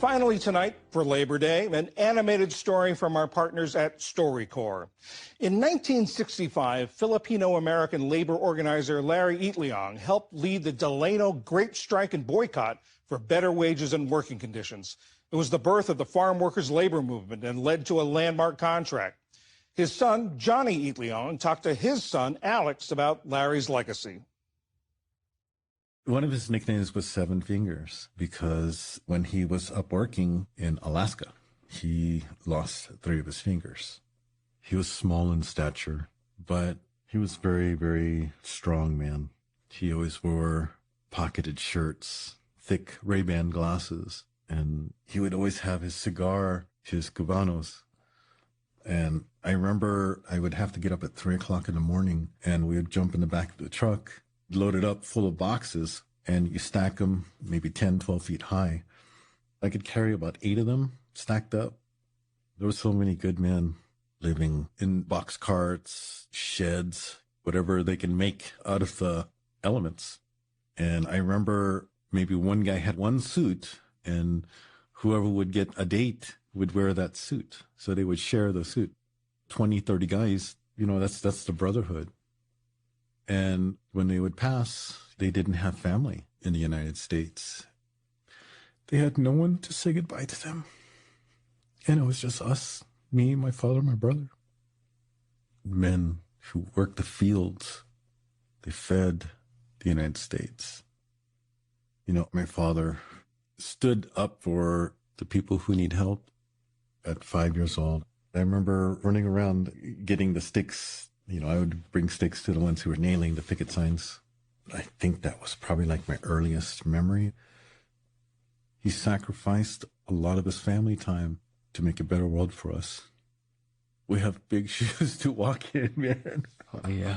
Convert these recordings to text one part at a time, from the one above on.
Finally tonight, for Labor Day, an animated story from our partners at StoryCorps. In 1965, Filipino-American labor organizer Larry Itliong helped lead the Delano Great Strike and Boycott for better wages and working conditions. It was the birth of the farm workers' labor movement and led to a landmark contract. His son, Johnny Itliong, talked to his son, Alex, about Larry's legacy. One of his nicknames was Seven Fingers because when he was up working in Alaska, he lost 3 of his fingers. He was small in stature, but he was very, very strong man. He always wore pocketed shirts, thick Ray-Ban glasses, and he would always have his cigar, his cubanos. And I remember I would have to get up at 3 o'clock in the morning, and we would jump in the back of the truck, loaded up full of boxes, and you stack them maybe 10, 12 feet high. I could carry about 8 of them stacked up. There were so many good men living in box carts, sheds, whatever they can make out of the elements. And I remember maybe one guy had one suit, and whoever would get a date would wear that suit. So they would share the suit. 20, 30 guys, that's the brotherhood. And when they would pass, they didn't have family in the United States. They had no one to say goodbye to them. And it was just us, me, my father, my brother. Men who worked the fields. They fed the United States. My father stood up for the people who need help at 5 years old. I remember running around getting the sticks. I would bring sticks to the ones who were nailing the picket signs. I think that was probably like my earliest memory. He sacrificed a lot of his family time to make a better world for us. We have big shoes to walk in, man. Oh, yeah.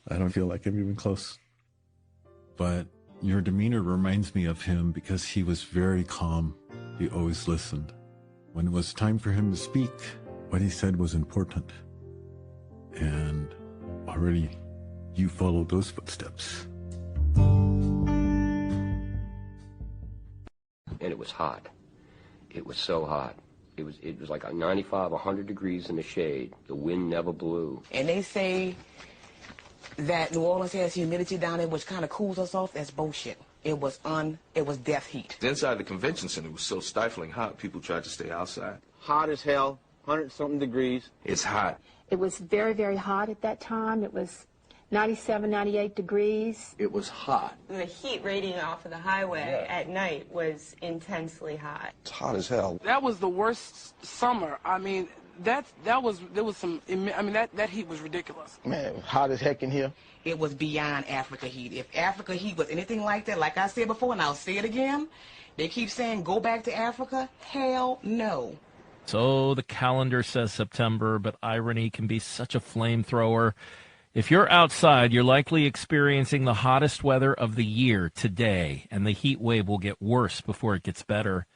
I don't feel like I'm even close. But your demeanor reminds me of him because he was very calm. He always listened. When it was time for him to speak, what he said was important. And already you followed those footsteps. And it was hot. It was so hot. It was like 95, 100 degrees in the shade. The wind never blew. And they say that New Orleans has humidity down there, which kind of cools us off. That's bullshit. It was death heat. Inside the convention center was so stifling hot, people tried to stay outside. Hot as hell, 100-something degrees. It's hot. It was very, very hot at that time. It was 97, 98 degrees. It was hot. The heat radiating off of the highway at night was intensely hot. It's hot as hell. That was the worst summer. I mean, that heat was ridiculous. Man, hot as heck in here. It was beyond Africa heat. If Africa heat was anything like that, like I said before, and I'll say it again, they keep saying go back to Africa. Hell no. So the calendar says September, but irony can be such a flamethrower. If you're outside, you're likely experiencing the hottest weather of the year today, and the heat wave will get worse before it gets better.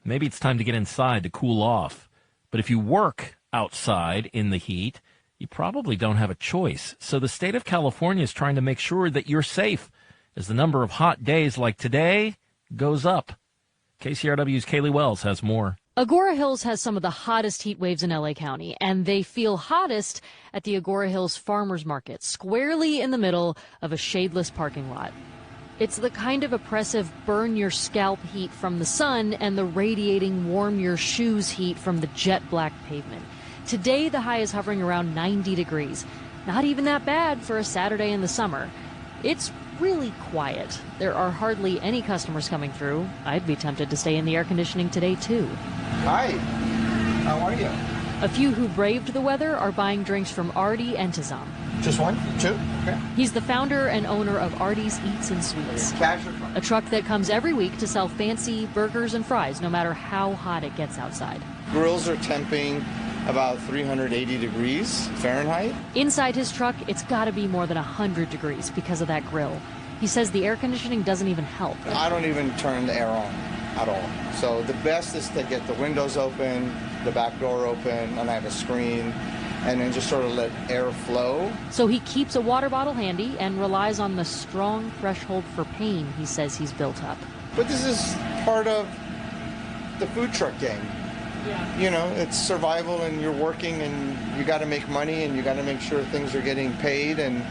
Maybe it's time to get inside to cool off. But if you work outside in the heat, you probably don't have a choice. So the state of California is trying to make sure that you're safe as the number of hot days like today goes up. KCRW's Kaylee Wells has more. Agora Hills has some of the hottest heat waves in L.A. County, and they feel hottest at the Agora Hills Farmers Market, squarely in the middle of a shadeless parking lot. It's the kind of oppressive burn-your-scalp heat from the sun and the radiating warm-your-shoes heat from the jet-black pavement. Today, the high is hovering around 90 degrees. Not even that bad for a Saturday in the summer. It's really quiet. There are hardly any customers coming through. I'd be tempted to stay in the air conditioning today, too. Hi, how are you? A few who braved the weather are buying drinks from Artie and Tizam. Just one? Two? Okay. He's the founder and owner of Artie's Eats and Sweets, Cash or card? a truck that comes every week to sell fancy burgers and fries, no matter how hot it gets outside. Grills are temping about 380 degrees Fahrenheit. Inside his truck, it's got to be more than 100 degrees because of that grill. He says the air conditioning doesn't even help. I don't even turn the air on at all. So the best is to get the windows open, the back door open, and I have a screen, and then just sort of let air flow. So he keeps a water bottle handy and relies on the strong threshold for pain he says he's built up. But this is part of the food truck game. Yeah. You know, it's survival, and you're working, and you got to make money, and you got to make sure things are getting paid. And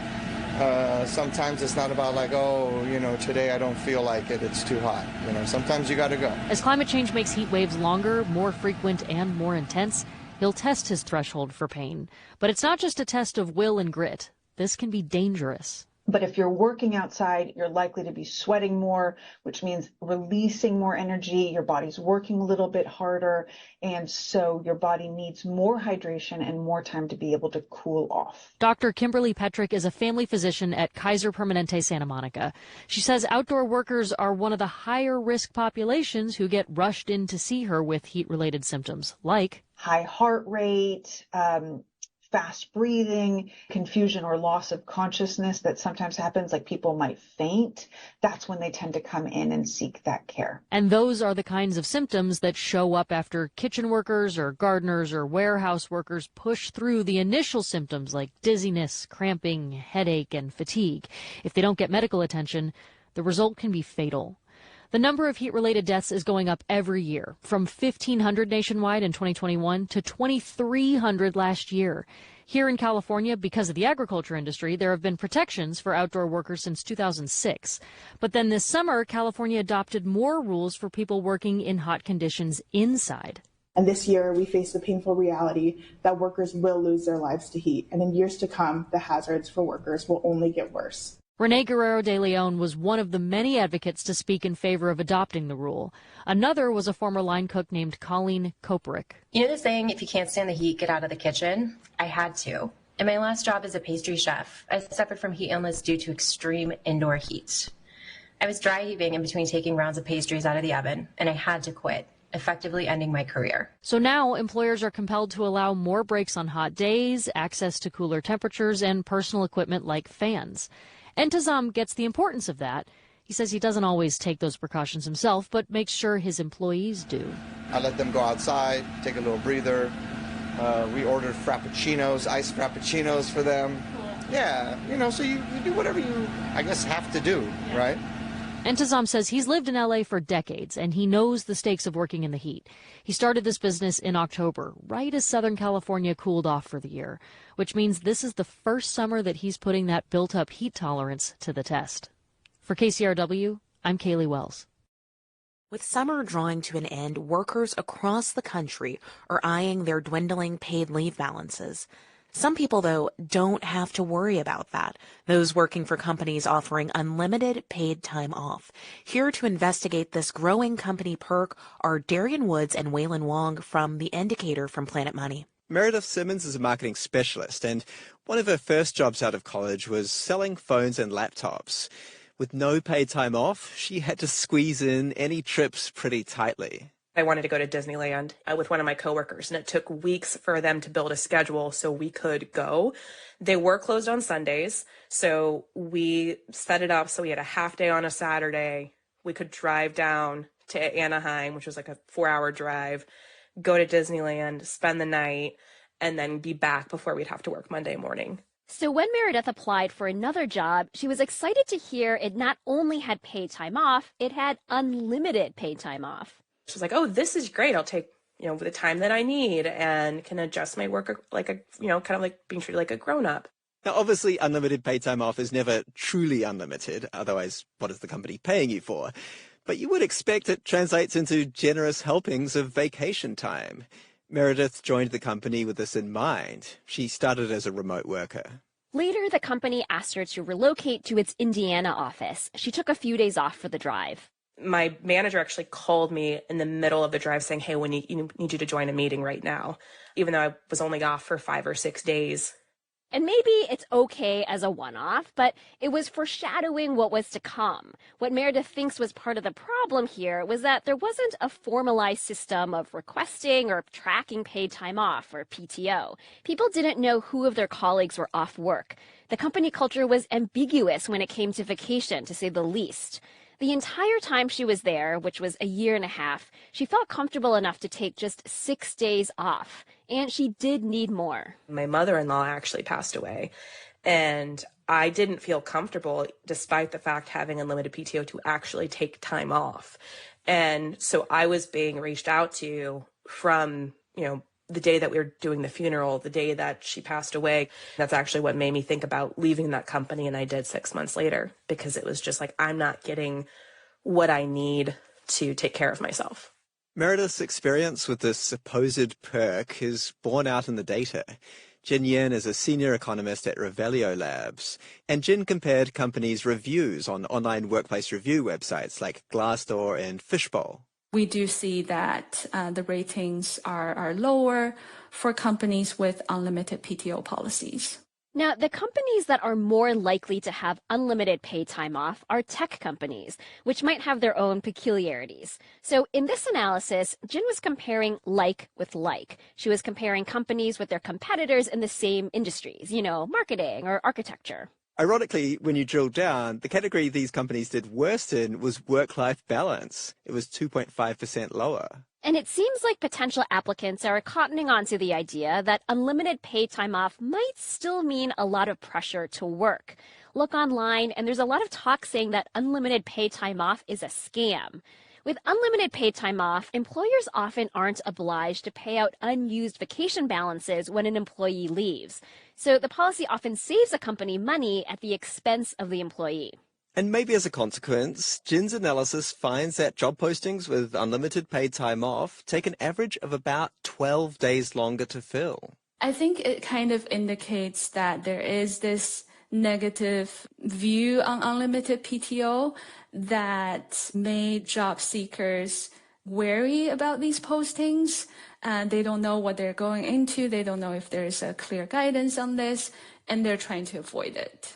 sometimes it's not about like, oh, you know, today I don't feel like it, it's too hot. You know, sometimes you got to go. As climate change makes heat waves longer, more frequent, and more intense, he'll test his threshold for pain. But it's not just a test of will and grit. This can be dangerous. But if you're working outside, you're likely to be sweating more, which means releasing more energy. Your body's working a little bit harder. And so your body needs more hydration and more time to be able to cool off. Dr. Kimberly Petrick is a family physician at Kaiser Permanente Santa Monica. She says outdoor workers are one of the higher risk populations who get rushed in to see her with heat-related symptoms like high heart rate, fast breathing, confusion or loss of consciousness that sometimes happens, like people might faint. That's when they tend to come in and seek that care. And those are the kinds of symptoms that show up after kitchen workers or gardeners or warehouse workers push through the initial symptoms like dizziness, cramping, headache, and fatigue. If they don't get medical attention, the result can be fatal. The number of heat-related deaths is going up every year, from 1,500 nationwide in 2021 to 2,300 last year. Here in California, because of the agriculture industry, there have been protections for outdoor workers since 2006. But then this summer, California adopted more rules for people working in hot conditions inside. And this year, we face the painful reality that workers will lose their lives to heat. And in years to come, the hazards for workers will only get worse. Renee Guerrero de Leon was one of the many advocates to speak in favor of adopting the rule. Another was a former line cook named Colleen Koperick. You know the saying, if you can't stand the heat, get out of the kitchen? I had to. In my last job as a pastry chef, I suffered from heat illness due to extreme indoor heat. I was dry heaving in between taking rounds of pastries out of the oven, and I had to quit, effectively ending my career. So now employers are compelled to allow more breaks on hot days, access to cooler temperatures, and personal equipment like fans. Entazam gets the importance of that. He says he doesn't always take those precautions himself, but makes sure his employees do. I let them go outside, take a little breather. We ordered frappuccinos, iced frappuccinos for them. Yeah, you know, so you do whatever you, I guess, have to do, right? Entazam says he's lived in L.A. for decades, and he knows the stakes of working in the heat. He started this business in October, right as Southern California cooled off for the year, which means this is the first summer that he's putting that built-up heat tolerance to the test. For KCRW, I'm Kaylee Wells. With summer drawing to an end, workers across the country are eyeing their dwindling paid leave balances. Some people, though, don't have to worry about that. Those working for companies offering unlimited paid time off. Here to investigate this growing company perk are Darian Woods and Waylon Wong from The Indicator from Planet Money. Meredith Simmons is a marketing specialist, and one of her first jobs out of college was selling phones and laptops. With no paid time off, she had to squeeze in any trips pretty tightly. I wanted to go to Disneyland with one of my coworkers, and it took weeks for them to build a schedule so we could go. They were closed on Sundays, so we set it up so we had a half day on a Saturday. We could drive down to Anaheim, which was like a 4-hour drive, go to Disneyland, spend the night, and then be back before we'd have to work Monday morning. So when Meredith applied for another job, she was excited to hear it not only had paid time off, it had unlimited paid time off. She was like, oh, this is great. I'll take, the time that I need and can adjust my work like kind of like being treated like a grown up. Now, obviously, unlimited paid time off is never truly unlimited. Otherwise, what is the company paying you for? But you would expect it translates into generous helpings of vacation time. Meredith joined the company with this in mind. She started as a remote worker. Later, the company asked her to relocate to its Indiana office. She took a few days off for the drive. My manager actually called me in the middle of the drive saying, hey, we need you to join a meeting right now, even though I was only off for 5 or 6 days. And maybe it's okay as a one-off, but it was foreshadowing what was to come. What Meredith thinks was part of the problem here was that there wasn't a formalized system of requesting or tracking paid time off, or PTO. People didn't know who of their colleagues were off work. The company culture was ambiguous when it came to vacation, to say the least. The entire time she was there, which was a year and a half, she felt comfortable enough to take just 6 days off. And she did need more. My mother-in-law actually passed away, and I didn't feel comfortable, despite the fact having unlimited PTO, to actually take time off. And so I was being reached out to from, the day that we were doing the funeral, the day that she passed away. That's actually what made me think about leaving that company. And I did 6 months later, because it was just like, I'm not getting what I need to take care of myself. Meredith's experience with this supposed perk is borne out in the data. Jin Yen is a senior economist at Revelio Labs, and Jin compared companies' reviews on online workplace review websites like Glassdoor and Fishbowl. We do see that the ratings are lower for companies with unlimited PTO policies. Now, the companies that are more likely to have unlimited paid time off are tech companies, which might have their own peculiarities. So in this analysis, Jin was comparing like with like. She was comparing companies with their competitors in the same industries, marketing or architecture. Ironically, when you drill down, the category these companies did worst in was work-life balance. It was 2.5% lower. And it seems like potential applicants are cottoning on to the idea that unlimited paid time off might still mean a lot of pressure to work. Look online, and there's a lot of talk saying that unlimited paid time off is a scam. With unlimited paid time off, employers often aren't obliged to pay out unused vacation balances when an employee leaves. So the policy often saves a company money at the expense of the employee. And maybe as a consequence, Jin's analysis finds that job postings with unlimited paid time off take an average of about 12 days longer to fill. I think it kind of indicates that there is this negative view on unlimited PTO that made job seekers wary about these postings. They don't know what they're going into. They don't know if there's a clear guidance on this, and they're trying to avoid it.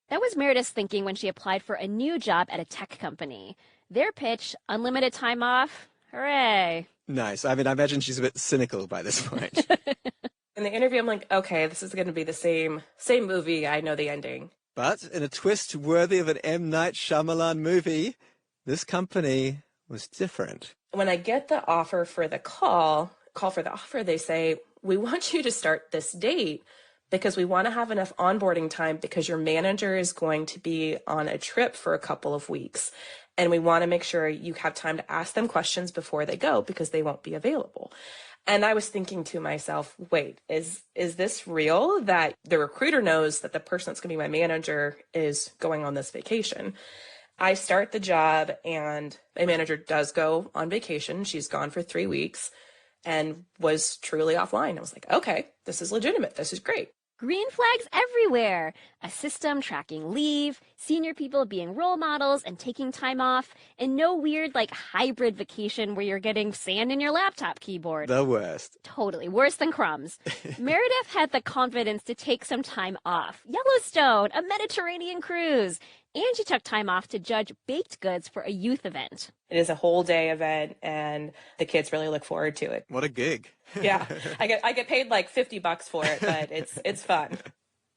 That was Meredith's thinking when she applied for a new job at a tech company. Their pitch, unlimited time off, hooray. Nice. I imagine she's a bit cynical by this point. In the interview, I'm like, okay, this is going to be the same movie. I know the ending. But in a twist worthy of an M. Night Shyamalan movie, this company was different. When I get the offer for the call for the offer, they say, we want you to start this date because we want to have enough onboarding time because your manager is going to be on a trip for a couple of weeks. And we want to make sure you have time to ask them questions before they go because they won't be available. And I was thinking to myself, wait, is this real that the recruiter knows that the person that's going to be my manager is going on this vacation? I start the job and my manager does go on vacation. She's gone for 3 weeks and was truly offline. I was like, okay, this is legitimate. This is great. Green flags everywhere. A system tracking leave, senior people being role models and taking time off, and no weird hybrid vacation where you're getting sand in your laptop keyboard. The worst. Totally. Worse than crumbs. Meredith had the confidence to take some time off. Yellowstone, a Mediterranean cruise. And she took time off to judge baked goods for a youth event. It is a whole day event, and the kids really look forward to it. What a gig. Yeah, I get paid like $50 for it, but it's fun.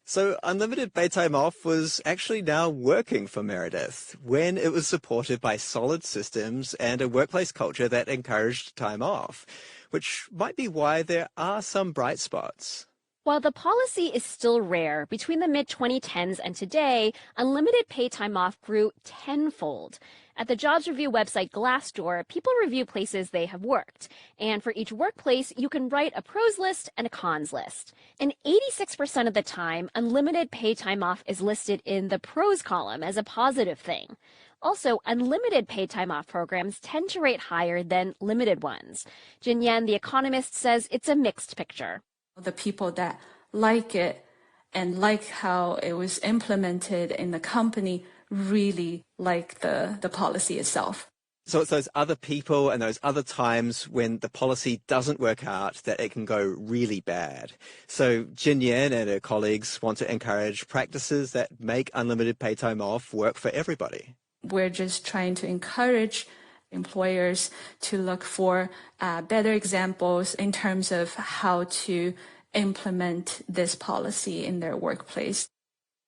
So unlimited paid time off was actually now working for Meredith when it was supported by solid systems and a workplace culture that encouraged time off, which might be why there are some bright spots. While the policy is still rare, between the mid-2010s and today, unlimited paid time off grew tenfold. At the jobs review website Glassdoor, people review places they have worked. And for each workplace, you can write a pros list and a cons list. And 86% of the time, unlimited paid time off is listed in the pros column as a positive thing. Also, unlimited paid time off programs tend to rate higher than limited ones. Jin Yan, the economist, says it's a mixed picture. The people that like it and like how it was implemented in the company really like the policy itself. So it's those other people and those other times when the policy doesn't work out that it can go really bad. So Jin Yan and her colleagues want to encourage practices that make unlimited paid time off work for everybody. We're just trying to encourage employers to look for better examples in terms of how to implement this policy in their workplace.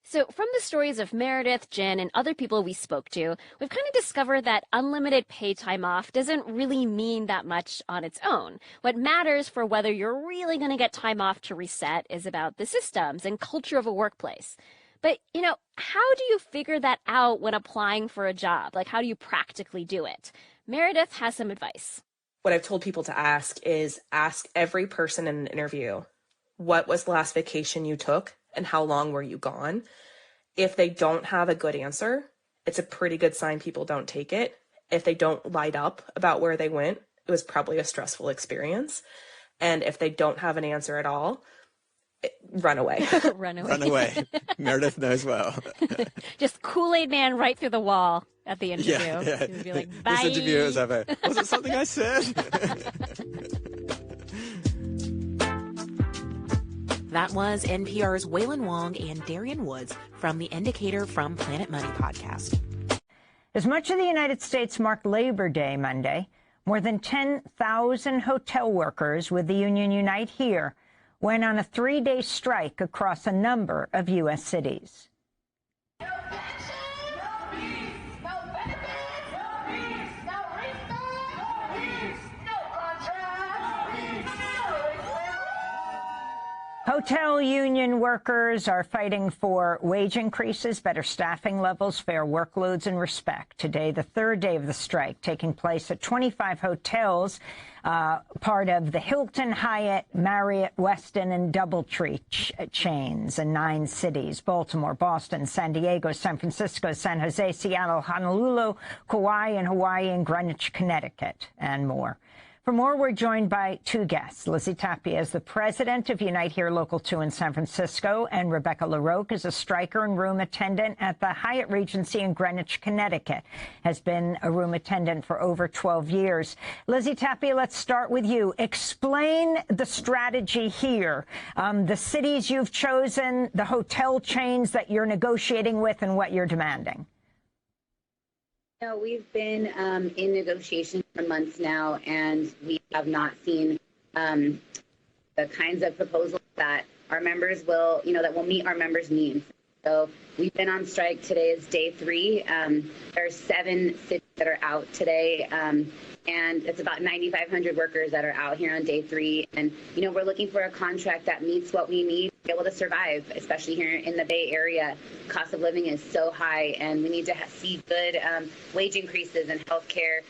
So from the stories of Meredith, Jen, and other people we spoke to, we've kind of discovered that unlimited paid time off doesn't really mean that much on its own. What matters for whether you're really going to get time off to reset is about the systems and culture of a workplace. But, how do you figure that out when applying for a job? How do you practically do it? Meredith has some advice. What I've told people to ask is ask every person in an interview, what was the last vacation you took and how long were you gone? If they don't have a good answer, it's a pretty good sign people don't take it. If they don't light up about where they went, it was probably a stressful experience. And if they don't have an answer at all, run away. Run away. Run away. Meredith knows well. Just Kool-Aid Man right through the wall at the interview. Yeah. He'd be like, bye. This interview is over. Was it something I said? That was NPR's Waylon Wong and Darian Woods from The Indicator from Planet Money podcast. As much of the United States marked Labor Day Monday, more than 10,000 hotel workers with the union Unite Here went on a 3-day strike across a number of U.S. cities. Hotel union workers are fighting for wage increases, better staffing levels, fair workloads, and respect. Today, the third day of the strike, taking place at 25 hotels, part of the Hilton, Hyatt, Marriott, Westin, and Doubletree chains in 9 cities: Baltimore, Boston, San Diego, San Francisco, San Jose, Seattle, Honolulu, Kauai, and Hawaii, and Greenwich, Connecticut, and more. For more, we're joined by 2 guests. Lizzie Tapia is the president of Unite Here Local 2 in San Francisco, and Rebecca LaRoque is a striker and room attendant at the Hyatt Regency in Greenwich, Connecticut, has been a room attendant for over 12 years. Lizzie Tapia, let's start with you. Explain the strategy here, the cities you've chosen, the hotel chains that you're negotiating with, and what you're demanding. No, we've been in negotiations for months now, and we have not seen the kinds of proposals that our members will, that will meet our members' needs. So we've been on strike. Today is day 3. There are 7 cities that are out today, and it's about 9,500 workers that are out here on day 3. And, we're looking for a contract that meets what we need to be able to survive, especially here in the Bay Area. Cost of living is so high, and we need to see good wage increases in healthcare,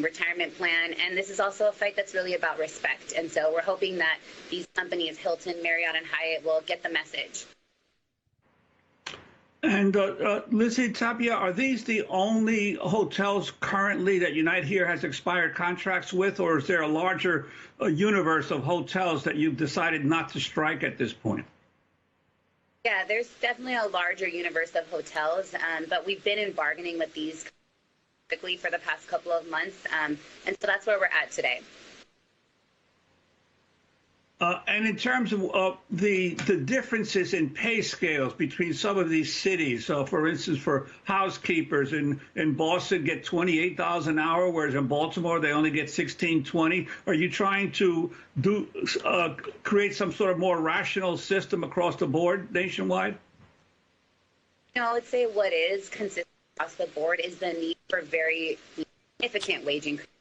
retirement plan. And this is also a fight that's really about respect. And so we're hoping that these companies, Hilton, Marriott, and Hyatt, will get the message. And Lizzie Tapia, are these the only hotels currently that Unite Here has expired contracts with, or is there a larger universe of hotels that you've decided not to strike at this point? Yeah, there's definitely a larger universe of hotels, but we've been in bargaining with these quickly for the past couple of months, and so that's where we're at today. And in terms of the differences in pay scales between some of these cities, so for instance, for housekeepers in Boston get $28 an hour, whereas in Baltimore they only get $16.20. Are you trying to create some sort of more rational system across the board nationwide? I would say what is consistent across the board is the need for very significant wage increases.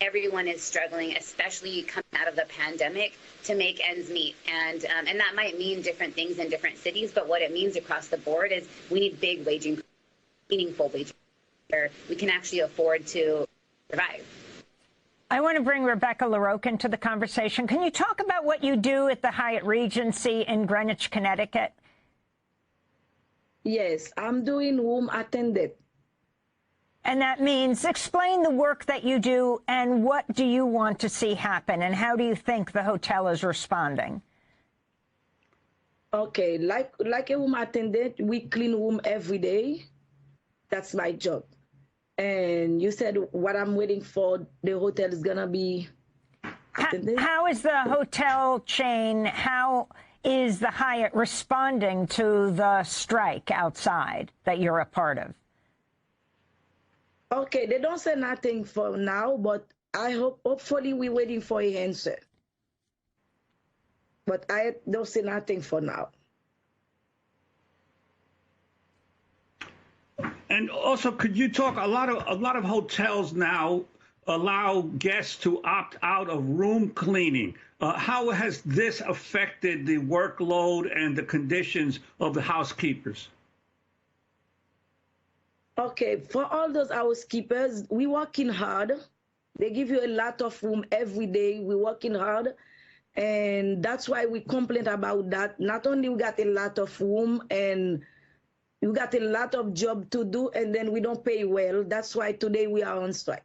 Everyone is struggling, especially coming out of the pandemic, to make ends meet. And that might mean different things in different cities, but what it means across the board is we need big wage increases, meaningful wage increases, where we can actually afford to survive. I want to bring Rebecca LaRoque into the conversation. Can you talk about what you do at the Hyatt Regency in Greenwich, Connecticut? Yes, I'm doing room attendant. And that means explain the work that you do and what do you want to see happen and how do you think the hotel is responding? Okay, like a room attendant, we clean room every day. That's my job. And you said what I'm waiting for, the hotel is going to be attendant? How is the hotel chain, how is the Hyatt responding to the strike outside that you're a part of? Okay, they don't say nothing for now, but hopefully we're waiting for an answer. But I don't say nothing for now. And also, could you talk, a lot of hotels now allow guests to opt out of room cleaning. How has this affected the workload and the conditions of the housekeepers? Okay, for all those housekeepers, we working hard. They give you a lot of room every day. We working hard, and that's why we complain about that. Not only we got a lot of room and you got a lot of job to do, and then we don't pay well. That's why today we are on strike.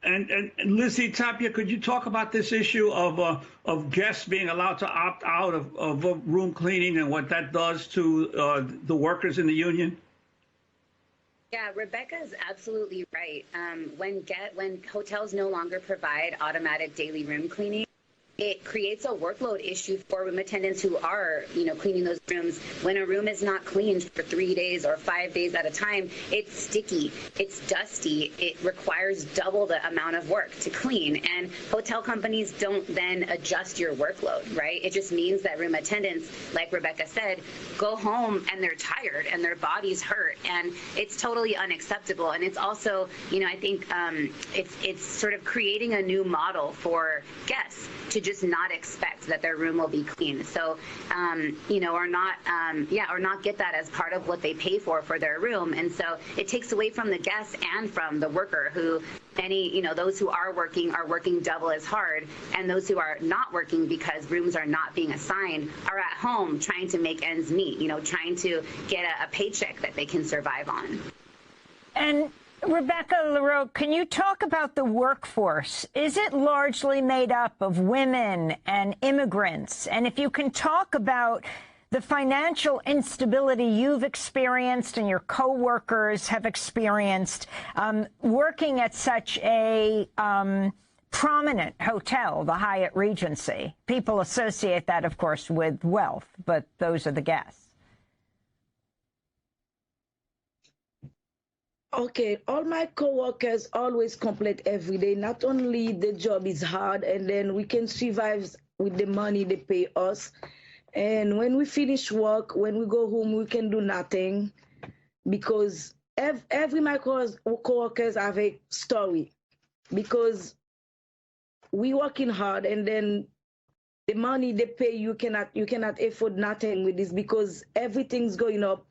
And Lizzie Tapia, could you talk about this issue of guests being allowed to opt out of room cleaning and what that does to the workers in the union? Yeah, Rebecca is absolutely right. When hotels no longer provide automatic daily room cleaning, it creates a workload issue for room attendants who are, cleaning those rooms. When a room is not cleaned for 3 days or 5 days at a time, it's sticky, it's dusty, it requires double the amount of work to clean. And hotel companies don't then adjust your workload, right? It just means that room attendants, like Rebecca said, go home and they're tired and their bodies hurt, and it's totally unacceptable. And it's also, I think it's sort of creating a new model for guests to just not expect that their room will be clean. So, or not get that as part of what they pay for their room. And so it takes away from the guest and from the worker, who those who are working double as hard, and those who are not working because rooms are not being assigned are at home trying to make ends meet, trying to get a paycheck that they can survive on. And Rebecca LaRoe, can you talk about the workforce? Is it largely made up of women and immigrants? And if you can talk about the financial instability you've experienced and your coworkers have experienced working at such a prominent hotel, the Hyatt Regency. People associate that, of course, with wealth, but those are the guests. Okay, all my coworkers always complain every day. Not only the job is hard, and then we can survive with the money they pay us. And when we finish work, when we go home, we can do nothing, because every my coworkers have a story, because we working hard, and then the money they pay you cannot afford nothing with this, because everything's going up.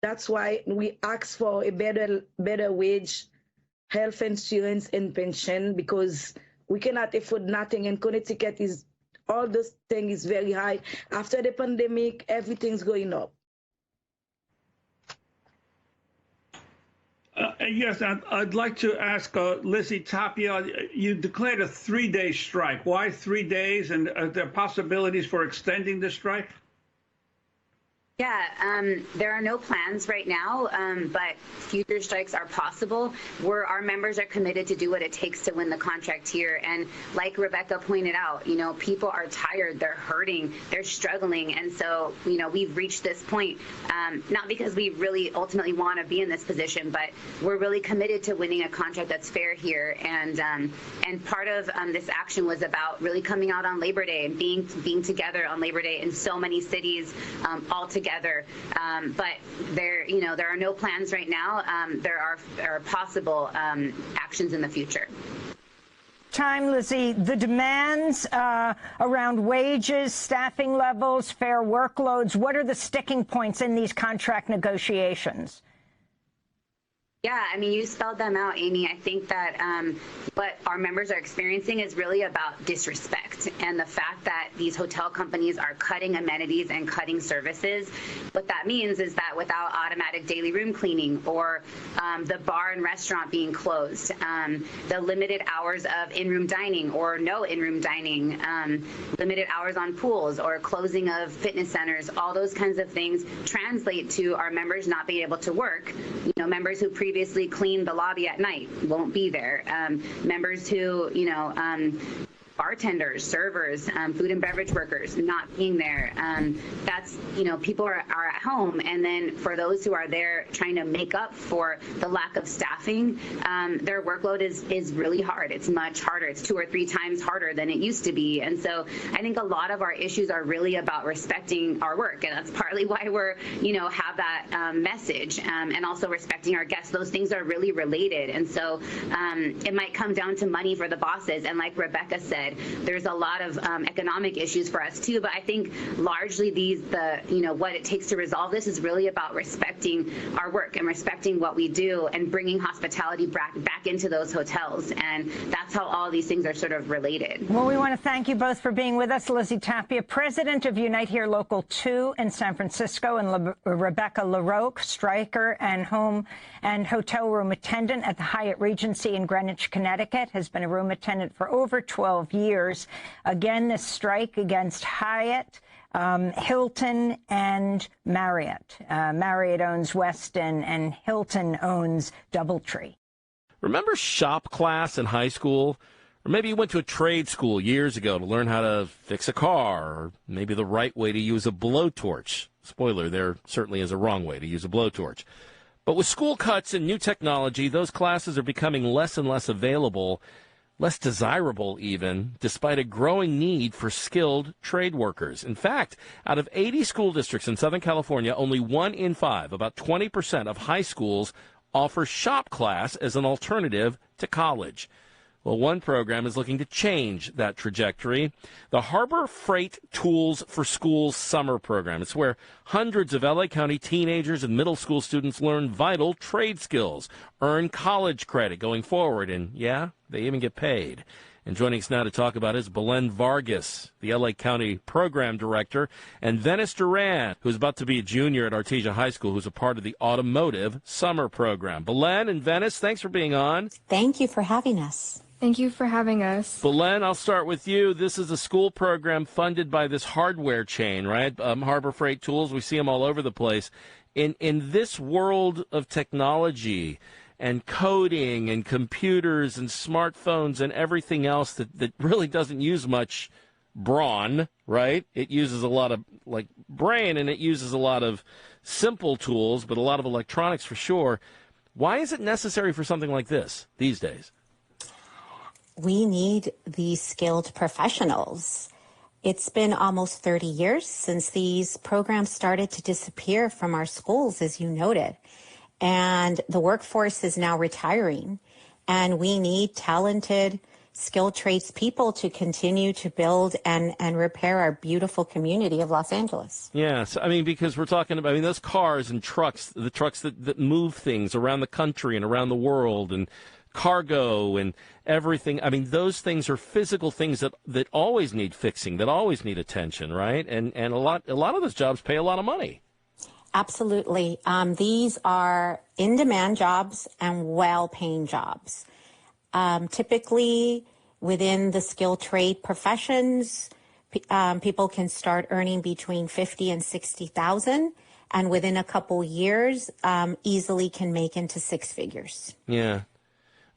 That's why we ask for a better wage, health insurance, and pension, because we cannot afford nothing. And Connecticut all those things is very high. After the pandemic, everything's going up. Yes, I'd like to ask Lizzie Tapia, you declared a 3-day strike. Why 3 days, and are there possibilities for extending the strike? Yeah, there are no plans right now, but future strikes are possible. Our members are committed to do what it takes to win the contract here. And like Rebecca pointed out, people are tired, they're hurting, they're struggling. And so, we've reached this point, not because we really ultimately want to be in this position, but we're really committed to winning a contract that's fair here. And part of this action was about really coming out on Labor Day and being together on Labor Day in so many cities all together. But there are no plans right now. There are possible actions in the future. Time, Lizzie. The demands around wages, staffing levels, fair workloads, what are the sticking points in these contract negotiations? Yeah, I mean, you spelled them out, Amy. I think that what our members are experiencing is really about disrespect, and the fact that these hotel companies are cutting amenities and cutting services. What that means is that without automatic daily room cleaning, or the bar and restaurant being closed, the limited hours of in-room dining or no in-room dining, limited hours on pools, or closing of fitness centers, all those kinds of things translate to our members not being able to work. Members who previously cleaned the lobby at night won't be there. Members who, bartenders, servers, food and beverage workers not being there. That's, people are at home. And then for those who are there trying to make up for the lack of staffing, their workload is really hard. It's much harder. It's 2 or 3 times harder than it used to be. And so I think a lot of our issues are really about respecting our work. And that's partly why we're, have that message, and also respecting our guests. Those things are really related. And so it might come down to money for the bosses. And like Rebecca said, said, there's a lot of economic issues for us too. But I think largely what it takes to resolve this is really about respecting our work and respecting what we do and bringing hospitality back into those hotels. And that's how all these things are sort of related. Well, we want to thank you both for being with us. Lizzie Tapia, president of Unite Here Local 2 in San Francisco, and Rebecca LaRoque, striker and home and hotel room attendant at the Hyatt Regency in Greenwich, Connecticut, has been a room attendant for over 12 years. Again, this strike against Hyatt, Hilton, and Marriott. Marriott owns Westin, and Hilton owns DoubleTree. Remember shop class in high school? Or maybe you went to a trade school years ago to learn how to fix a car, or maybe the right way to use a blowtorch. Spoiler, there certainly is a wrong way to use a blowtorch. But with school cuts and new technology, those classes are becoming less and less available, less desirable even, despite a growing need for skilled trade workers. In fact, out of 80 school districts in Southern California, only 1 in 5, about 20% of high schools, offer shop class as an alternative to college. Well, one program is looking to change that trajectory. The Harbor Freight Tools for Schools summer program. It's where hundreds of L.A. County teenagers and middle school students learn vital trade skills, earn college credit going forward, and, yeah, they even get paid. And joining us now to talk about it is Belen Vargas, the L.A. County Program Director, and Venice Duran, who's about to be a junior at Artesia High School, who's a part of the Automotive Summer Program. Belen and Venice, thanks for being on. Thank you for having us. Thank you for having us. Belen, I'll start with you. This is a school program funded by this hardware chain, right? Harbor Freight Tools. We see them all over the place. In this world of technology and coding and computers and smartphones and everything else that really doesn't use much brawn, right? It uses a lot of brain, and it uses a lot of simple tools, but a lot of electronics for sure. Why is it necessary for something like this these days? We need these skilled professionals. It's been almost 30 years since these programs started to disappear from our schools, as you noted. And the workforce is now retiring. And we need talented, skilled tradespeople to continue to build and repair our beautiful community of Los Angeles. Yes, I mean, because we're talking about, those cars and trucks, the trucks that move things around the country and around the world, and cargo and everything. Those things are physical things that always need fixing, that always need attention, right? And a lot of those jobs pay a lot of money. Absolutely. These are in-demand jobs and well-paying jobs. Typically, within the skilled trade professions, people can start earning between $50,000 and $60,000, and within a couple years, easily can make into six figures. Yeah.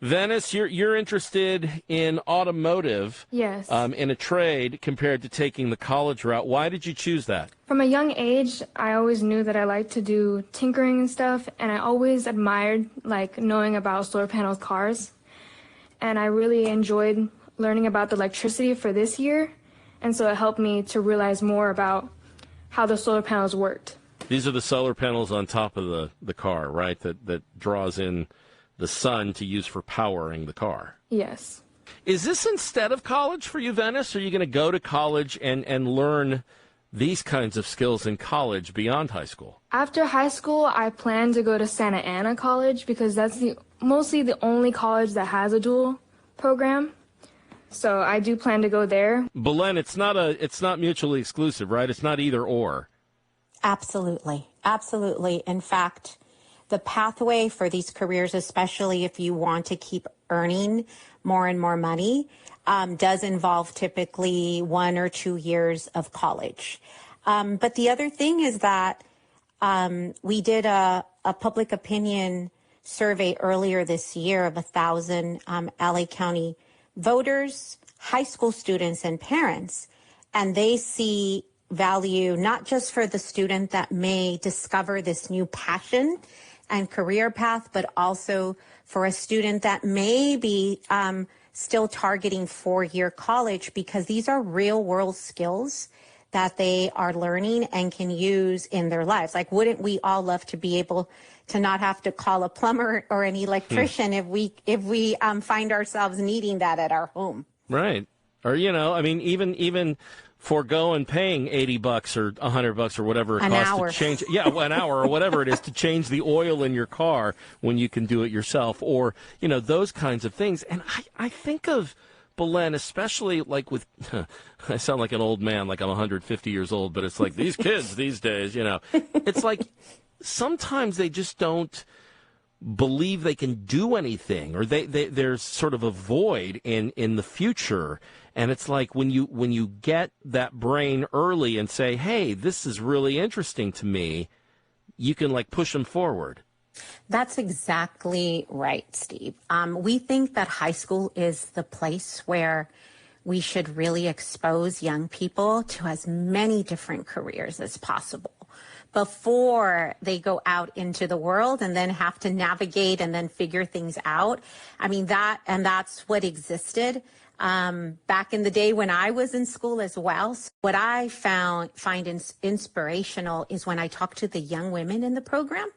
Venice, you're interested in automotive, yes, in a trade compared to taking the college route. Why did you choose that? From a young age, I always knew that I liked to do tinkering and stuff, and I always admired knowing about solar panel cars. And I really enjoyed learning about the electricity for this year, and so it helped me to realize more about how the solar panels worked. These are the solar panels on top of the car, right, that draws in the sun to use for powering the car. Yes. Is this instead of college for you, Venice? Are you going to go to college and learn these kinds of skills in college beyond high school? After high school, I plan to go to Santa Ana College because that's mostly the only college that has a dual program. So I do plan to go there. Belen, it's not mutually exclusive, right? It's not either or. Absolutely. Absolutely. In fact, the pathway for these careers, especially if you want to keep earning more and more money, does involve typically 1 or 2 years of college. But the other thing is that we did a public opinion survey earlier this year of 1,000 LA County voters, high school students, and parents, and they see value not just for the student that may discover this new passion and career path, but also for a student that may be still targeting 4-year college, because these are real world skills that they are learning and can use in their lives. Wouldn't we all love to be able to not have to call a plumber or an electrician if we find ourselves needing that at our home? Right. Or, I mean, even foregoing paying $80 or $100 or whatever it costs to change, an hour or whatever it is to change the oil in your car when you can do it yourself, or those kinds of things. And I think of Belen, especially like with, I sound like an old man, like I'm 150 years old, but it's like these kids these days, it's like sometimes they just don't believe they can do anything, or there's sort of a void in the future. And it's like when you get that brain early and say, hey, this is really interesting to me, you can like push them forward. That's exactly right, Steve. We think that high school is the place where we should really expose young people to as many different careers as possible before they go out into the world and then have to navigate and then figure things out. I mean, that's what existed back in the day when I was in school as well. So what I find inspirational is when I talk to the young women in the program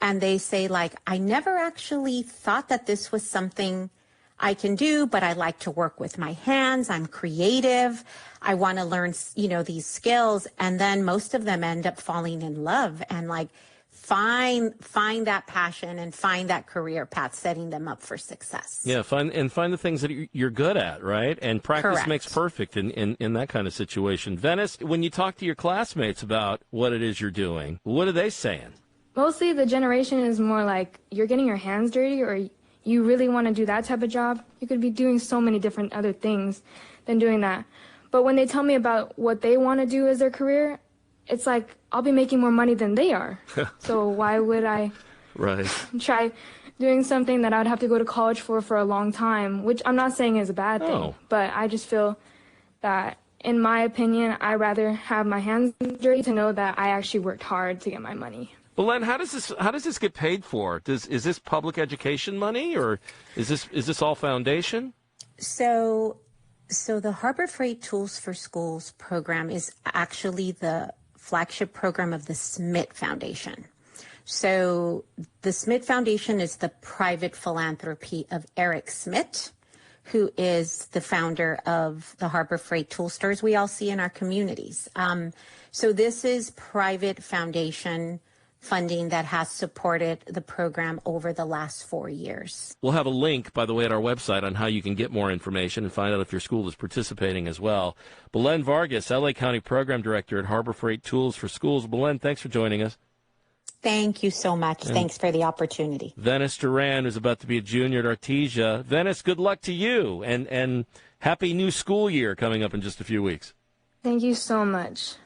and they say, like, I never actually thought that this was something I can do, but I like to work with my hands. I'm creative. I want to learn, these skills. And then most of them end up falling in love and like find that passion and find that career path, setting them up for success. Yeah, find the things that you're good at, right? And practice Correct. makes perfect in that kind of situation. Venice, when you talk to your classmates about what it is you're doing, what are they saying? Mostly the generation is more like, you're getting your hands dirty, or you really want to do that type of job. You could be doing so many different other things than doing that. But when they tell me about what they want to do as their career, it's like, I'll be making more money than they are. So why would I try doing something that I'd have to go to college for a long time, which I'm not saying is a bad thing, but I just feel that, in my opinion, I'd rather have my hands dirty to know that I actually worked hard to get my money. Belen, how does this get paid for? Is this public education money, or is this all foundation? So the Harbor Freight Tools for Schools program is actually the flagship program of the Smith Foundation. So the Smith Foundation is the private philanthropy of Eric Smith, who is the founder of the Harbor Freight Tool stores we all see in our communities. So this is private foundation funding that has supported the program over the last 4 years. We'll have a link, by the way, at our website on how you can get more information and find out if your school is participating as well. Belen Vargas, L.A. County Program Director at Harbor Freight Tools for Schools. Belen, thanks for joining us. Thank you so much. And thanks for the opportunity. Venice Duran, who's about to be a junior at Artesia. Venice, good luck to you, and happy new school year coming up in just a few weeks. Thank you so much.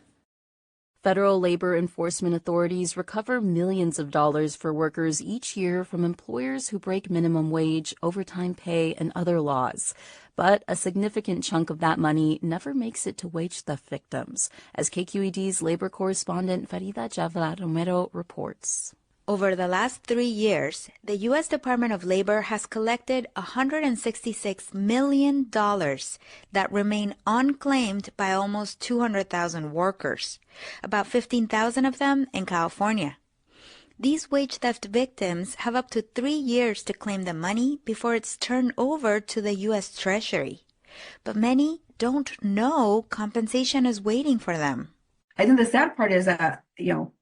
Federal labor enforcement authorities recover millions of dollars for workers each year from employers who break minimum wage, overtime pay, and other laws. But a significant chunk of that money never makes it to wage theft victims, as KQED's labor correspondent Farida Javla Romero reports. Over the last 3 years, the U.S. Department of Labor has collected $166 million that remain unclaimed by almost 200,000 workers, about 15,000 of them in California. These wage theft victims have up to 3 years to claim the money before it's turned over to the U.S. Treasury. But many don't know compensation is waiting for them. I think the sad part is that,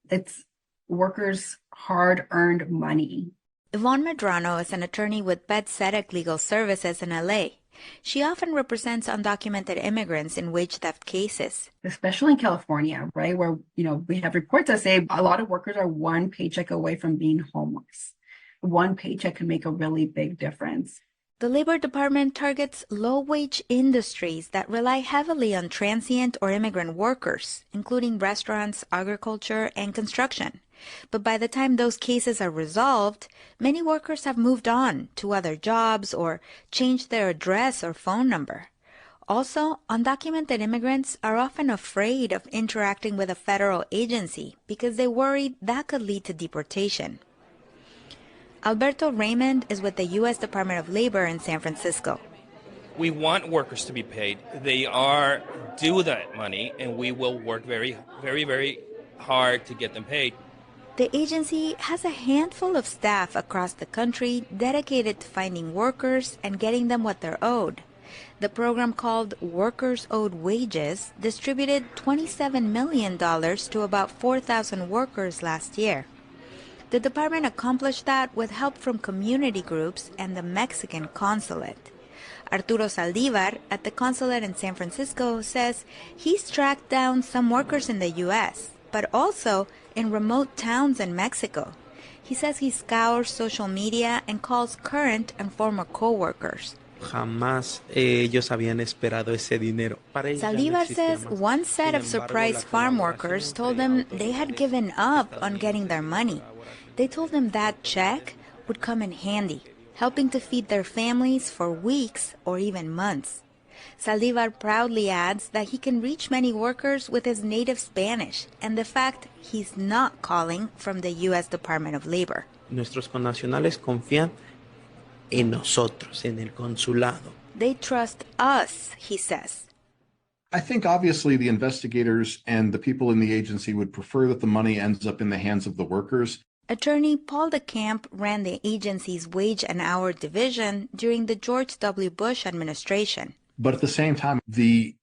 it's workers' hard-earned money. Yvonne Medrano is an attorney with Bed-Sedec Legal Services in L.A. She often represents undocumented immigrants in wage theft cases. Especially in California, right, where, we have reports that say a lot of workers are one paycheck away from being homeless. One paycheck can make a really big difference. The Labor Department targets low-wage industries that rely heavily on transient or immigrant workers, including restaurants, agriculture, and construction. But by the time those cases are resolved, many workers have moved on to other jobs or changed their address or phone number. Also, undocumented immigrants are often afraid of interacting with a federal agency because they worry that could lead to deportation. Alberto Raymond is with the U.S. Department of Labor in San Francisco. We want workers to be paid. They are due that money, and we will work very, very, very hard to get them paid. The agency has a handful of staff across the country dedicated to finding workers and getting them what they're owed. The program called Workers Owed Wages distributed $27 million to about 4,000 workers last year. The department accomplished that with help from community groups and the Mexican consulate. Arturo Saldivar at the consulate in San Francisco says he's tracked down some workers in the U.S., but also in remote towns in Mexico. He says he scours social media and calls current and former co-workers. Jamás ellos habían esperado ese dinero. Saldivar says one set of surprise farm workers told him they had given up on getting their money. They told him that check would come in handy, helping to feed their families for weeks or even months. Saldivar proudly adds that he can reach many workers with his native Spanish and the fact he's not calling from the U.S. Department of Labor. Nuestros connacionales confían en nosotros, en el consulado. They trust us, he says. I think obviously the investigators and the people in the agency would prefer that the money ends up in the hands of the workers. Attorney Paul DeCamp ran the agency's wage and hour division during the George W. Bush administration. But at the same time, the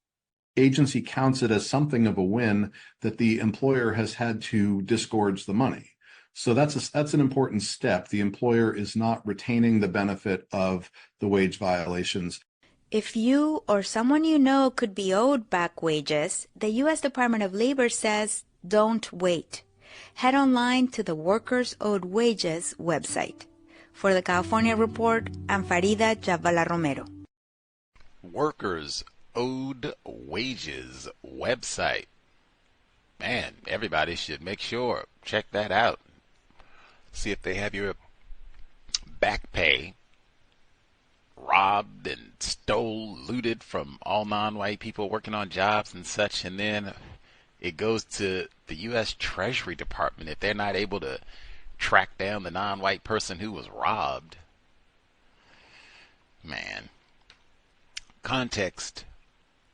agency counts it as something of a win that the employer has had to disgorge the money. So that's an important step. The employer is not retaining the benefit of the wage violations. If you or someone you know could be owed back wages, the U.S. Department of Labor says don't wait. Head online to the Workers Owed Wages website. For the California Report, I'm Farida Jabala Romero. Workers Owed Wages website. Man, everybody should make sure, check that out. See if they have your back pay robbed and stole, looted from all non-white people working on jobs and such, and then it goes to the U.S. Treasury Department if they're not able to track down the non-white person who was robbed. Man. Context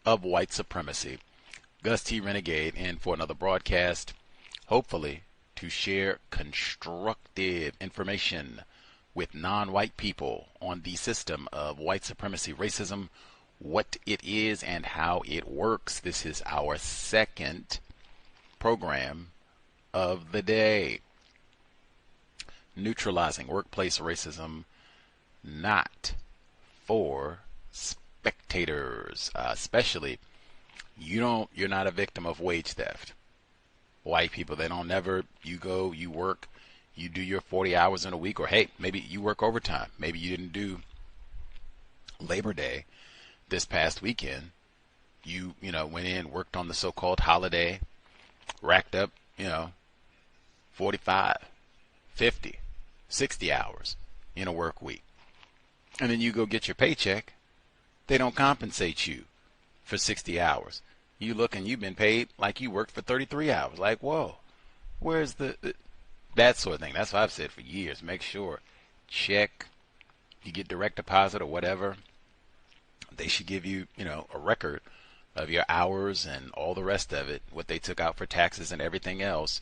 of white supremacy. Gus T. Renegade in for another broadcast, hopefully to share constructive information with non-white people on the system of white supremacy racism, what it is and how it works. This is our second program of the day. Neutralizing workplace racism, not for spectators, especially you're not a victim of wage theft. White people, they don't never, you go, you work, you do your 40 hours in a week, or hey, maybe you work overtime. Maybe you didn't do Labor Day this past weekend. You went in, worked on the so-called holiday, racked up, 45, 50, 60 hours in a work week. And then you go get your paycheck. They don't compensate you for 60 hours. You look and you've been paid like you worked for 33 hours. Like, whoa, where's that sort of thing? That's what I've said for years. Make sure, check, you get direct deposit or whatever. They should give you, a record of your hours and all the rest of it, what they took out for taxes and everything else.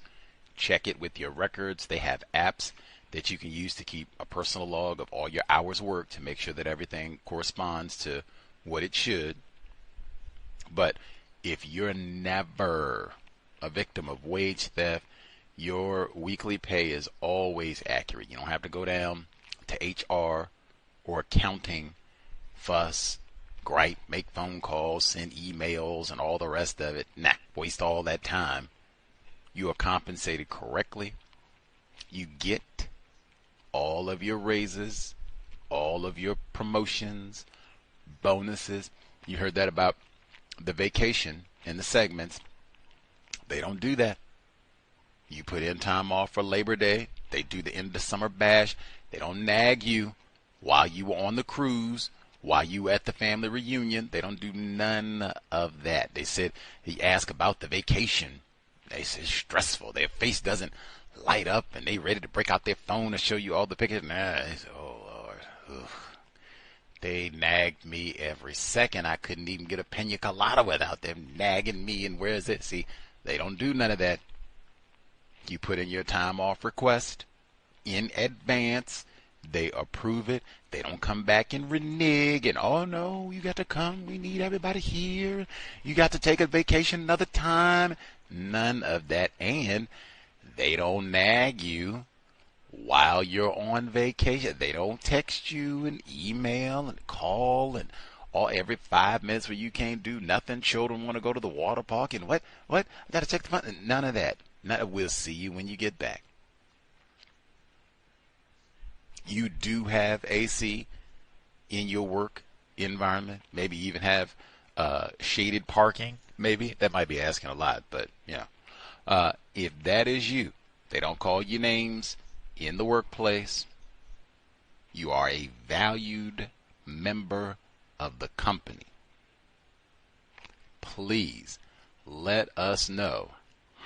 Check it with your records. They have apps that you can use to keep a personal log of all your hours worked to make sure that everything corresponds to what it should. But if you're never a victim of wage theft, your weekly pay is always accurate. You don't have to go down to HR or accounting, fuss, gripe, make phone calls, send emails, and all the rest of it. Waste all that time. You are compensated correctly. You get all of your raises, all of your promotions, bonuses. You heard that about the vacation in the segments. They don't do that. You put in time off for Labor Day. They do the end of the summer bash. They don't nag you while you were on the cruise, while you were at the family reunion. They don't do none of that. They said, he asked about the vacation. They said stressful. Their face doesn't light up and they ready to break out their phone to show you all the pictures. They said, oh Lord. Ugh. They nagged me every second. I couldn't even get a pina colada without them nagging me. And where is it? See, they don't do none of that. You put in your time off request in advance. They approve it. They don't come back and renege and, oh no, you got to come. We need everybody here. You got to take a vacation another time. None of that. And they don't nag you while you're on vacation. They don't text you and email and call and all every 5 minutes where you can't do nothing. Children want to go to the water park and what? I got to check the phone. None of that. We'll see you when you get back. You do have AC in your work environment. Maybe even have shaded parking. Maybe that might be asking a lot, but if that is you, they don't call you names in the workplace. You are a valued member of the company. Please let us know,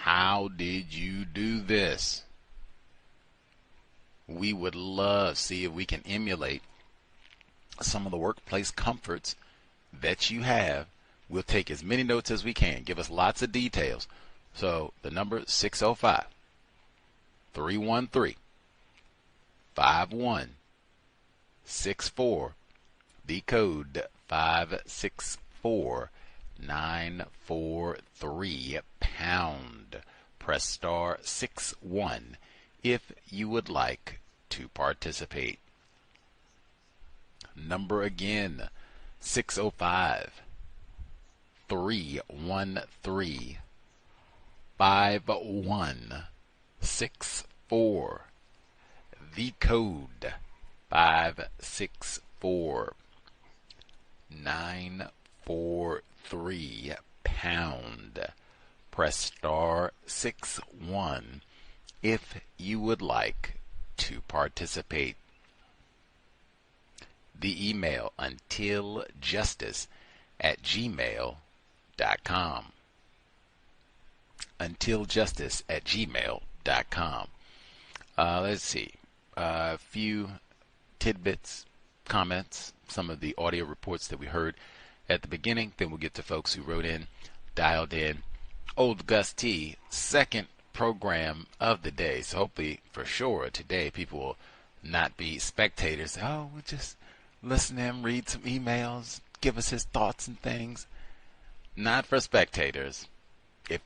how did you do this? We would love to see if we can emulate some of the workplace comforts that you have. We'll take as many notes as we can. Give us lots of details. So the number is 605-313-5164. The code 564943 pound. Press star 61 if you would like to participate. Number again, 605-313-5164. The code 564943 pound. Press star 61 if you would like to participate. The email untiljustice@gmail.com. untiljustice@gmail.com. Let's see. A few tidbits, comments, some of the audio reports that we heard at the beginning. Then we'll get to folks who wrote in, dialed in. Old Gus T, second program of the day. So hopefully, for sure, today people will not be spectators. Oh, we'll just listen to him read some emails, give us his thoughts and things. Not for spectators.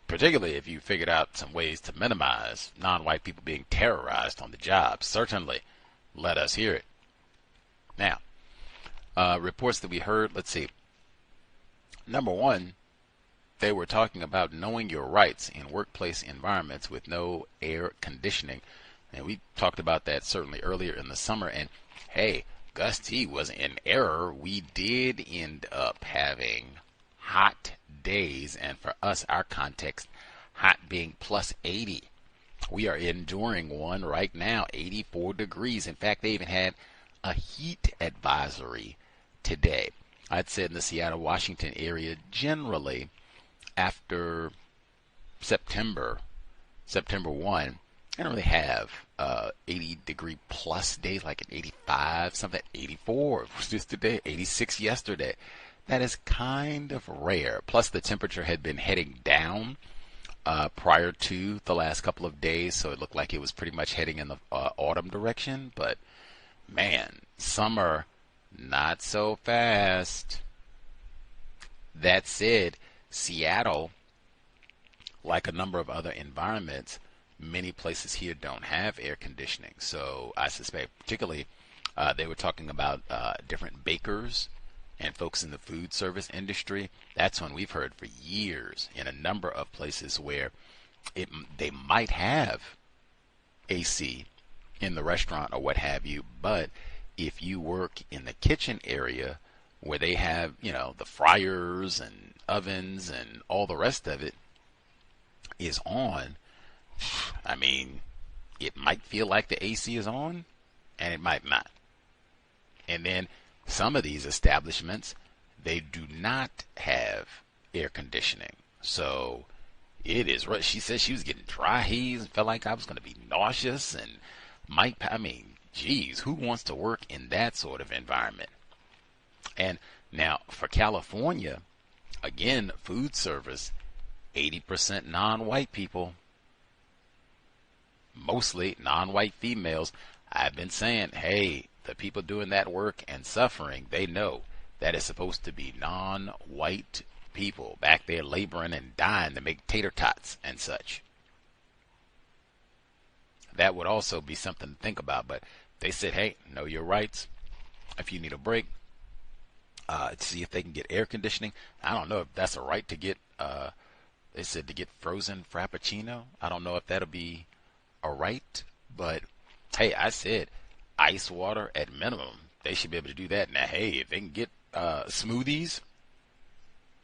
Particularly if you figured out some ways to minimize non-white people being terrorized on the job. Certainly, let us hear it. Now, reports that we heard, let's see. Number one, they were talking about knowing your rights in workplace environments with no air conditioning. And we talked about that certainly earlier in the summer. And hey, Gus T was in error. We did end up having hot days. And for us, our context, hot being plus 80. We are enduring one right now, 84 degrees. In fact, they even had a heat advisory today. I'd say in the Seattle, Washington area, generally, after September 1, I don't really have 80 degree plus days, like an 85, something, 84 just today, 86 yesterday. That is kind of rare. Plus the temperature had been heading down prior to the last couple of days, so it looked like it was pretty much heading in the autumn direction. But man, summer, not so fast. That said, Seattle, like a number of other environments, many places here don't have air conditioning. So I suspect, particularly, they were talking about different bakers and folks in the food service industry. That's one we've heard for years in a number of places where they might have AC in the restaurant or what have you, but if you work in the kitchen area where they have, the fryers and ovens and all the rest of it is on, I mean, it might feel like the AC is on and it might not. And then some of these establishments, they do not have air conditioning. So it is, she said she was getting dry heaves and felt like I was going to be nauseous and geez, who wants to work in that sort of environment? And now for California, again, food service, 80% non-white people, mostly non-white females. I've been saying, hey, the people doing that work and suffering, they know that it's supposed to be non-white people back there laboring and dying to make tater tots and such. That would also be something to think about. But they said, hey, know your rights. If you need a break, see if they can get air conditioning. I don't know if that's a right to get, they said to get frozen Frappuccino. I don't know if that'll be a right, but hey, I said ice water at minimum. They should be able to do that. Now, hey, if they can get smoothies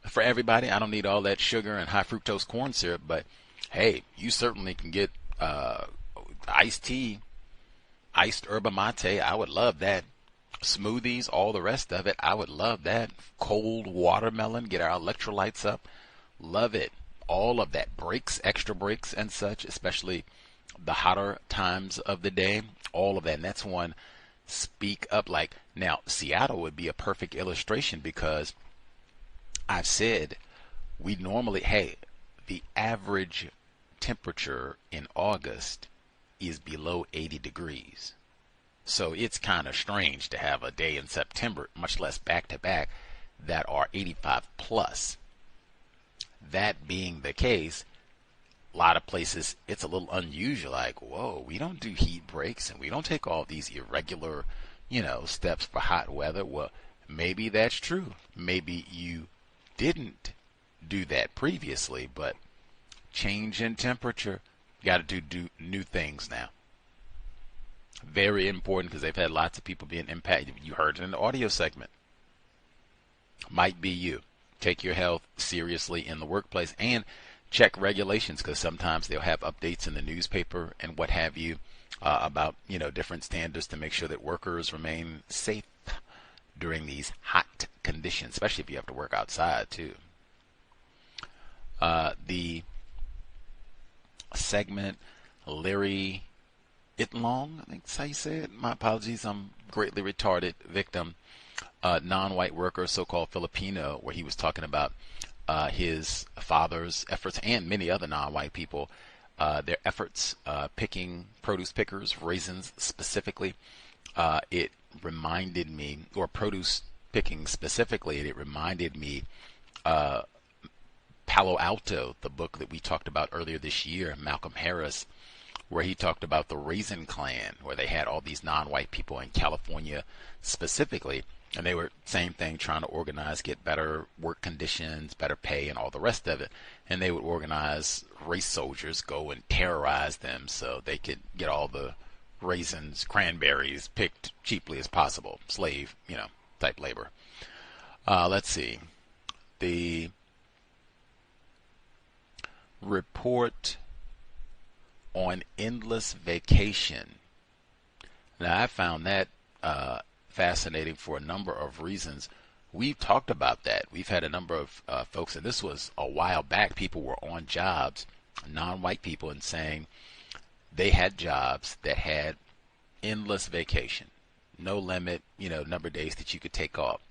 for everybody, I don't need all that sugar and high fructose corn syrup, but hey, you certainly can get iced tea, iced yerba mate. I would love that. Smoothies, all the rest of it, I would love that. Cold watermelon, get our electrolytes up. Love it. All of that. Breaks, extra breaks and such, especially the hotter times of the day. All of that. And that's one, speak up. Like, now, Seattle would be a perfect illustration because I've said we normally, hey, the average temperature in August is below 80 degrees. So it's kind of strange to have a day in September, much less back-to-back, that are 85 plus. That being the case, a lot of places, it's a little unusual. Like, whoa, we don't do heat breaks and we don't take all these irregular, steps for hot weather. Well, maybe that's true. Maybe you didn't do that previously, but change in temperature, got to do new things now. Very important because they've had lots of people being impacted. You heard it in the audio segment. Might be you. Take your health seriously in the workplace and check regulations because sometimes they'll have updates in the newspaper and what have you about different standards to make sure that workers remain safe during these hot conditions, especially if you have to work outside too. The segment, Larry Itlong, I think that's how you say it. My apologies, I'm greatly retarded. Victim, non-white worker, so-called Filipino, where he was talking about his father's efforts and many other non-white people, their efforts picking produce pickers, raisins specifically. It reminded me, or produce picking specifically, it reminded me Palo Alto, the book that we talked about earlier this year, Malcolm Harris, where he talked about the Raisin Clan, where they had all these non-white people in California specifically, and they were, same thing, trying to organize, get better work conditions, better pay, and all the rest of it. And they would organize race soldiers, go and terrorize them so they could get all the raisins, cranberries picked cheaply as possible. Slave, type labor. Let's see. The report on endless vacation. Now, I found that fascinating for a number of reasons. We've talked about that. We've had a number of folks, and this was a while back, people were on jobs, non-white people, and saying they had jobs that had endless vacation, no limit, number of days that you could take off.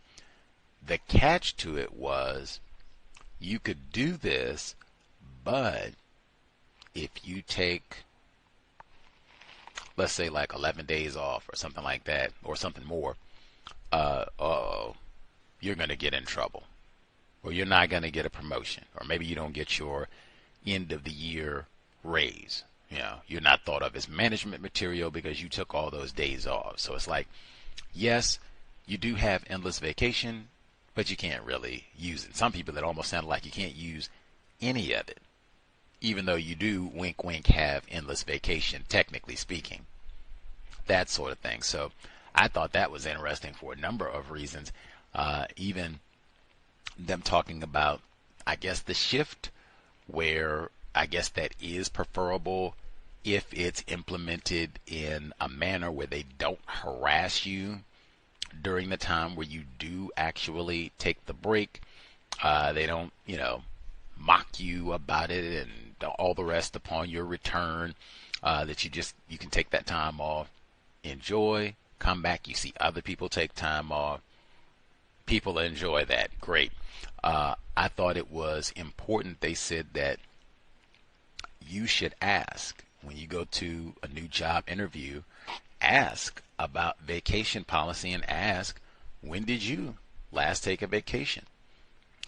The catch to it was you could do this, but if you take, let's say, like 11 days off or something like that, or something more, you're going to get in trouble, or you're not going to get a promotion, or maybe you don't get your end of the year raise. You're not thought of as management material because you took all those days off. So it's like, yes, you do have endless vacation, but you can't really use it. Some people, it almost sounded like you can't use any of it, even though you do, wink, wink, have endless vacation, technically speaking. That sort of thing. So I thought that was interesting for a number of reasons. Even them talking about, I guess, the shift, where I guess that is preferable if it's implemented in a manner where they don't harass you during the time where you do actually take the break. They don't, mock you about it and all the rest upon your return, that you can take that time off, enjoy, come back, you see other people take time off, people enjoy that, great. I thought it was important, they said that you should ask when you go to a new job interview, ask about vacation policy and ask, when did you last take a vacation?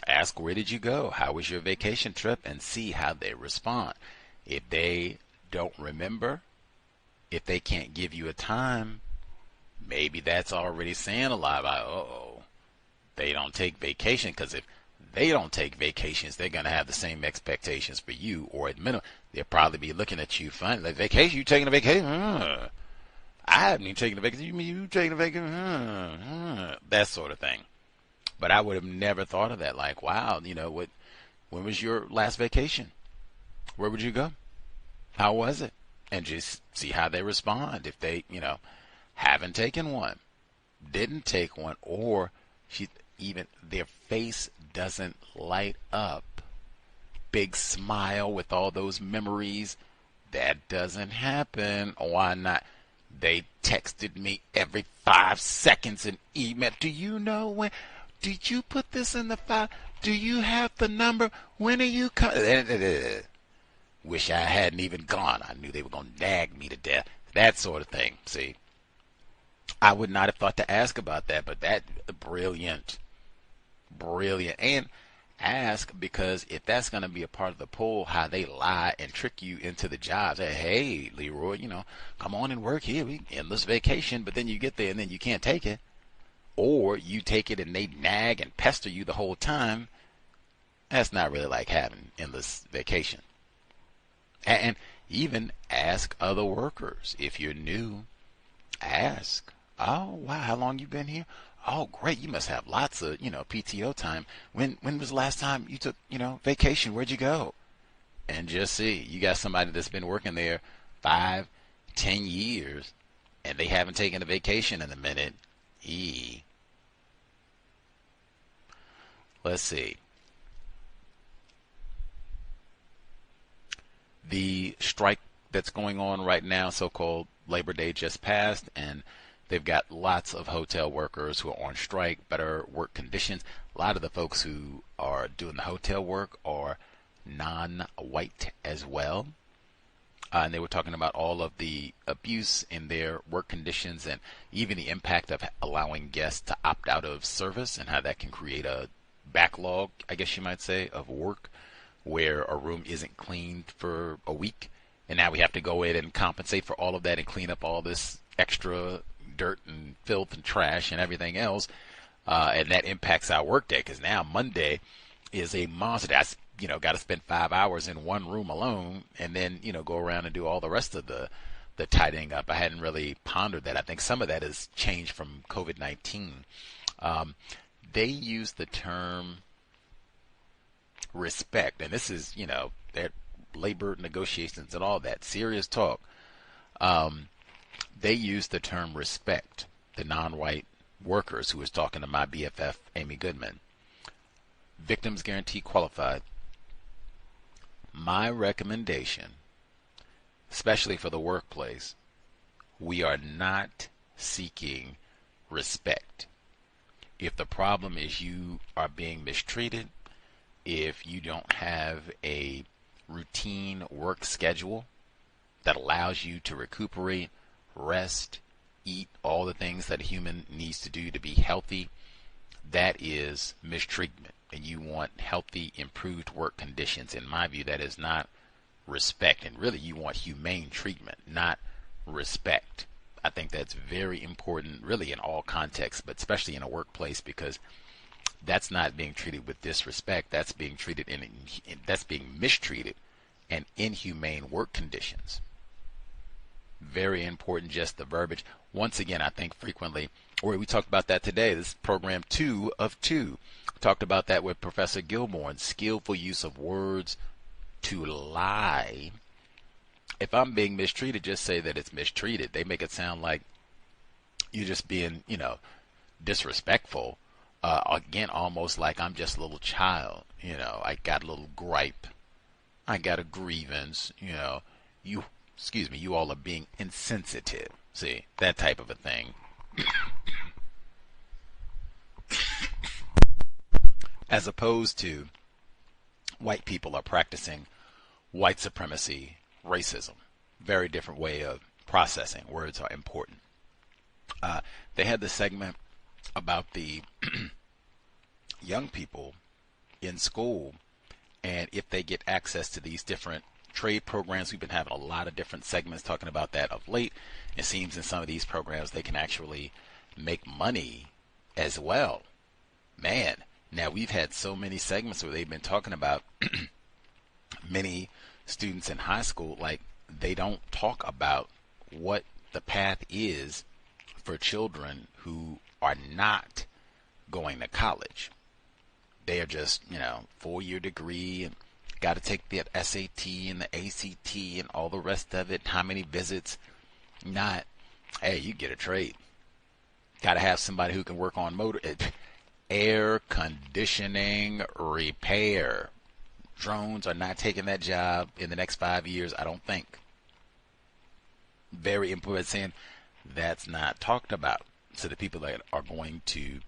Ask, where did you go? How was your vacation trip? And see how they respond. If they don't remember, if they can't give you a time, maybe that's already saying a lot about, uh-oh, they don't take vacation. Because if they don't take vacations, they're going to have the same expectations for you, or at minimum, they'll probably be looking at you funny. Like, vacation? You taking a vacation? I haven't even taken a vacation. You mean you taking a vacation? That sort of thing. But I would have never thought of that. Like, wow, when was your last vacation? Where would you go? How was it? And just see how they respond. If they, haven't taken one, didn't take one, or even their face doesn't light up. Big smile with all those memories. That doesn't happen. Why not? They texted me every 5 seconds and email. Do you know when? Did you put this in the file? Do you have the number? When are you coming? Wish I hadn't even gone. I knew they were going to nag me to death. That sort of thing. See, I would not have thought to ask about that, but that brilliant. And ask, because if that's going to be a part of the poll, how they lie and trick you into the job. Say, hey, Leroy, come on and work here. We endless vacation, but then you get there and then you can't take it. Or you take it and they nag and pester you the whole time. That's not really like having endless vacation. And even ask other workers. If you're new, ask, oh, wow, how long you been here? Oh, great, you must have lots of, PTO time. When was the last time you took, vacation? Where'd you go? And just see, you got somebody that's been working there 5, 10 years, and they haven't taken a vacation in a minute. Let's see. The strike that's going on right now, so-called Labor Day, just passed, and they've got lots of hotel workers who are on strike, better work conditions. A lot of the folks who are doing the hotel work are non-white as well. And they were talking about all of the abuse in their work conditions and even the impact of allowing guests to opt out of service and how that can create a backlog, I guess you might say, of work where a room isn't cleaned for a week. And now we have to go in and compensate for all of that and clean up all this extra dirt and filth and trash and everything else. And that impacts our work day, because now Monday is a monster. That's, got to spend 5 hours in one room alone and then, go around and do all the rest of the tidying up. I hadn't really pondered that. I think some of that has changed from COVID-19. They use the term respect, and this is, their labor negotiations and all that serious talk. They use the term respect, the non-white workers, who was talking to my BFF, Amy Goodman. Victims Guarantee Qualified. My recommendation, especially for the workplace, we are not seeking respect. If the problem is you are being mistreated, if you don't have a routine work schedule that allows you to recuperate, rest, eat, all the things that a human needs to do to be healthy, that is mistreatment. And you want healthy, improved work conditions. In my view, that is not respect. And really, you want humane treatment, not respect. I think that's very important, really, in all contexts, but especially in a workplace, because that's not being treated with disrespect. That's being treated that's being mistreated and inhumane work conditions. Very important, just the verbiage. Once again, I think frequently, or we talked about that today. This is program 2 of 2. Talked about that with Professor Gilmore, skillful use of words to lie. If I'm being mistreated, just say that it's mistreated. They make it sound like you're just being, disrespectful. Again, almost like I'm just a little child. I got a little gripe. I got a grievance. You all are being insensitive. See, that type of a thing. As opposed to white people are practicing white supremacy, racism. Very different way of processing. Words are important. They had the segment about the young people in school and if they get access to these different trade programs. We've been having a lot of different segments talking about that of late. It seems in some of these programs they can actually make money as well. Man, now we've had so many segments where they've been talking about many students in high school, like they don't talk about what the path is for children who are not going to college. They are just, 4-year degree and got to take the SAT and the ACT and all the rest of it. How many visits? Not, hey, you get a trade. Got to have somebody who can work on air conditioning repair. Drones are not taking that job in the next 5 years, I don't think. Very important, saying that's not talked about. So the people that are going to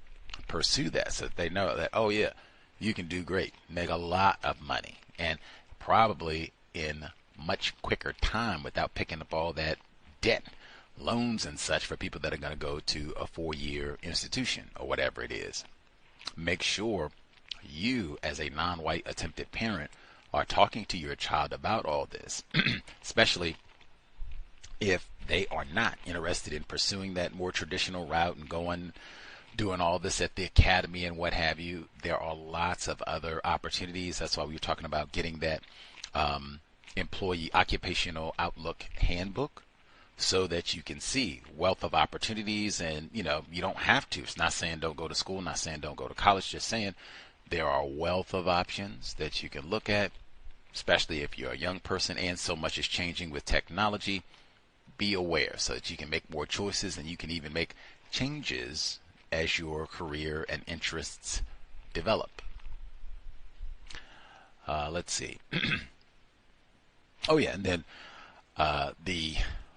pursue that, so that they know that, oh yeah, you can do great, make a lot of money, and probably in much quicker time without picking up all that debt, loans and such for people that are going to go to a 4-year institution or whatever it is. Make sure you, as a non-white attempted parent, are talking to your child about all this, especially if they are not interested in pursuing that more traditional route and doing all this at the academy and what have you. There are lots of other opportunities. That's why we were talking about getting that employee occupational outlook handbook, so that you can see wealth of opportunities. And you don't have to. It's not saying don't go to school, not saying don't go to college, just saying there are a wealth of options that you can look at, especially if you're a young person and so much is changing with technology. Be aware so that you can make more choices, and you can even make changes as your career and interests develop. Let's see. Oh yeah, and then the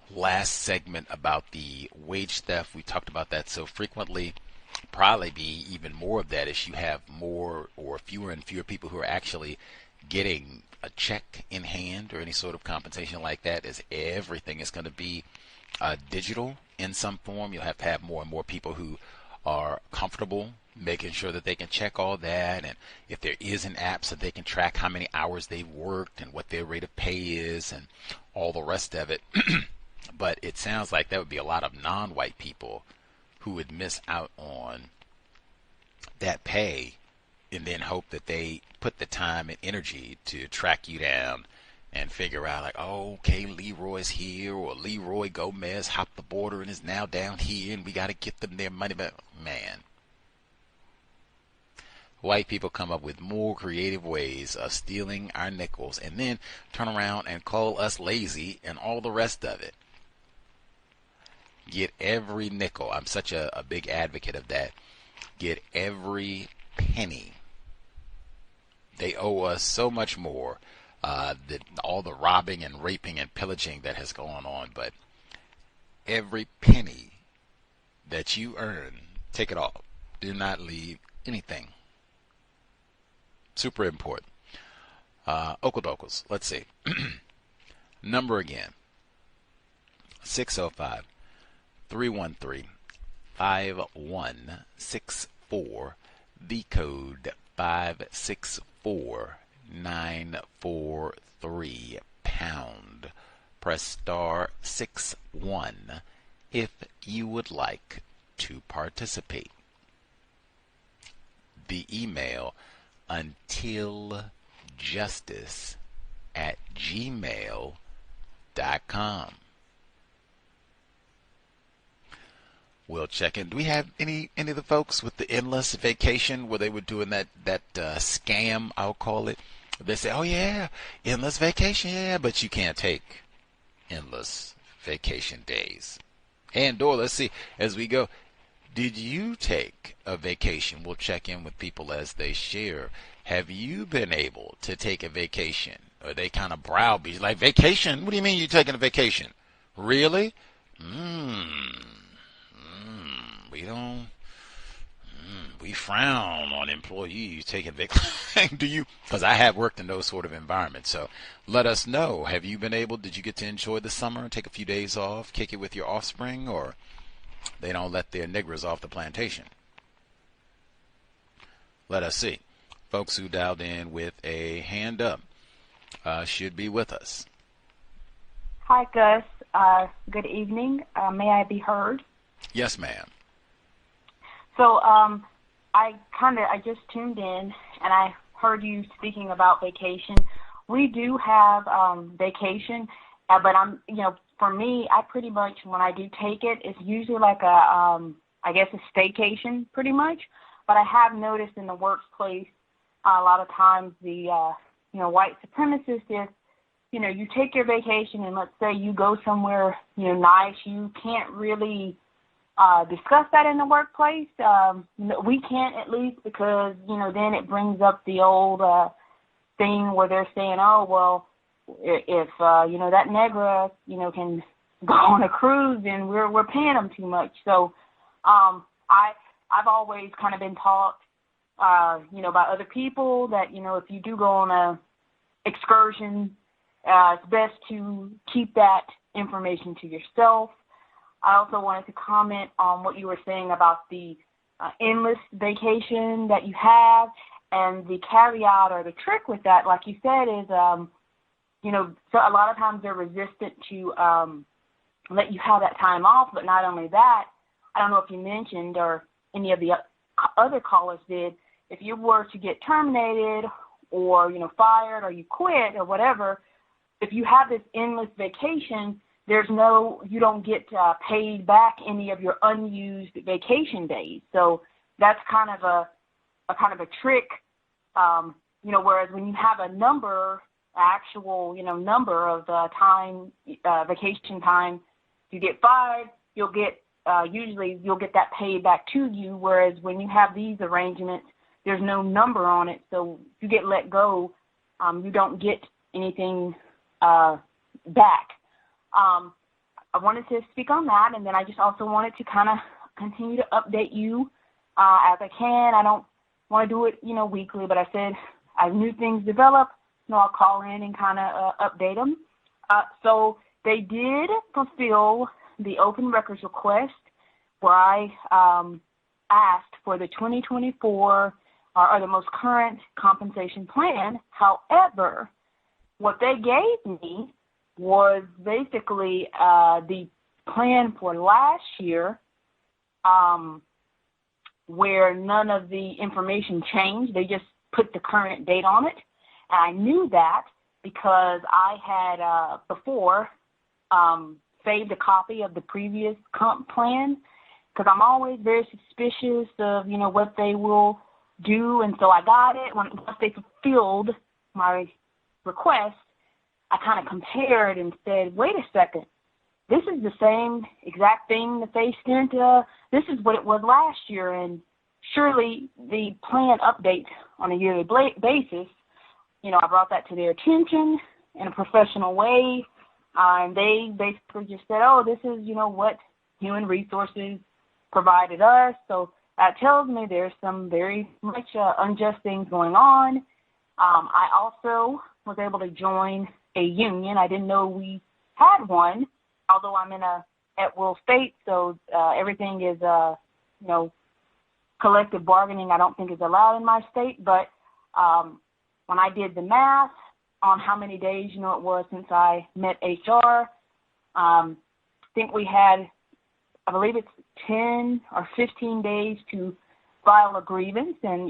last segment about the wage theft, we talked about that so frequently. Probably be even more of that as you have more or fewer and fewer people who are actually getting a check in hand or any sort of compensation like that, as everything is going to be digital in some form. You'll have to have more and more people who are comfortable making sure that they can check all that, and if there is an app so they can track how many hours they've worked and what their rate of pay is and all the rest of it. But it sounds like that would be a lot of non-white people who would miss out on that pay, and then hope that they put the time and energy to track you down and figure out, like, oh, okay, Leroy's here, or Leroy Gomez hopped the border and is now down here, and we got to get them their money back. Man, white people come up with more creative ways of stealing our nickels and then turn around and call us lazy and all the rest of it. Get every nickel. I'm such a big advocate of that. Get every penny. They owe us so much more than all the robbing and raping and pillaging that has gone on. But every penny that you earn, take it all. Do not leave anything. Super important. Okaldokals. Let's see. Number again. 605-313-5164. The code 564943 pound. Press star 61 if you would like to participate. The email untiljustice@gmail.com. We'll check in. Do we have any of the folks with the endless vacation where they were doing that scam, I'll call it? They say, oh yeah, endless vacation, yeah, but you can't take endless vacation days. And let's see, as we go, did you take a vacation? We'll check in with people as they share. Have you been able to take a vacation? Or they kind of browbeat, like, vacation? What do you mean you're taking a vacation? Really? We frown on employees taking vacation. Do you? Because I have worked in those sort of environments. So let us know. Have you been able? Did you get to enjoy the summer and take a few days off, kick it with your offspring, or They don't let their niggers off the plantation. Let us see. Folks who dialed in with a hand up should be with us. Hi, Gus. Good evening. May I be heard? Yes, ma'am. So I just tuned in, and I heard you speaking about vacation. We do have vacation, but for me, I pretty much, when I do take it, it's usually like a staycation, pretty much. But I have noticed in the workplace, a lot of times the white supremacists, if you take your vacation and let's say you go somewhere nice, you can't really discuss that in the workplace. We can't, at least, because then it brings up the old thing where they're saying, oh well, if that negra can go on a cruise, then we're paying them too much. So I've always kind of been taught by other people that if you do go on a excursion, it's best to keep that information to yourself. I also wanted to comment on what you were saying about the endless vacation that you have, and the caveat or the trick with that, like you said, is so a lot of times they're resistant to let you have that time off. But not only that, I don't know if you mentioned or any of the other callers did, if you were to get terminated or fired or you quit or whatever, if you have this endless vacation, you don't get paid back any of your unused vacation days. So that's kind of a trick, whereas when you have a actual number of time, vacation time, you get fired, you'll get usually you'll get that paid back to you. Whereas when you have these arrangements, there's no number on it, so if you get let go, you don't get anything back. I wanted to speak on that, and then I just also wanted to kind of continue to update you as I can. I don't want to do it, weekly, but I said as new things develop, I'll call in and kind of update them. So they did fulfill the open records request where I asked for the 2024 or the most current compensation plan. However, what they gave me was basically the plan for last year, where none of the information changed. They just put the current date on it. And I knew that because I had before saved a copy of the previous comp plan, because I'm always very suspicious of, what they will do. And so I got it. Once they fulfilled my request, I kind of compared and said, wait a second, this is the same exact thing that they sent. This is what it was last year. And surely the plan updates on a yearly basis. I brought that to their attention in a professional way. And they basically just said, oh, this is, what Human Resources provided us. So that tells me there's some very much unjust things going on. I also was able to join a union. I didn't know we had one, although I'm in a at-will state, so everything is, collective bargaining I don't think is allowed in my state. But when I did the math on how many days, it was since I met HR, I think we had, I believe it's 10 or 15 days to file a grievance. And,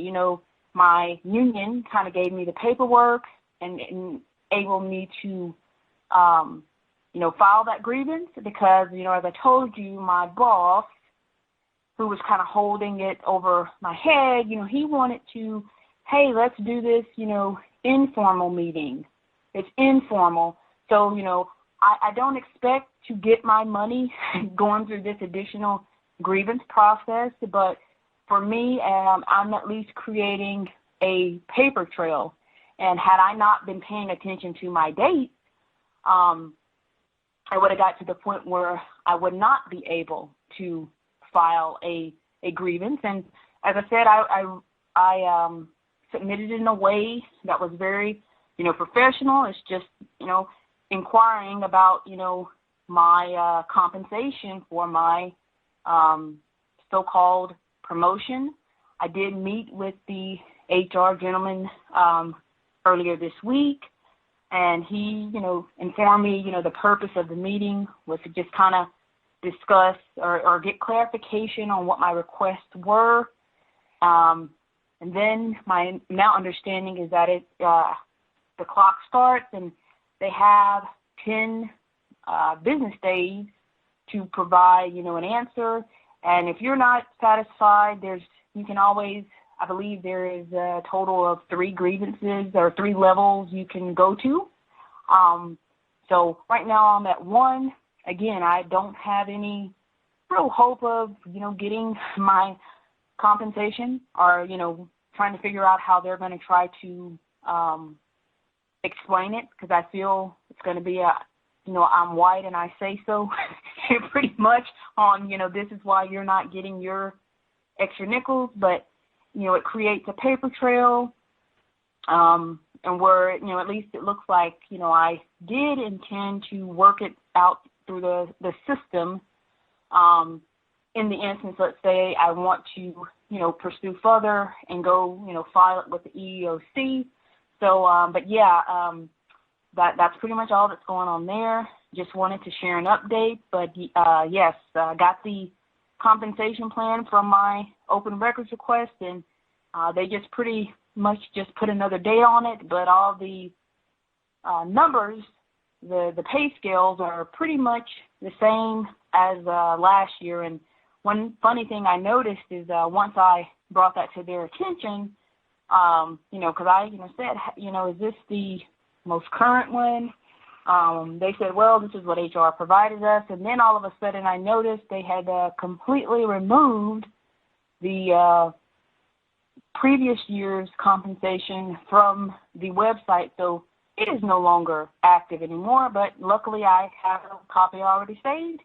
my union kind of gave me the paperwork and able me to, file that grievance because, as I told you, my boss, who was kind of holding it over my head, he wanted to, hey, let's do this, informal meeting. It's informal. So, I don't expect to get my money going through this additional grievance process, but for me, I'm at least creating a paper trail. And had I not been paying attention to my dates, I would have got to the point where I would not be able to file a grievance. And as I said, I submitted it in a way that was very, professional. It's just, inquiring about, my compensation for my so-called promotion. I did meet with the HR gentleman earlier this week, and he, informed me, the purpose of the meeting was to just kind of discuss or get clarification on what my requests were. And then my now understanding is that the clock starts and they have 10 business days to provide, an answer. And if you're not satisfied, you can always, I believe there is a total of 3 grievances or 3 levels you can go to. So right now I'm at 1. Again, I don't have any real hope of, getting my compensation or, trying to figure out how they're going to try to explain it, because I feel it's going to be I'm white and I say so pretty much on, this is why you're not getting your extra nickels, but, it creates a paper trail, and where, at least it looks like, I did intend to work it out through the system. In the instance, let's say I want to, pursue further and go, file it with the EEOC. So, but yeah, that's pretty much all that's going on there. Just wanted to share an update, but yes, got the compensation plan from my open records request, and they just pretty much just put another date on it, but all the numbers, the pay scales are pretty much the same as last year. And one funny thing I noticed is once I brought that to their attention, because I said, is this the most current one? They said, well, this is what HR provided us. And then all of a sudden I noticed they had completely removed the previous year's compensation from the website. So it is no longer active anymore, but luckily I have a copy already saved.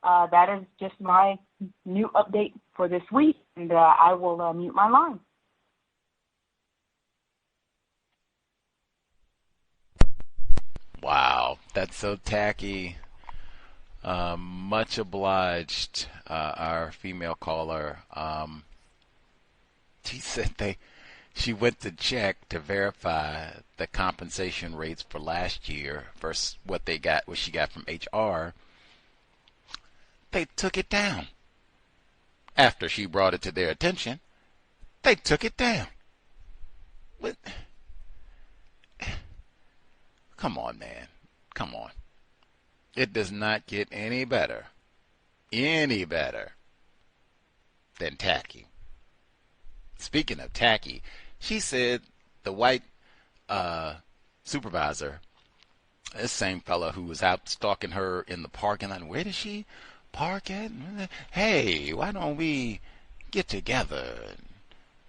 That is just my new update for this week, and I will mute my line. Wow, that's so tacky. Much obliged, our female caller. She said she went to check to verify the compensation rates for last year versus what she got from HR. They took it down. After she brought it to their attention, they took it down. What? Come on, man. Come on. It does not get any better than tacky. Speaking of tacky, she said the white supervisor, this same fella who was out stalking her in the parking lot, where did she park at? Hey, why don't we get together and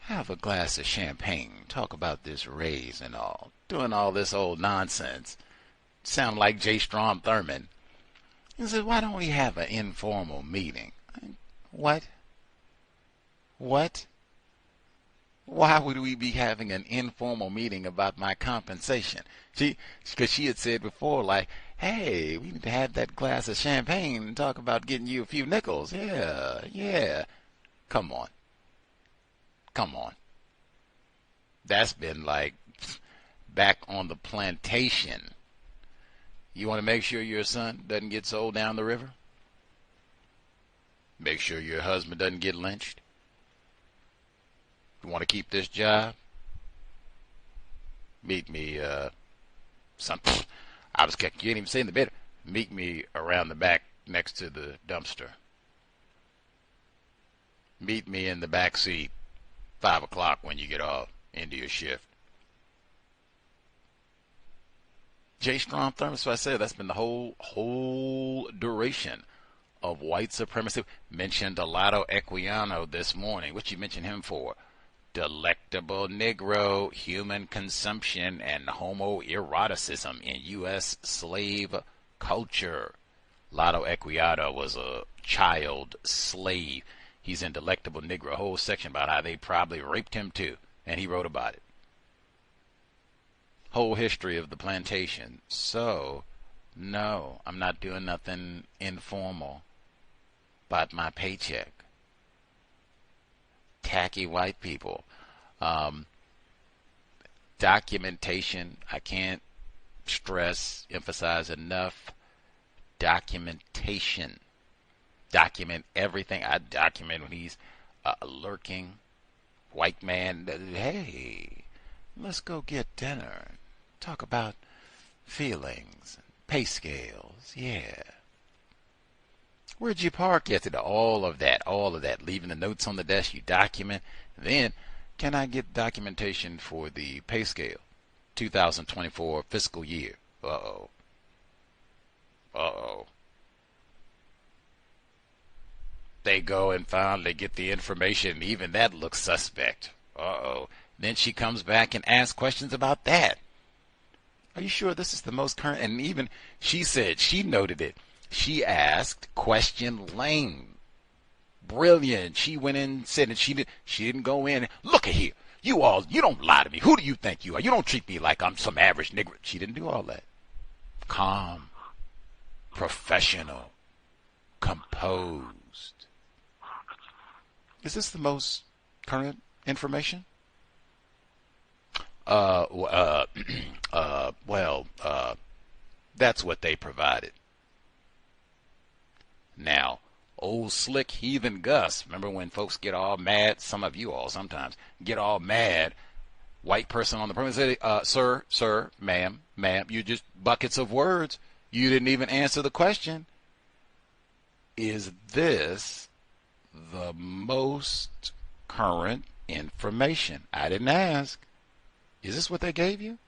have a glass of champagne, talk about this raise and all, doing all this old nonsense. Sound like J. Strom Thurmond. He said, why don't we have an informal meeting? What? Why would we be having an informal meeting about my compensation? Because she had said before, like, hey, we need to have that glass of champagne and talk about getting you a few nickels. Yeah. Come on. That's been like back on the plantation. You want to make sure your son doesn't get sold down the river? Make sure your husband doesn't get lynched? You want to keep this job? Meet me, I was kidding. You didn't even say in the bed. Meet me around the back next to the dumpster. Meet me in the back seat, 5 o'clock when you get off into your shift. J. Strom Thurmond, so I said that's been the whole duration of white supremacy. Mentioned Delado Equiano this morning. What you mention him for? Delectable Negro, human consumption, and homoeroticism in U.S. slave culture. Lado Equiano was a child slave. He's in Delectable Negro, a whole section about how they probably raped him too, and he wrote about it. Whole history of the plantation. So, no, I'm not doing nothing informal. about my paycheck. Tacky white people. Documentation, I can't emphasize enough. Documentation. Document everything. I document when he's lurking. White man, hey, let's go get dinner. Talk about feelings, pay scales, yeah. Where'd you park yesterday? All of that. Leaving the notes on the desk, you document. Then, can I get documentation for the pay scale? 2024 fiscal year. Uh-oh. They go and finally get the information. Even that looks suspect. Uh-oh. Then she comes back and asks questions about that. Are you sure this is the most current? And even she said, she noted it. She asked question lane. Brilliant. She went in and said, and she didn't go in. Look at here. You don't lie to me. Who do you think you are? You don't treat me like I'm some average nigger. She didn't do all that. Calm. Professional. Composed. Is this the most current information? That's what they provided. Now, old slick heathen Gus, remember when folks get all mad, some of you all sometimes get all mad, white person on the premise say, sir, ma'am, you just buckets of words. You didn't even answer the question. Is this the most current information? I didn't ask. Is this what they gave you?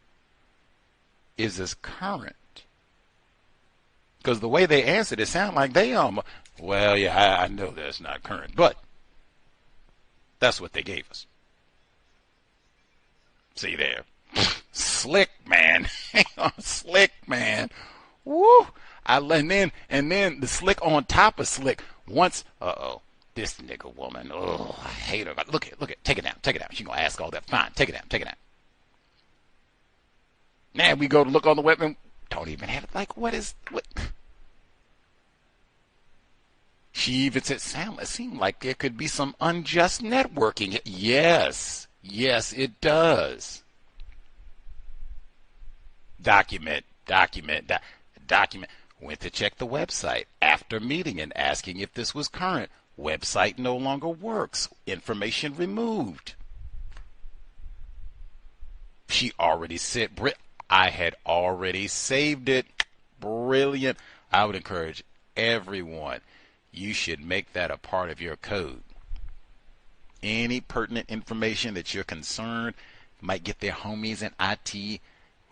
Is this current? Because the way they answered it sounded like they well, yeah, I know that's not current, but that's what they gave us. See there. Slick, man. Slick, man. Woo! And then the slick on top of slick. Once, this nigga woman. Oh, I hate her. Look at, take it down. She gonna ask all that. Fine, take it down. Now we go to look on the web and don't even have it. Like, what? She even said, it seemed like there could be some unjust networking. Yes, it does. Document. Went to check the website after meeting and asking if this was current. Website no longer works. Information removed. She already said, I had already saved it. Brilliant. I would encourage everyone, you should make that a part of your code. Any pertinent information that you're concerned might get their homies in IT,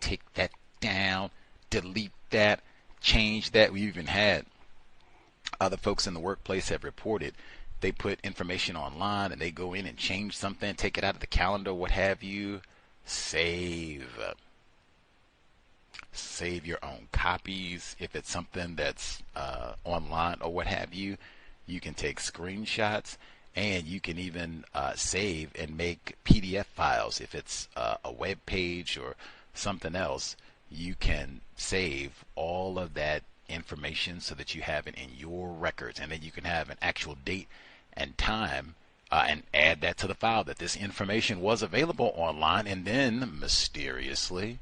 take that down, delete that, change that. We even had other folks in the workplace have reported they put information online and they go in and change something, take it out of the calendar, what have you. Save your own copies. If it's something that's online or what have you, you can take screenshots, and you can even save and make PDF files. If it's a web page or something else, you can save all of that information so that you have it in your records, and then you can have an actual date and time and add that to the file that this information was available online, and then mysteriously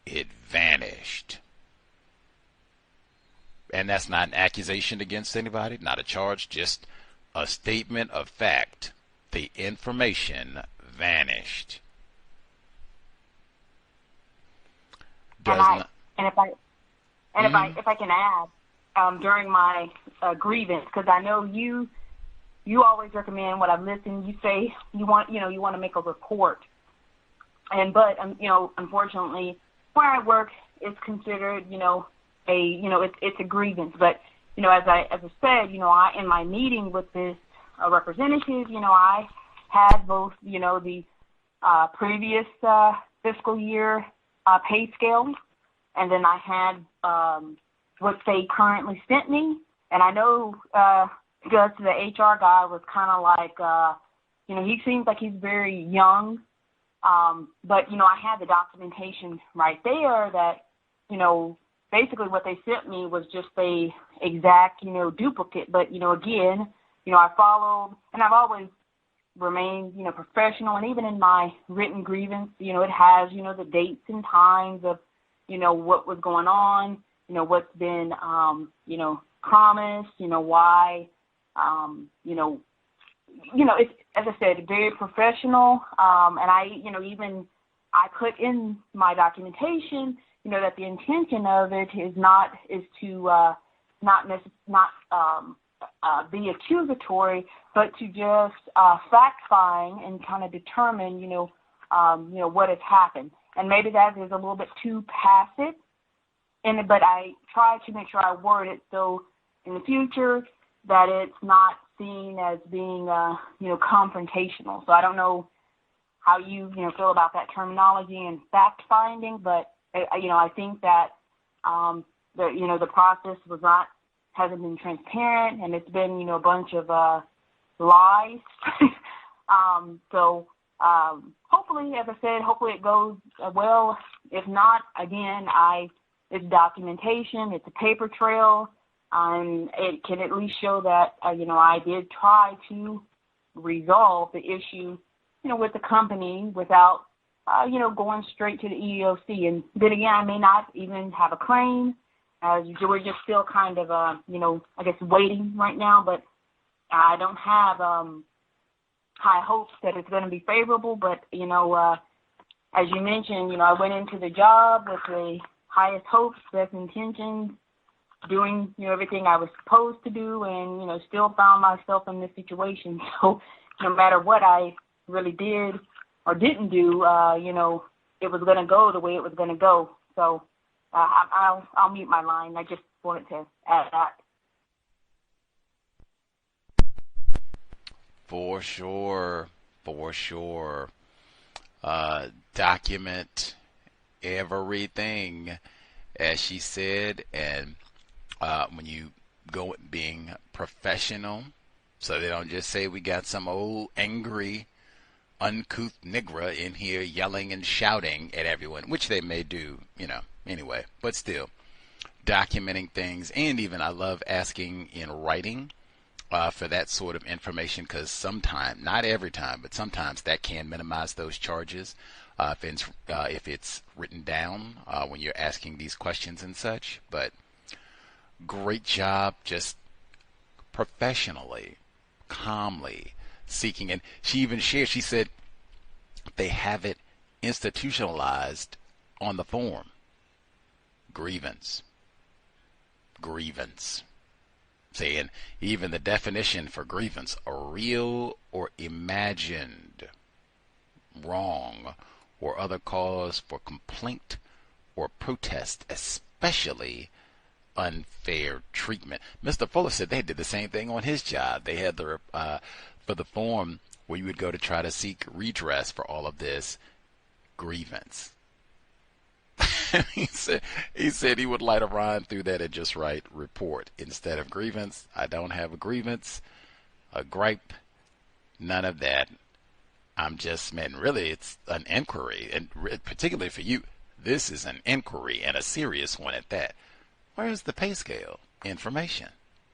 it vanished. And that's not an accusation against anybody, not a charge, just a statement of fact. The information vanished. If I can add, during my grievance, because I know you always recommend what I've listened. You say you want to make a report, but unfortunately, where I work, it's considered it's a grievance. But as I said, I in my meeting with this representative, I had both the previous fiscal year pay scale, and then I had what they currently sent me. And I know Gus, the HR guy, was kind of like, he seems like he's very young, but I had the documentation right there that basically what they sent me was just a exact, duplicate. But, again, I followed, and I've always remained, professional. And even in my written grievance, it has, the dates and times of, what was going on, what's been, promised, why, it's, as I said, very professional. And I put in my documentation, that the intention of it is to be accusatory, but to just fact find and kind of determine, what has happened. And maybe that is a little bit too passive, but I try to make sure I word it so in the future that it's not seen as being, confrontational. So I don't know how you, feel about that terminology and fact finding, but I think that the process hasn't been transparent, and it's been a bunch of lies. So hopefully, as I said, hopefully it goes well. If not, again, it's documentation, it's a paper trail, and it can at least show that I did try to resolve the issue, with the company without going straight to the EEOC. And then again, I may not even have a claim, as we're just still kind of, I guess waiting right now. But I don't have high hopes that it's going to be favorable. But, as you mentioned, I went into the job with the highest hopes, best intentions, doing, everything I was supposed to do, and, still found myself in this situation. So no matter what I really did or didn't do, it was going to go the way it was going to go. So I'll mute my line. I just wanted to add that. For sure. Document everything, as she said, and when you go being professional, so they don't just say we got some old angry uncouth Negra in here yelling and shouting at everyone, which they may do, anyway, but still documenting things. And even I love asking in writing for that sort of information, because sometimes, not every time, but sometimes that can minimize those charges if it's written down when you're asking these questions and such. But great job, just professionally, calmly seeking. And she even shared, she said they have it institutionalized on the form. Grievance. Saying even the definition for grievance, a real or imagined wrong or other cause for complaint or protest, especially unfair treatment. Mr. Fuller said they did the same thing on his job. They had the for the form where you would go to try to seek redress for all of this, grievance. he said he would light a rhyme through that and just write report instead of grievance. I don't have a grievance, a gripe, none of that. I'm just, man, really it's an inquiry, and particularly for you, this is an inquiry, and a serious one at that. Where's the pay scale information?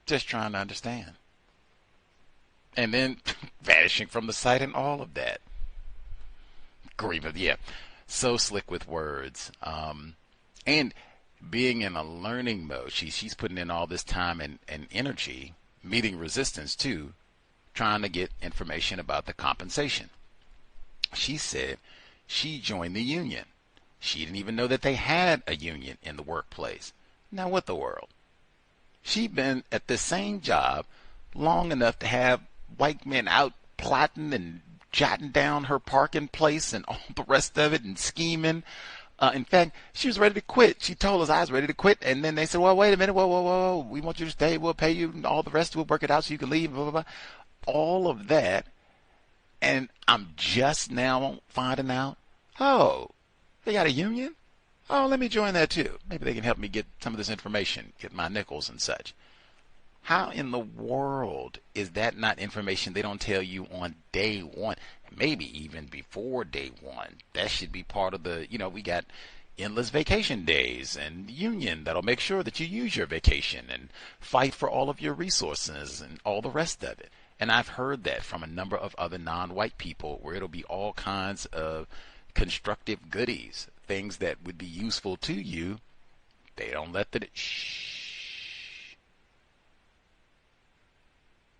Just trying to understand. And then vanishing from the site and all of that. Grievance, yeah. So slick with words. And being in a learning mode. She's putting in all this time and energy, meeting resistance too, trying to get information about the compensation. She said she joined the union. She didn't even know that they had a union in the workplace. Now what the world? She'd been at the same job long enough to have white men out plotting and jotting down her parking place and all the rest of it and scheming. In fact, she was ready to quit. She told us I was ready to quit, and then they said, well, wait a minute, whoa, we want you to stay, we'll pay you, and all the rest, we'll work it out so you can leave, blah, blah, blah. All of that, and I'm just now finding out, oh, they got a union? Oh, let me join that too. Maybe they can help me get some of this information, get my nickels and such. How in the world is that not information they don't tell you on day one? Maybe even before day one. That should be part of the, we got endless vacation days and union that'll make sure that you use your vacation and fight for all of your resources and all the rest of it. And I've heard that from a number of other non-white people where it'll be all kinds of constructive goodies, things that would be useful to you. They don't let the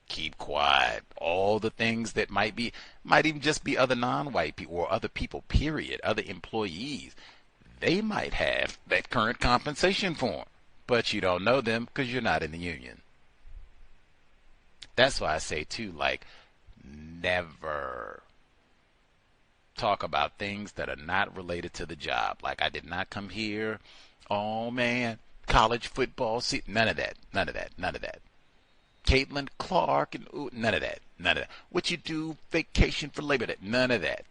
keep quiet. All the things that might even just be other non-white people or other people, period, other employees. They might have that current compensation form, but you don't know them because you're not in the union. That's why I say too, like, never talk about things that are not related to the job. Like, I did not come here, oh man, college football, see, none of that. Caitlin Clark, and ooh, none of that. What you do, vacation for Labor Day, none of that.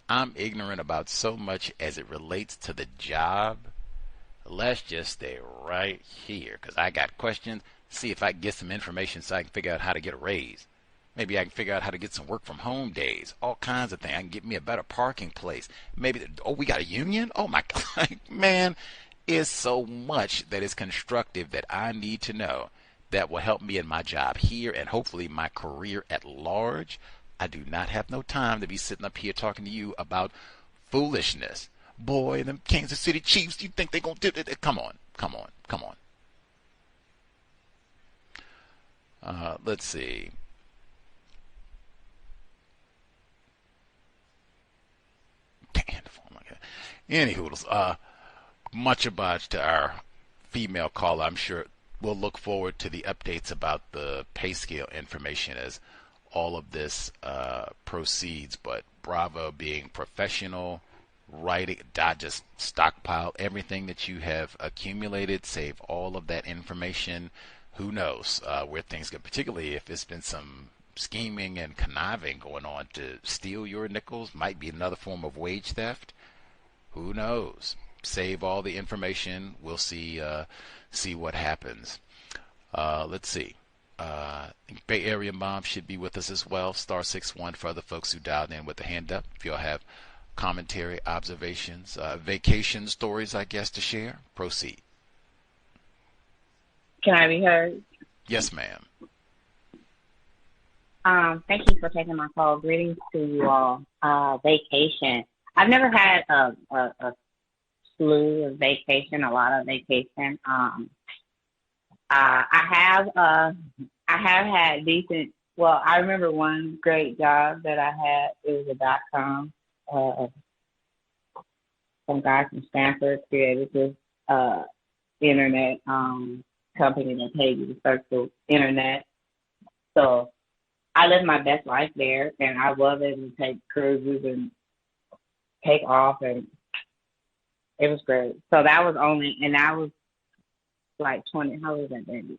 I'm ignorant about so much as it relates to the job. Let's just stay right here, because I got questions. See if I can get some information so I can figure out how to get a raise. Maybe I can figure out how to get some work from home days. All kinds of things. I can get me a better parking place. Maybe, we got a union? Oh my God, man, it's so much that is constructive that I need to know that will help me in my job here and hopefully my career at large. I do not have no time to be sitting up here talking to you about foolishness. Boy, them Kansas City Chiefs, you think they're going to do it? Come on. Let's see. Anywho, much obliged to our female caller. I'm sure we'll look forward to the updates about the pay scale information as all of this proceeds. But bravo, being professional, writing, not just stockpile everything that you have accumulated, save all of that information. Who knows where things go, particularly if it's been some scheming and conniving going on to steal your nickels, might be another form of wage theft. Who knows? Save all the information. We'll see what happens. Let's see. Bay Area Mom should be with us as well. *61 for other folks who dialed in with the hand up. If you'll have commentary, observations, vacation stories, I guess, to share, proceed. Can I be heard? Yes, ma'am. Thank you for taking my call. Greetings to you all. Vacation. I've never had a slew of vacation, a lot of vacation. I have had decent. Well, I remember one great job that I had. It was a .com. Some guy from Stanford created this internet company that paid you to search the internet. So I lived my best life there, and I was able to take cruises and take off, and it was great. So that was and I was like 20. How was that, baby?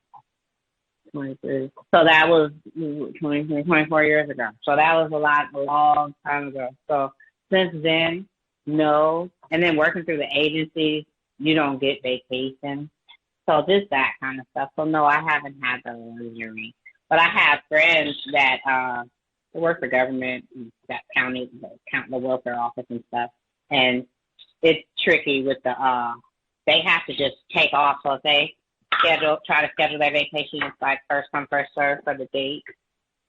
23. So that was 24 years ago. So that was a long time ago. So since then, no. And then working through the agencies, you don't get vacation. So just that kind of stuff. So no, I haven't had the luxury. But I have friends that work for government, that county, the welfare office and stuff. And it's tricky with they have to just take off. So if they try to schedule their vacation, it's like first come, first serve for the date.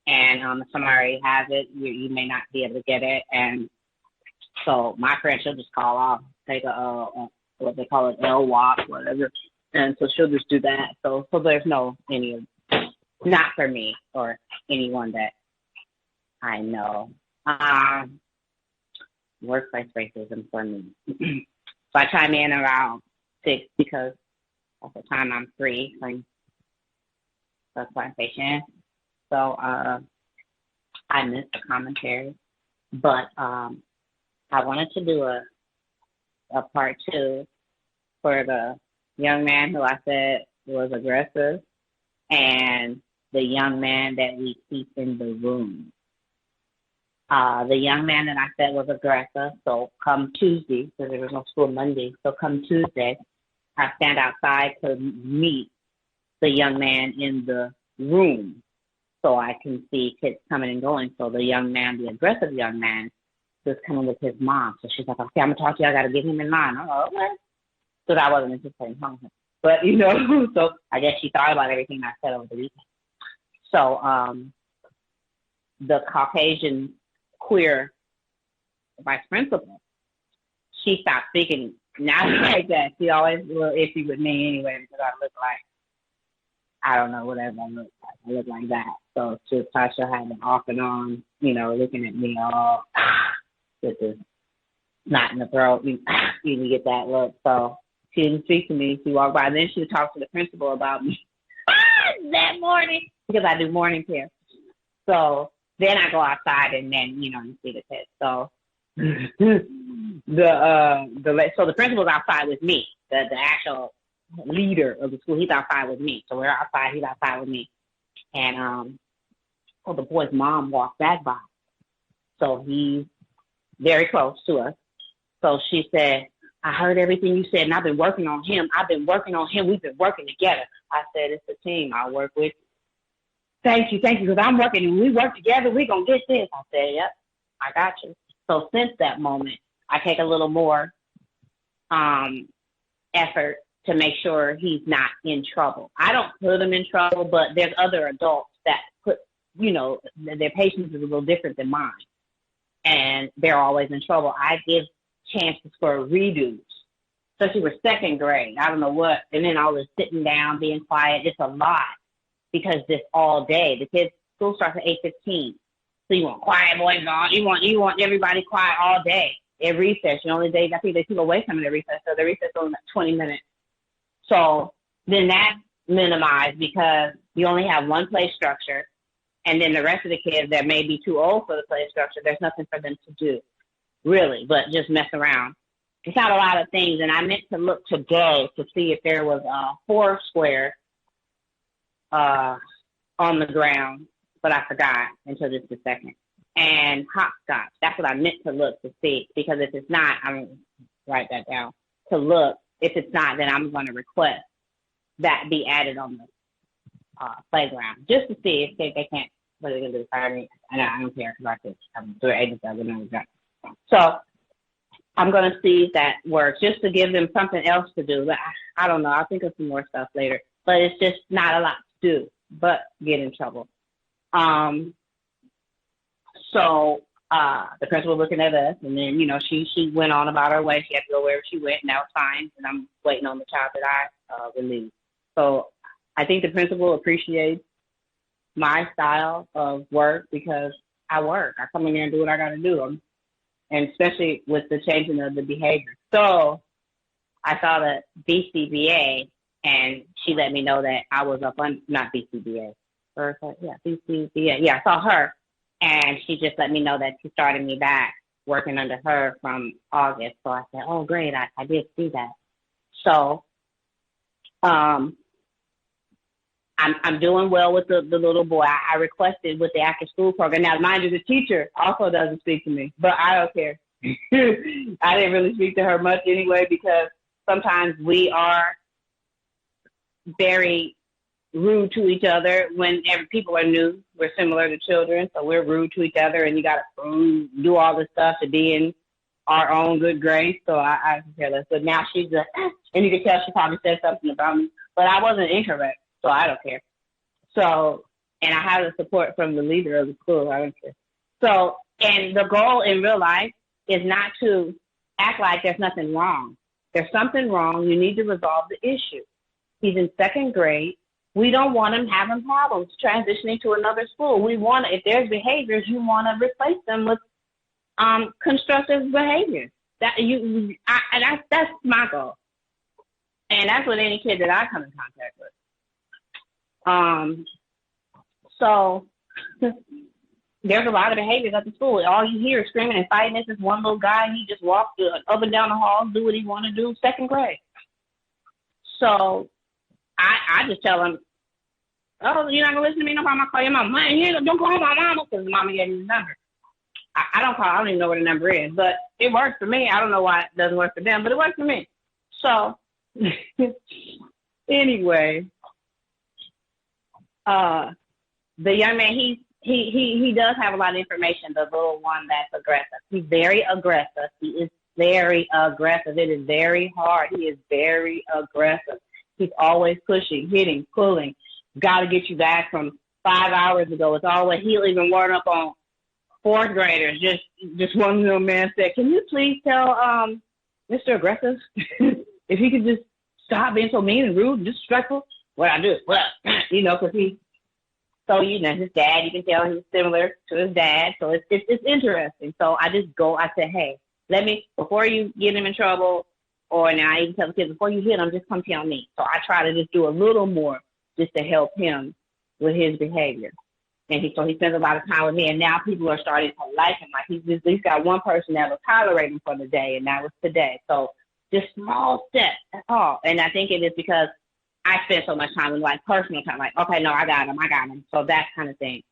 And if somebody already has it, you may not be able to get it. And so my friend, she'll just call off, take what they call it, LWAP, whatever. And so she'll just do that. So there's not for me or anyone that I know. Workplace racism for me. So I chime in around 6 because at the time I'm free from the plantation. So I missed the commentary. But I wanted to do a part 2 for the young man who I said was aggressive and the young man that we keep in the room. The young man that I said was aggressive, so come Tuesday, because there was no school Monday, so come Tuesday, I stand outside to meet the young man in the room so I can see kids coming and going. So the young man, the aggressive young man, was coming with his mom. So she's like, okay, I'm going to talk to you. I got to get him in line. I'm like, okay. So I wasn't anticipating home. But, so I guess she thought about everything I said over the weekend. So the Caucasian queer vice principal, she stopped speaking not like that. She always a little iffy with me anyway because I look like, I don't know, whatever I look like. I look like that. So she'll have an off and on, looking at me all with the knot in the throat. You get that look. So she didn't speak to me. She walked by. And then she would talk to the principal about me that morning because I do morning care. So then I go outside and then, you see the test. So the principal's outside with me, the actual leader of the school. He's outside with me. So we're outside. He's outside with me. And the boy's mom walked back by. So he's very close to us. So she said, I heard everything you said, and I've been working on him. We've been working together. I said, it's a team. I'll work with you. Thank you, because I'm working, and we work together. We're going to get this. I said, yep, I got you. So since that moment, I take a little more effort to make sure he's not in trouble. I don't put him in trouble, but there's other adults that put, their patience is a little different than mine. And they're always in trouble. I give chances for redos. Especially with second grade. I don't know what. And then all this sitting down, being quiet. It's a lot because this all day. The kids' school starts at 8:15. So you want quiet boys on. You want everybody quiet all day. At recess, I think they took away some of their recess. So the recess is only 20 minutes. So then that's minimized because you only have one play structure. And then the rest of the kids that may be too old for the play structure, there's nothing for them to do, really, but just mess around. It's not a lot of things. And I meant to look today to see if there was a Foursquare on the ground, but I forgot until just a second. And hopscotch, that's what I meant to look to see, because if it's not, I'm going to write that down, to look. If it's not, then I'm going to request that be added on the playground, just to see if they can't, what are they going to do, fire me? I don't care, because I'm through agency, I would know exactly. So I'm going to see if that works, just to give them something else to do. But I don't know. I'll think of some more stuff later. But it's just not a lot to do, but get in trouble. So the principal looking at us, and then, she went on about her way. She had to go wherever she went, and that was fine. And I'm waiting on the child that I relieved. So I think the principal appreciates my style of work because I work. I come in there and do what I got to do. And especially with the changing of the behavior. So I saw the BCBA, and she let me know that I was up on, not BCBA, BCBA. Yeah, I saw her, and she just let me know that she started me back working under her from August. So I said, oh, great, I did see that. So I'm doing well with the little boy. I requested with the after school program. Now, mind you, the teacher also doesn't speak to me, but I don't care. I didn't really speak to her much anyway, because sometimes we are very rude to each other when people are new. We're similar to children, so we're rude to each other, and you got to do all this stuff to be in our own good grace. So I don't care less. But now she's and you can tell she probably said something about me, but I wasn't incorrect. So I don't care. So, and I have the support from the leader of the school. I don't care. So, and the goal in real life is not to act like there's nothing wrong. There's something wrong. You need to resolve the issue. He's in second grade. We don't want him having problems transitioning to another school. We want, if there's behaviors, you want to replace them with constructive behaviors. That's my goal. And that's with any kid that I come in contact with. So there's a lot of behaviors at the school. All you hear is screaming and fighting. This is one little guy, and he just walks up and down the hall, do what he want to do, second grade. So I just tell him, oh, you're not going to listen to me? No problem. I'll call your mama. Man, don't call my mama, because mama gave me the number. I don't even know what the number is, but it works for me. I don't know why it doesn't work for them, but it works for me. So anyway, the young man, he does have a lot of information, the little one that's aggressive. He's very aggressive. He is very aggressive. It is very hard. He is very aggressive. He's always pushing, hitting, pulling. Got to get you back from 5 hours ago. It's always, he'll even word up on fourth graders. Just one little man said, can you please tell Mr. Aggressive if he could just stop being so mean and rude and disrespectful? What I do is, well, because he, so, his dad, you can tell he's similar to his dad. So it's interesting. So I just go, I said, hey, before you get him in trouble, or now I even tell the kids, before you hit him, just come tell me. So I try to just do a little more just to help him with his behavior. And he spends a lot of time with me. And now people are starting to like him. Like he's at least got one person that will tolerate him for the day, and that was today. So just small steps, that's all. And I think it is because I spend so much time with personal time, okay, no, I got him. So that kind of thing.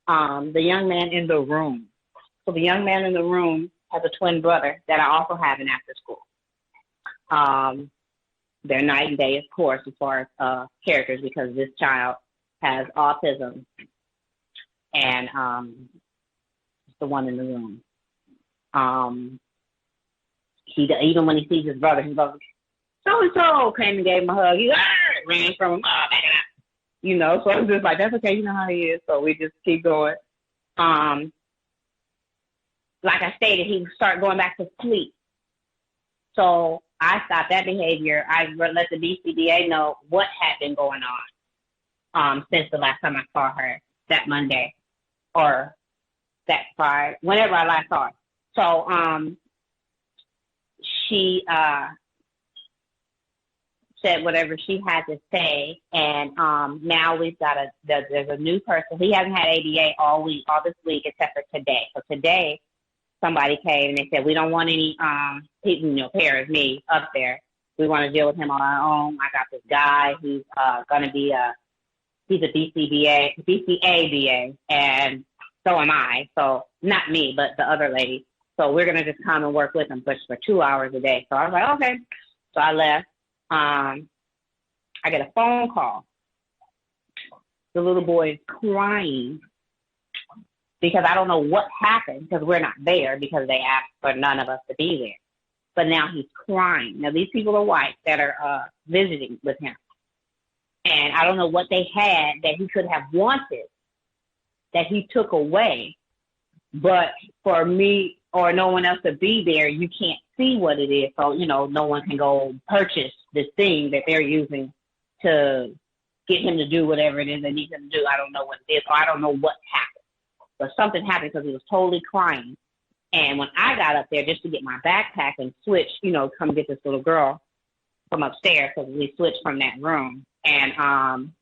The young man in the room. So the young man in the room has a twin brother that I also have in after school. They're night and day, of course, as far as characters, because this child has autism, and it's the one in the room. He even when he sees his brother, he's like, so-and-so came and gave him a hug. He ran from him. So I'm just like, that's okay. You know how he is. So we just keep going. Like I stated, he would start going back to sleep. So I stopped that behavior. I let the BCBA know what had been going on since the last time I saw her, that Monday, or that Friday, whenever I last saw her. So she said whatever she had to say, and now we've got there's a new person. He hasn't had ADA all this week, except for today. So today, somebody came and they said, we don't want any people, parents, me, up there. We want to deal with him on our own. I got this guy. He's going to be he's a BCABA, and so am I. So not me, but the other lady. So we're going to just come and work with him for 2 hours a day. So I was like, okay. So I left. I get a phone call. The little boy is crying because I don't know what happened, because we're not there, because they asked for none of us to be there. But now he's crying. Now, these people are white that are visiting with him. And I don't know what they had that he could have wanted that he took away. But for me or no one else to be there, you can't see what it is. So, no one can go purchase this thing that they're using to get him to do whatever it is they need him to do. I don't know what it is, or I don't know what happened. But something happened because he was totally crying. And when I got up there just to get my backpack and switch, come get this little girl from upstairs, because we switched from that room. And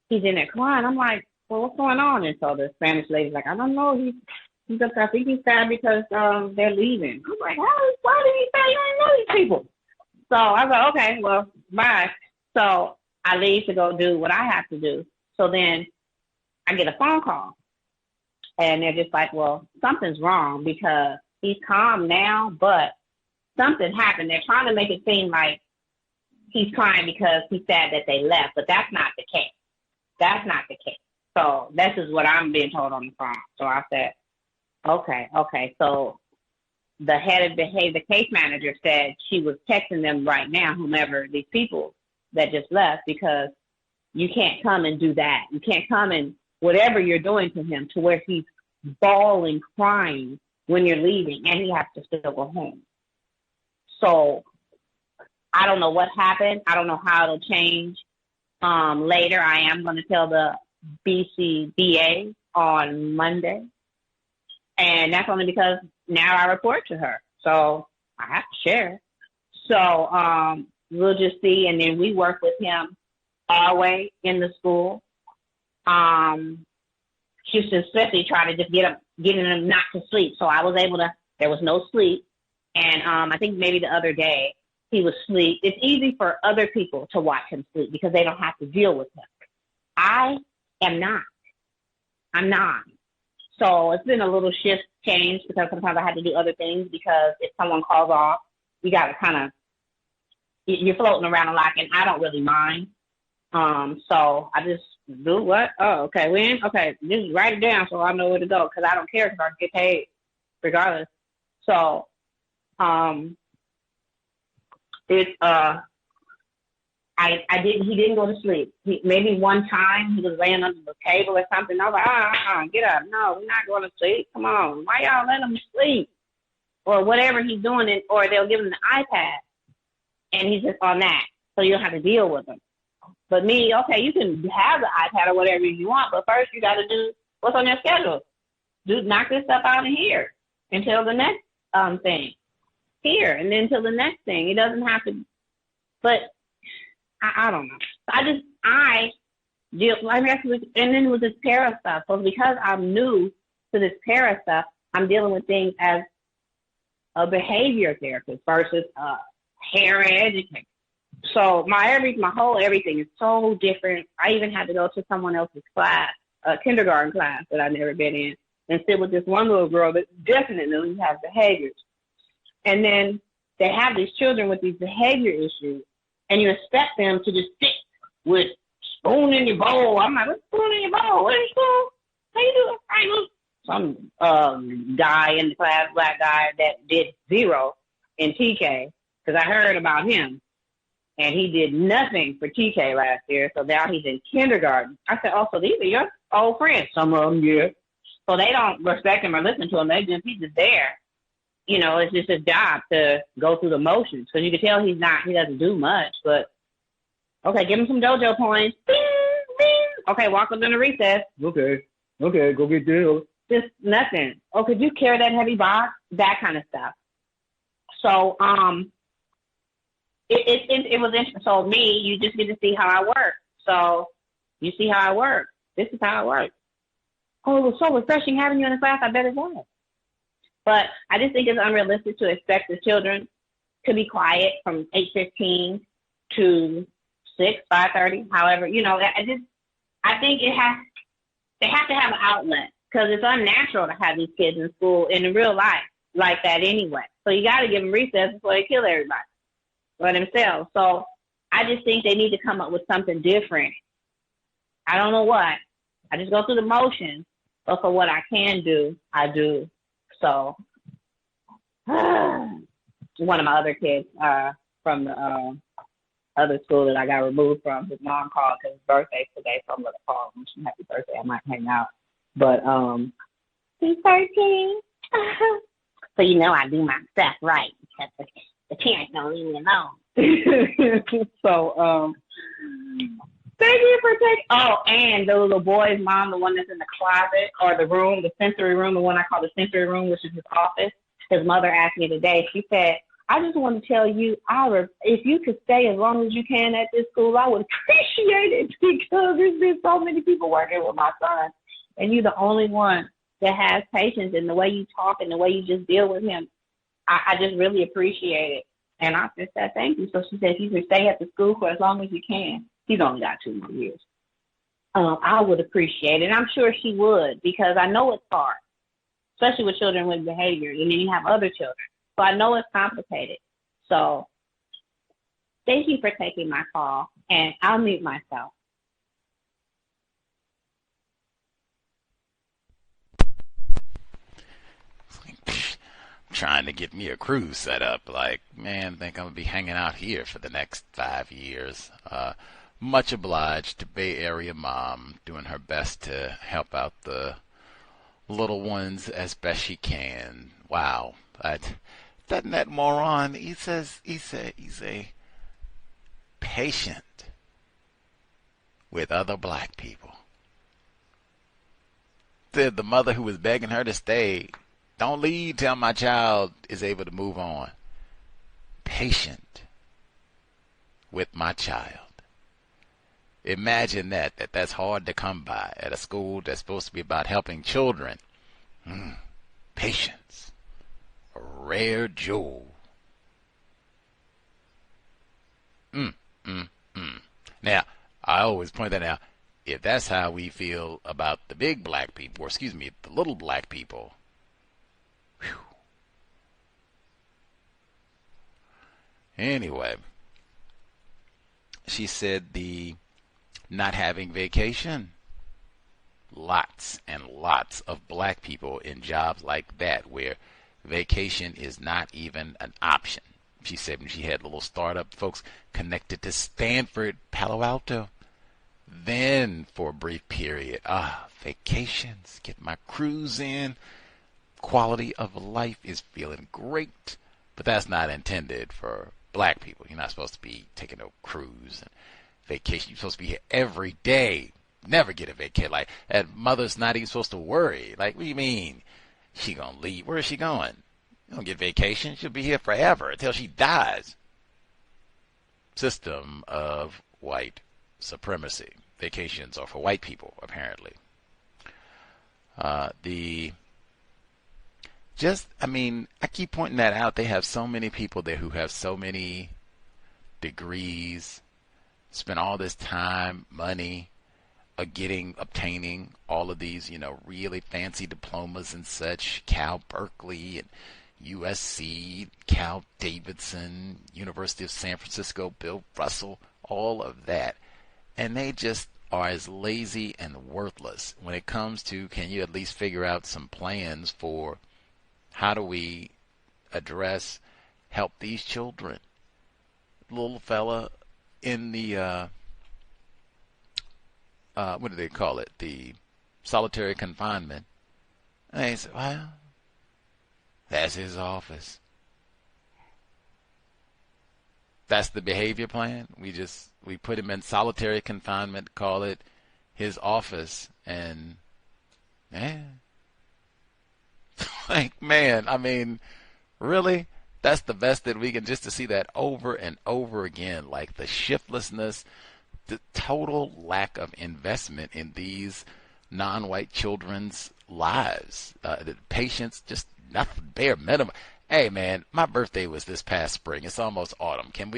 he's in there crying. I'm like, well, what's going on? And so the Spanish lady's like, I don't know. He's up there. I think he's sad because they're leaving. I'm like, why did he say you don't know these people? So I was like, okay, well, bye. So I leave to go do what I have to do. So then I get a phone call. And they're just like, well, something's wrong, because he's calm now, but something happened. They're trying to make it seem like he's crying because he's sad that they left, but that's not the case. That's not the case. So this is what I'm being told on the phone. So I said, okay. So the head of the case manager said she was texting them right now, whomever these people that just left, because you can't come and do that. You can't come and whatever you're doing to him to where he's bawling, crying when you're leaving, and he has to still go home. So I don't know what happened. I don't know how it'll change later. I am going to tell the BCBA on Monday, and that's only because now I report to her, so I have to share. So we'll just see, and then we work with him our way in the school. She's especially trying to just getting him not to sleep. So I was able to. There was no sleep, and I think maybe the other day he was asleep. It's easy for other people to watch him sleep because they don't have to deal with him. I am not. I'm not. So it's been a little shift change, because sometimes I had to do other things, because if someone calls off, you got to kind of, you're floating around a lot, and I don't really mind. So I just Do what? Oh, okay. When? Okay, just write it down so I know where to go because I don't care because I get paid regardless. So, it I didn't. He didn't go to sleep. Maybe one time he was laying under the table or something. I was like, get up. No, we're not going to sleep. Come on. Why y'all let him sleep or whatever he's doing? Or they'll give him the iPad and he's just on that, so you don't have to deal with him. But me, okay, you can have the iPad or whatever you want, but first you got to do what's on your schedule. Knock this stuff out in here until the next thing here, and then until the next thing. It doesn't have to, but I don't know. I deal, and then with this para stuff. So because I'm new to this para stuff, I'm dealing with things as a behavior therapist versus a parent educator. So my whole everything is so different. I even had to go to someone else's class, a kindergarten class that I've never been in, and sit with this one little girl that definitely has behaviors. And then they have these children with these behavior issues, and you expect them to just sit with spoon in your bowl. I'm like, what's spoon in your bowl? What are you doing? How you doing? Some guy in the class, black guy, that did 0 in TK, because I heard about him. And he did nothing for TK last year, so now he's in kindergarten. I said, oh, so these are your old friends. Some of them, yeah. So they don't respect him or listen to him. He's just there. You know, it's just his job to go through the motions. Because you can tell he doesn't do much. But, okay, give him some JoJo points. Bing, bing. Okay, walk up in the recess. Okay, go get this. Just nothing. Oh, could you carry that heavy box? That kind of stuff. So, it was interesting. So you just get to see how I work. So you see how I work. This is how I work. Oh, it was so refreshing having you in the class. I bet it was. But I just think it's unrealistic to expect the children to be quiet from 8:15 to 5:30. However, you know, I think they have to have an outlet because it's unnatural to have these kids in school in real life like that anyway. So you got to give them recess before they kill everybody. For themselves. So I just think they need to come up with something different. I don't know what. I just go through the motions, but for what I can do, I do. So one of my other kids from the other school that I got removed from, his mom called because his birthday's today, so I'm going to call him. Wish him happy birthday. I might hang out. But he's 13. So you know I do my stuff right because the parents don't leave me alone. So, thank you for taking. Oh, and the little boy's mom, the one that's in the closet or the room, the sensory room, the one I call the sensory room, which is his office. His mother asked me today. She said, "I just want to tell you, if you could stay as long as you can at this school, I would appreciate it because there's been so many people working with my son, and you're the only one that has patience and the way you talk and the way you just deal with him. I just really appreciate it." And I just said, thank you. So she said, if you can stay at the school for as long as you can, he's only got 2 more years. I would appreciate it. And I'm sure she would because I know it's hard, especially with children with behavior. And then you have other children. So I know it's complicated. So thank you for taking my call. And I'll mute myself. Trying to get me a cruise set up. Like, man, think I'm gonna be hanging out here for the next 5 years. Much obliged to Bay Area mom, doing her best to help out the little ones as best she can. Wow, that moron. He's a patient with other black people. The mother who was begging her to stay. Don't leave till my child is able to move on. Patient with my child. Imagine that's hard to come by at a school that's supposed to be about helping children. Patience. A rare jewel. Now, I always point that out. If that's how we feel about the big black people, or excuse me, the little black people, whew. Anyway, she said the Not having vacation. Lots and lots of black people in jobs like that where vacation is not even an option. She said when she had little startup folks connected to Stanford, Palo Alto, then for a brief period, vacations, get my cruise in, quality of life is feeling great. But that's not intended for black people. You're not supposed to be taking a cruise and vacation. You're supposed to be here every day. Never get a vacation. Like, that mother's not even supposed to worry. Like, what do you mean? She gonna leave? Where is she going? You don't get vacation. She'll be here forever until she dies. System of white supremacy. Vacations are for white people, apparently. I keep pointing that out. They have so many people there who have so many degrees, spend all this time, money, obtaining all of these, really fancy diplomas and such, Cal Berkeley and USC, Cal Davidson, University of San Francisco, Bill Russell, all of that. And they just are as lazy and worthless when it comes to, can you at least figure out some plans for how do we help these children? Little fella in the, what do they call it? The solitary confinement. And they said, well, that's his office. That's the behavior plan. We put him in solitary confinement, call it his office, and like, man, really? That's the best that we can, just to see that over and over again, like the shiftlessness, the total lack of investment in these non-white children's lives. The patience, just nothing, bare minimum. Hey, man, my birthday was this past spring. It's almost autumn. Can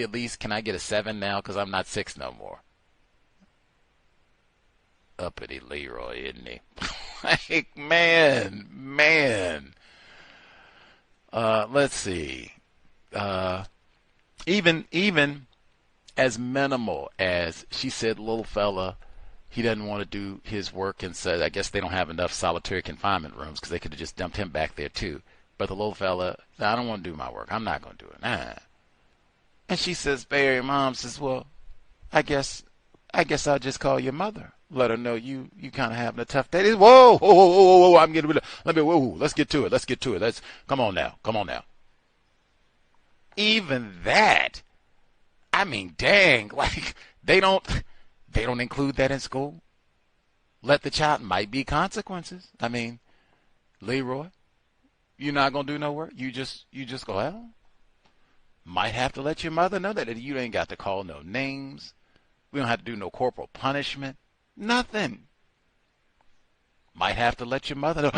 I get a 7 now? Because I'm not 6 no more. Uppity Leroy, isn't he? Like, man. Let's see. Even as minimal as she said, little fella, he doesn't want to do his work, and said, I guess they don't have enough solitary confinement rooms because they could have just dumped him back there too. But the little fella, I don't want to do my work. I'm not going to do it. Nah. And she says, Barry, mom says, well, I guess I'll just call your mother. Let her know you kind of having a tough day. Whoa, I'm getting rid of, let's get to it. Come on now. Even that, dang, like they don't include that in school. Let the child, might be consequences. Leroy, you're not gonna do no work. You just go, well, might have to let your mother know that you ain't got to call no names. We don't have to do no corporal punishment. Nothing. Might have to let your mother know.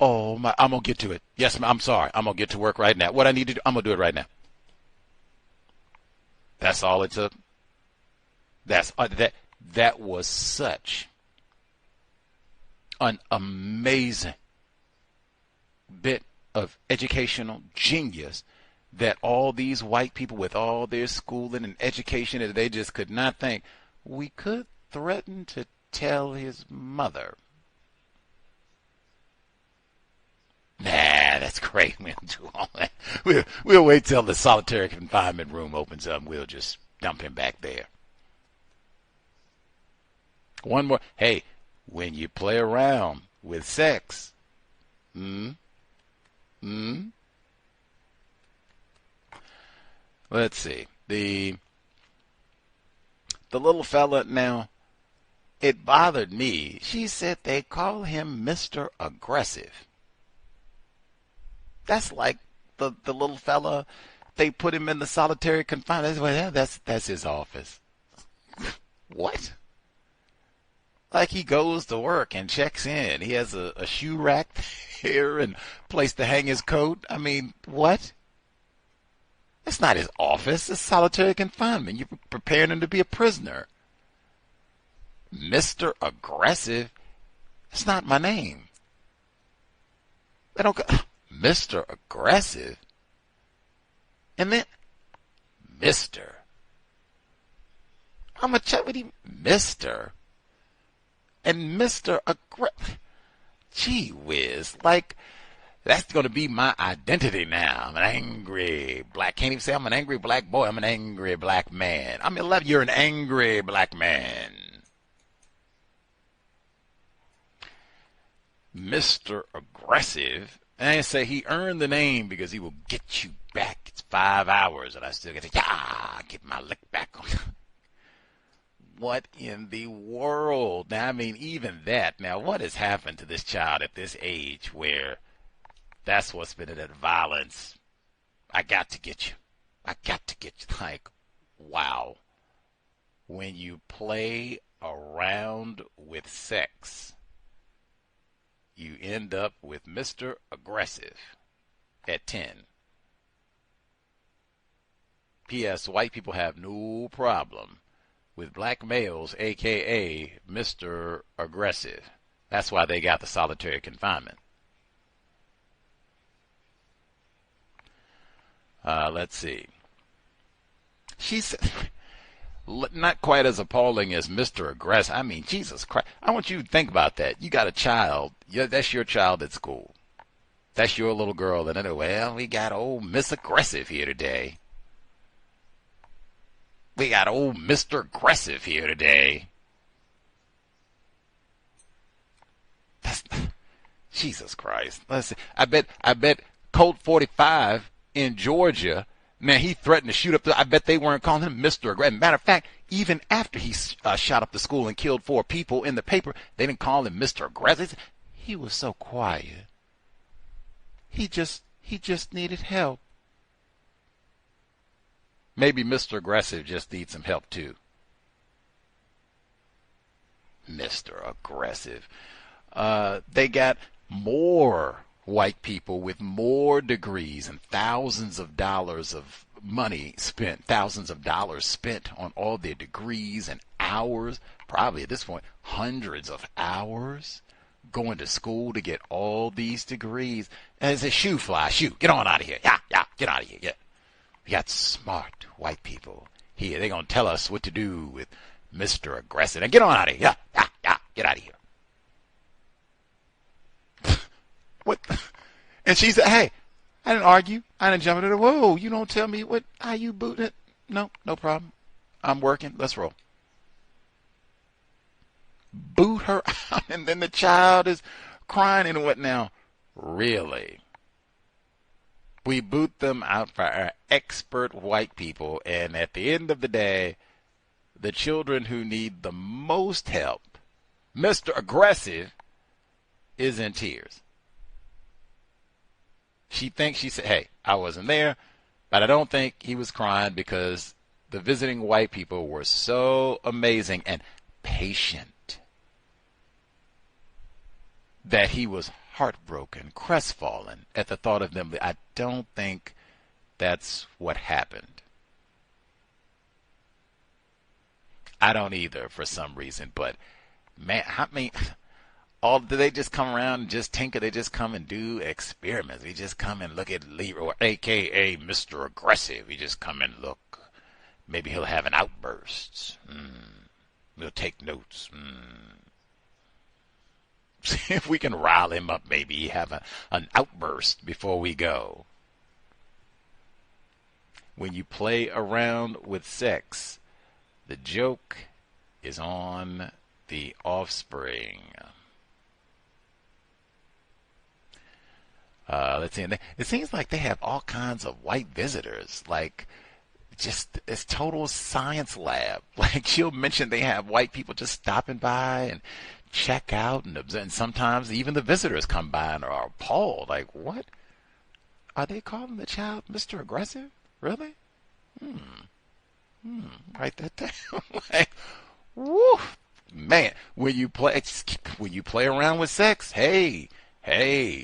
Oh my, I'm gonna get to it. Yes, I'm sorry. I'm gonna get to work right now. What I need to do, I'm gonna do it right now. That's all it took. That was such an amazing bit of educational genius that all these white people with all their schooling and education, they just could not think. We could threaten to tell his mother. Nah, that's great. We'll do all that. We'll wait till the solitary confinement room opens up. We'll just dump him back there. One more. Hey, when you play around with sex, let's see. The little fella now, it bothered me. She said they call him Mr. Aggressive. That's like the little fella, they put him in the solitary confinement. That's his office. What? Like he goes to work and checks in. He has a shoe rack here and place to hang his coat. What? It's not his office. It's solitary confinement. You're preparing him to be a prisoner. Mr. Aggressive? It's not my name. They don't go, Mr. Aggressive? And then, Mr. I'm going to chat with him, Mr. And Mr. Gee whiz. Like, that's going to be my identity now. I'm an angry black. Can't even say I'm an angry black boy. I'm an angry black man. I'm 11. You're an angry black man. Mr. Aggressive. And I say he earned the name because he will get you back. It's 5 hours and I still get to get my lick back on. What in the world? Now, I mean, even that. Now, what has happened to this child at this age where that's what's been in that violence? I got to get you. I got to get you. Like, wow. When you play around with sex, you end up with Mr. Aggressive at 10. P.S. White people have no problem with black males, a.k.a. Mr. Aggressive. That's why they got the solitary confinement. Let's see. She's not quite as appalling as Mr. Aggressive. I mean, Jesus Christ. I want you to think about that. You got a child. That's your child at school. That's your little girl. And well, we got old Miss Aggressive here today. We got old Mr. Aggressive here today. Jesus Christ. Let's see. I bet Colt 45 in Georgia, man, he threatened to shoot up I bet they weren't calling him Mr. Aggressive. Matter of fact, even after he shot up the school and killed 4 people in the paper, they didn't call him Mr. Aggressive. He was so quiet. He just needed help. Maybe Mr. Aggressive just needs some help too. Mr. Aggressive. They got more white people with more degrees and thousands of dollars of money spent, thousands of dollars spent on all their degrees and hours, probably at this point hundreds of hours going to school to get all these degrees. And it's a shoe fly, get on out of here. Yeah, get out of here. Yeah. We got smart white people here. They're going to tell us what to do with Mr. Aggressive. And get on out of here. Yeah, get out of here. What? And she said, hey, I didn't argue. I didn't jump into the, whoa, you don't tell me how you booting it. No problem. I'm working. Let's roll. Boot her out, and then the child is crying and what now? Really? We boot them out for our expert white people, and at the end of the day, the children who need the most help, Mr. Aggressive, is in tears. She said, hey, I wasn't there, but I don't think he was crying because the visiting white people were so amazing and patient that he was heartbroken, crestfallen at the thought of them. I don't think that's what happened. I don't either for some reason, but man, I mean, do they just come around and just tinker? They just come and do experiments. We just come and look at Leroy, a.k.a. Mr. Aggressive. We just come and look. Maybe he'll have an outburst. We'll take notes. See if we can rile him up, maybe have an outburst before we go. When you play around with sex, the joke is on the offspring. Let's see. It seems like they have all kinds of white visitors, like just this total science lab. Like she'll mention they have white people just stopping by and check out and observe. And sometimes even the visitors come by and are appalled. Like, what? Are they calling the child Mr. Aggressive? Really? Write that down. Like, woo, man. When you play around with sex, hey,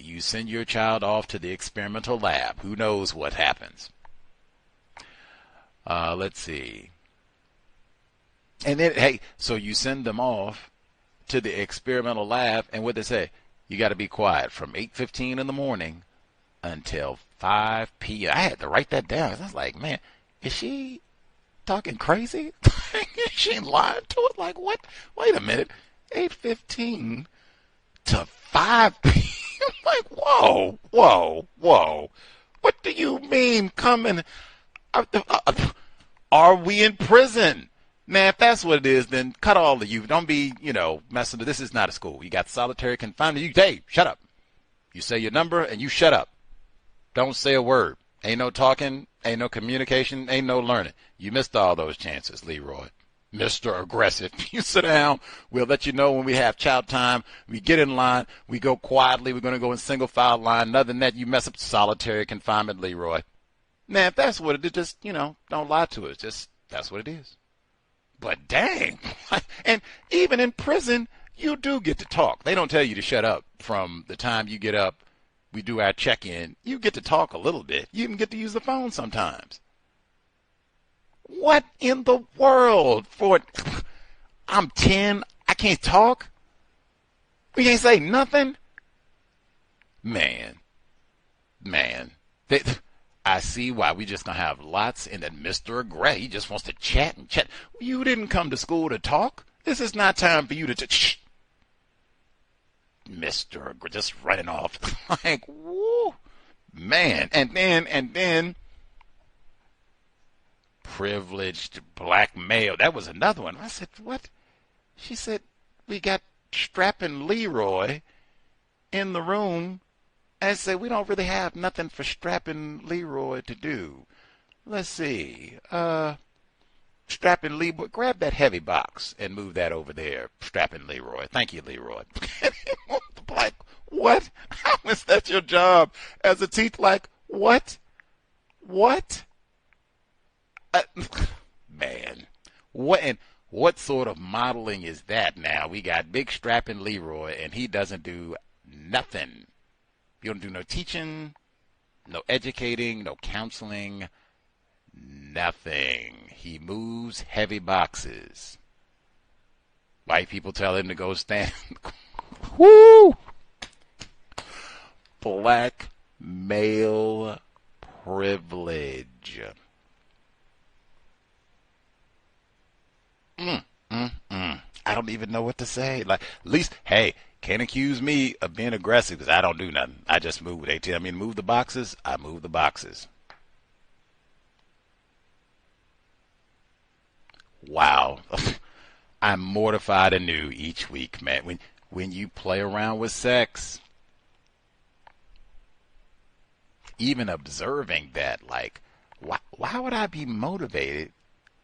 you send your child off to the experimental lab. Who knows what happens? Let's see. And then, hey, so you send them off to the experimental lab, and what they say, you got to be quiet from 8:15 in the morning until 5 p.m. I had to write that down. I was like, man, is she talking crazy? She ain't lying to it. Like, what? Wait a minute. 8:15 to 5 p.m. Like, whoa, whoa, whoa. What do you mean coming? Are we in prison? Man, if that's what it is, then cut all of you. Don't be, messing with this. Is not a school. You got solitary confinement. Hey, shut up. You say your number and you shut up. Don't say a word. Ain't no talking, ain't no communication, ain't no learning. You missed all those chances, Leroy. Mr. Aggressive. You sit down. We'll let you know when we have chow time. We get in line. We go quietly. We're going to go in single file line. Other than that, you mess up solitary confinement, Leroy. Man, if that's what it is, just, don't lie to us. Just, that's what it is. But dang. And even in prison, you do get to talk. They don't tell you to shut up from the time you get up. We do our check-in. You get to talk a little bit. You even get to use the phone sometimes. What in the world? I'm 10. I can't talk. We can't say nothing. Man. I see why we just gonna have lots. And then Mr. Gray, he just wants to chat and chat. You didn't come to school to talk. This is not time for you to shh. Mr. Gray just running off. Like, woo, man. And then privileged black male. That was another one. I said, what? She said, we got strapping Leroy in the room. And I said, we don't really have nothing for strapping Leroy to do. Let's see. Strapping Leroy, grab that heavy box and move that over there. Strapping Leroy. Thank you, Leroy. Like, what? How is that your job as a teeth? Like, what? What? Man, what sort of modeling is that now? We got big strapping Leroy, and he doesn't do nothing. You don't do no teaching, no educating, no counseling, nothing. He moves heavy boxes. White people tell him to go stand. Woo! Black male privilege. I don't even know what to say. Like, at least, hey, can't accuse me of being aggressive because I don't do nothing. I just move. They tell me to move the boxes, I move the boxes. Wow. I'm mortified anew each week, man. When you play around with sex, even observing that, like, why would I be motivated?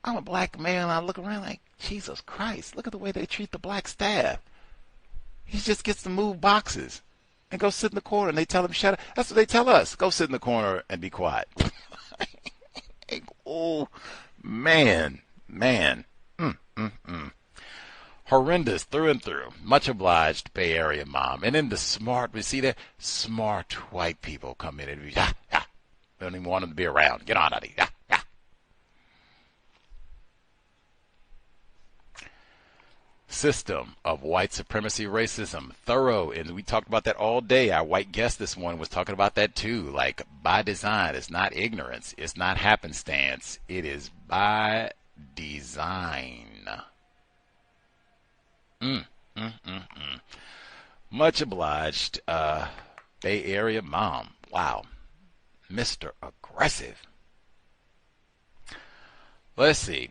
I'm a black male, and I look around like, Jesus Christ, look at the way they treat the black staff. He just gets to move boxes and go sit in the corner, and they tell him, shut up. That's what they tell us. Go sit in the corner and be quiet. Oh, man. Horrendous through and through. Much obliged, Bay Area mom. And then we see that smart white people come in and we don't even want them to be around. Get on out of here. System of white supremacy racism, thorough, and we talked about that all day. Our white guest this morning was talking about that too. Like, by design, it's not ignorance, it's not happenstance, it is by design. Much obliged, Bay Area mom. Wow, Mr. Aggressive. Let's see.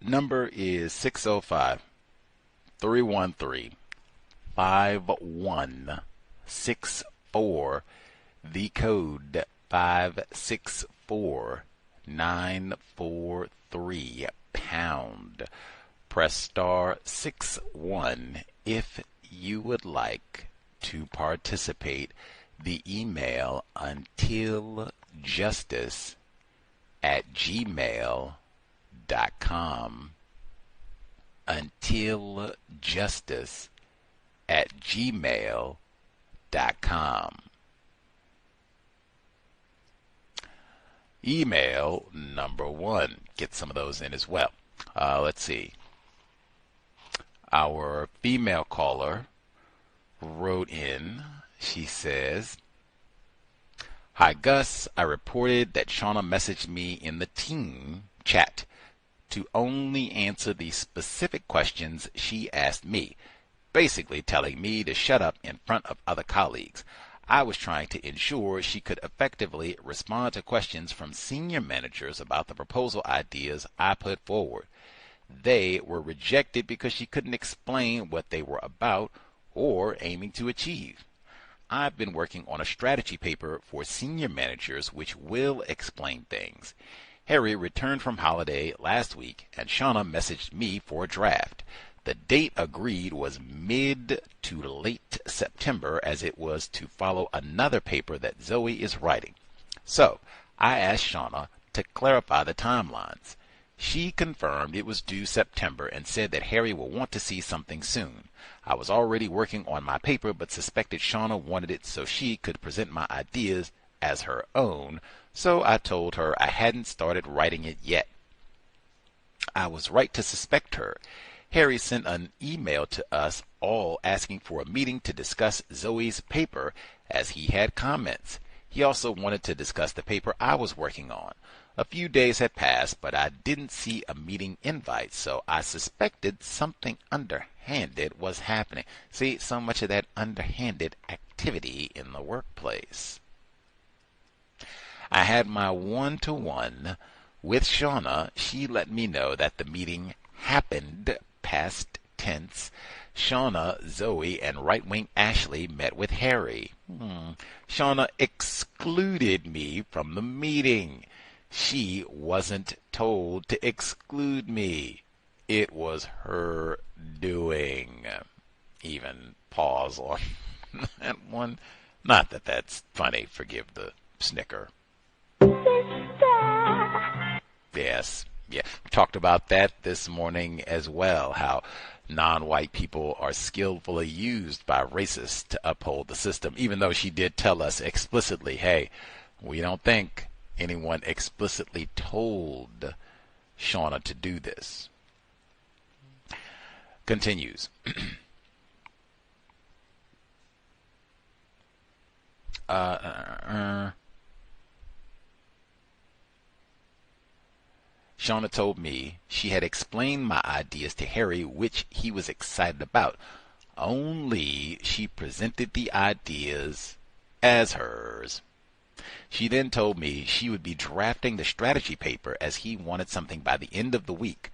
Number is 605-313-5164. The code 564943 pound. Press star 61 if you would like to participate. The email untiljustice@gmail.com. untiljustice@gmail.com. Email number 1. Get some of those in as well. Let's see. Our female caller wrote in. She says, "Hi Gus, I reported that Shauna messaged me in the team chat to only answer the specific questions she asked me, basically telling me to shut up in front of other colleagues. I was trying to ensure she could effectively respond to questions from senior managers about the proposal ideas I put forward. They were rejected because she couldn't explain what they were about or aiming to achieve. I've been working on a strategy paper for senior managers which will explain things. Harry returned from holiday last week, and Shauna messaged me for a draft. The date agreed was mid to late September, as it was to follow another paper that Zoe is writing. So I asked Shauna to clarify the timelines. She confirmed it was due September and said that Harry will want to see something soon. I was already working on my paper, but suspected Shauna wanted it so she could present my ideas as her own, so I told her I hadn't started writing it yet. I was right to suspect her. Harry sent an email to us all asking for a meeting to discuss Zoe's paper, as he had comments. He also wanted to discuss the paper I was working on. A few days had passed, but I didn't see a meeting invite, so I suspected something underhanded was happening. See, so much of that underhanded activity in the workplace. I had my one-to-one with Shauna. She let me know that the meeting happened, past tense. Shauna, Zoe, and right-wing Ashley met with Harry. Shauna excluded me from the meeting. She wasn't told to exclude me. It was her doing. Even pause on that one. Not that that's funny. Forgive the snicker. Yes. Yeah. We talked about that this morning as well, how non-white people are skillfully used by racists to uphold the system, even though she did tell us explicitly, hey, we don't think anyone explicitly told Shauna to do this. Continues. Shauna told me she had explained my ideas to Harry, which he was excited about. Only she presented the ideas as hers. She then told me she would be drafting the strategy paper as he wanted something by the end of the week,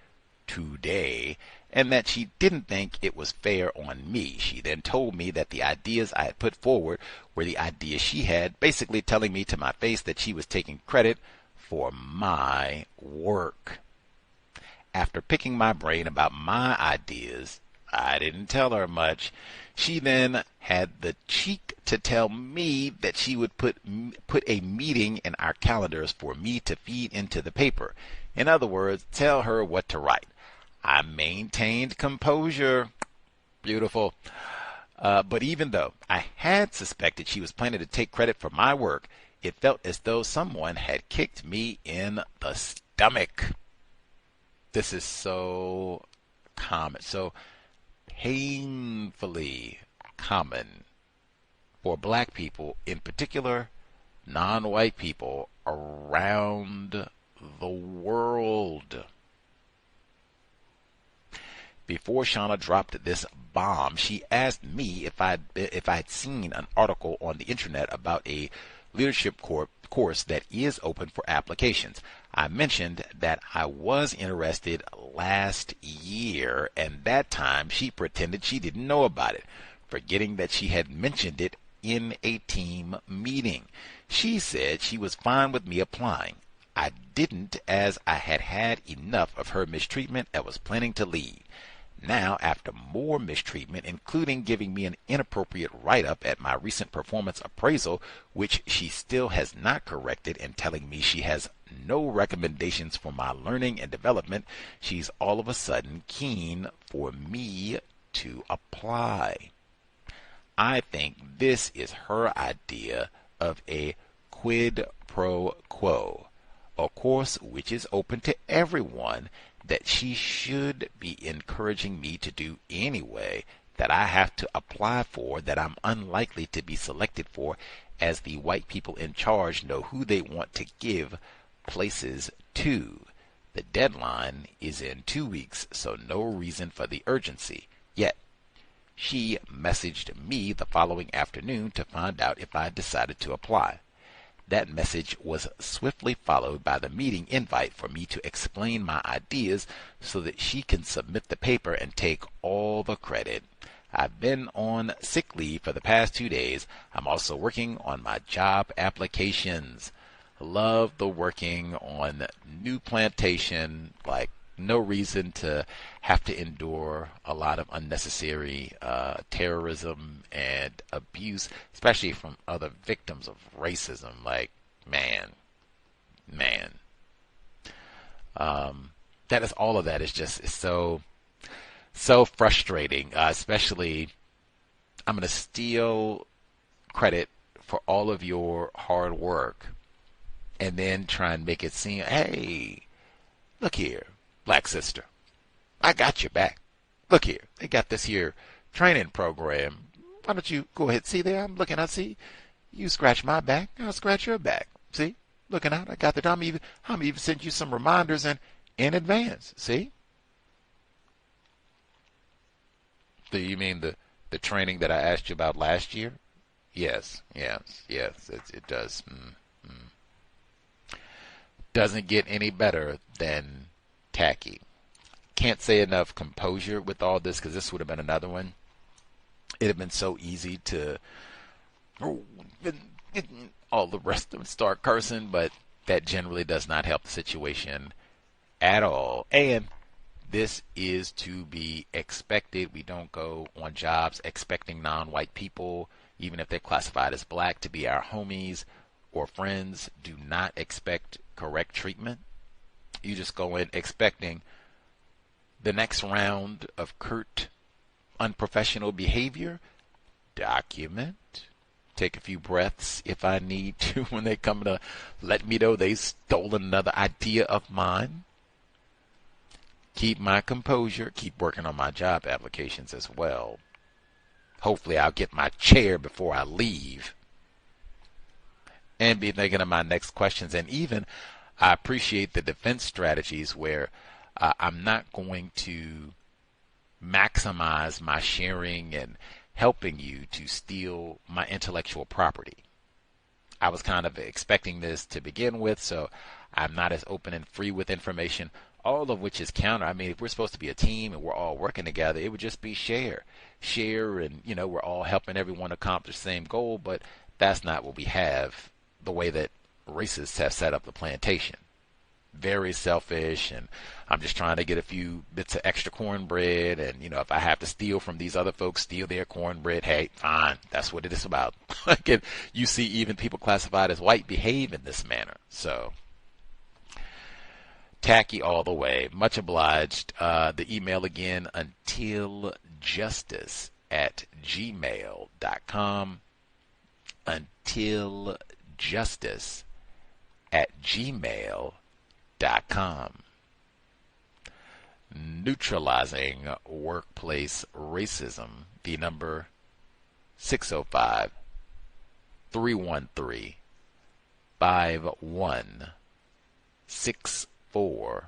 today, and that she didn't think it was fair on me. She then told me that the ideas I had put forward were the ideas she had, basically telling me to my face that she was taking credit for my work. After picking my brain about my ideas, I didn't tell her much. She then had the cheek to tell me that she would put a meeting in our calendars for me to feed into the paper. In other words, tell her what to write. I maintained composure. Beautiful. But even though I had suspected she was planning to take credit for my work, it felt as though someone had kicked me in the stomach. This is so common, so painfully common for black people, in particular, non-white people around the world. Before Shauna dropped this bomb, she asked me if I'd seen an article on the internet about a leadership course that is open for applications. I mentioned that I was interested last year, and that time she pretended she didn't know about it, forgetting that she had mentioned it in a team meeting. She said she was fine with me applying. I didn't, as I had had enough of her mistreatment and was planning to leave. Now, after more mistreatment, including giving me an inappropriate write-up at my recent performance appraisal, which she still has not corrected, and telling me she has no recommendations for my learning and development, she's all of a sudden keen for me to apply. I think this is her idea of a quid pro quo, a course which is open to everyone, that she should be encouraging me to do anyway, that I have to apply for, that I'm unlikely to be selected for, as the white people in charge know who they want to give places to. The deadline is in 2 weeks, so no reason for the urgency. Yet, she messaged me the following afternoon to find out if I decided to apply. That message was swiftly followed by the meeting invite for me to explain my ideas so that she can submit the paper and take all the credit. I've been on sick leave for the past 2 days. I'm also working on my job applications. Love the working on new plantation, like no reason to have to endure a lot of unnecessary terrorism and abuse, especially from other victims of racism. Like, man. That is all of that is just is so frustrating, especially I'm going to steal credit for all of your hard work and then try and make it seem, hey, look here, black sister, I got your back. Look here, they got this here training program. Why don't you go ahead? See there, I'm looking, I see you scratch my back, I'll scratch your back. See, looking out, I got the I'm even send you some reminders in advance. See? Do you mean the training that I asked you about last year? Yes, it does. Doesn't get any better than tacky. Can't say enough composure with all this, because this would have been another one. It'd have been so easy to all the rest of them start cursing, but that generally does not help the situation at all. And this is to be expected. We don't go on jobs expecting non-white people, even if they're classified as black, to be our homies or friends. Do not expect correct treatment. You just go in expecting the next round of curt, unprofessional behavior. Document. Take a few breaths if I need to when they come to let me know they stolen another idea of mine. Keep my composure. Keep working on my job applications as well. Hopefully I'll get my chair before I leave. And be thinking of my next questions. And even I appreciate the defense strategies where I'm not going to maximize my sharing and helping you to steal my intellectual property. I was kind of expecting this to begin with, so I'm not as open and free with information, all of which is counter. I mean, if we're supposed to be a team and we're all working together, it would just be share, and, we're all helping everyone accomplish the same goal, but that's not what we have the way that racists have set up the plantation. Very selfish, and I'm just trying to get a few bits of extra cornbread, and if I have to steal from these other folks, steal their cornbread, hey, fine, that's what it is about. Again, you see even people classified as white behave in this manner, so tacky all the way. Much obliged. The email again, untiljustice@gmail.com, untiljustice@gmail.com. Neutralizing workplace racism. The number 605-313-5164.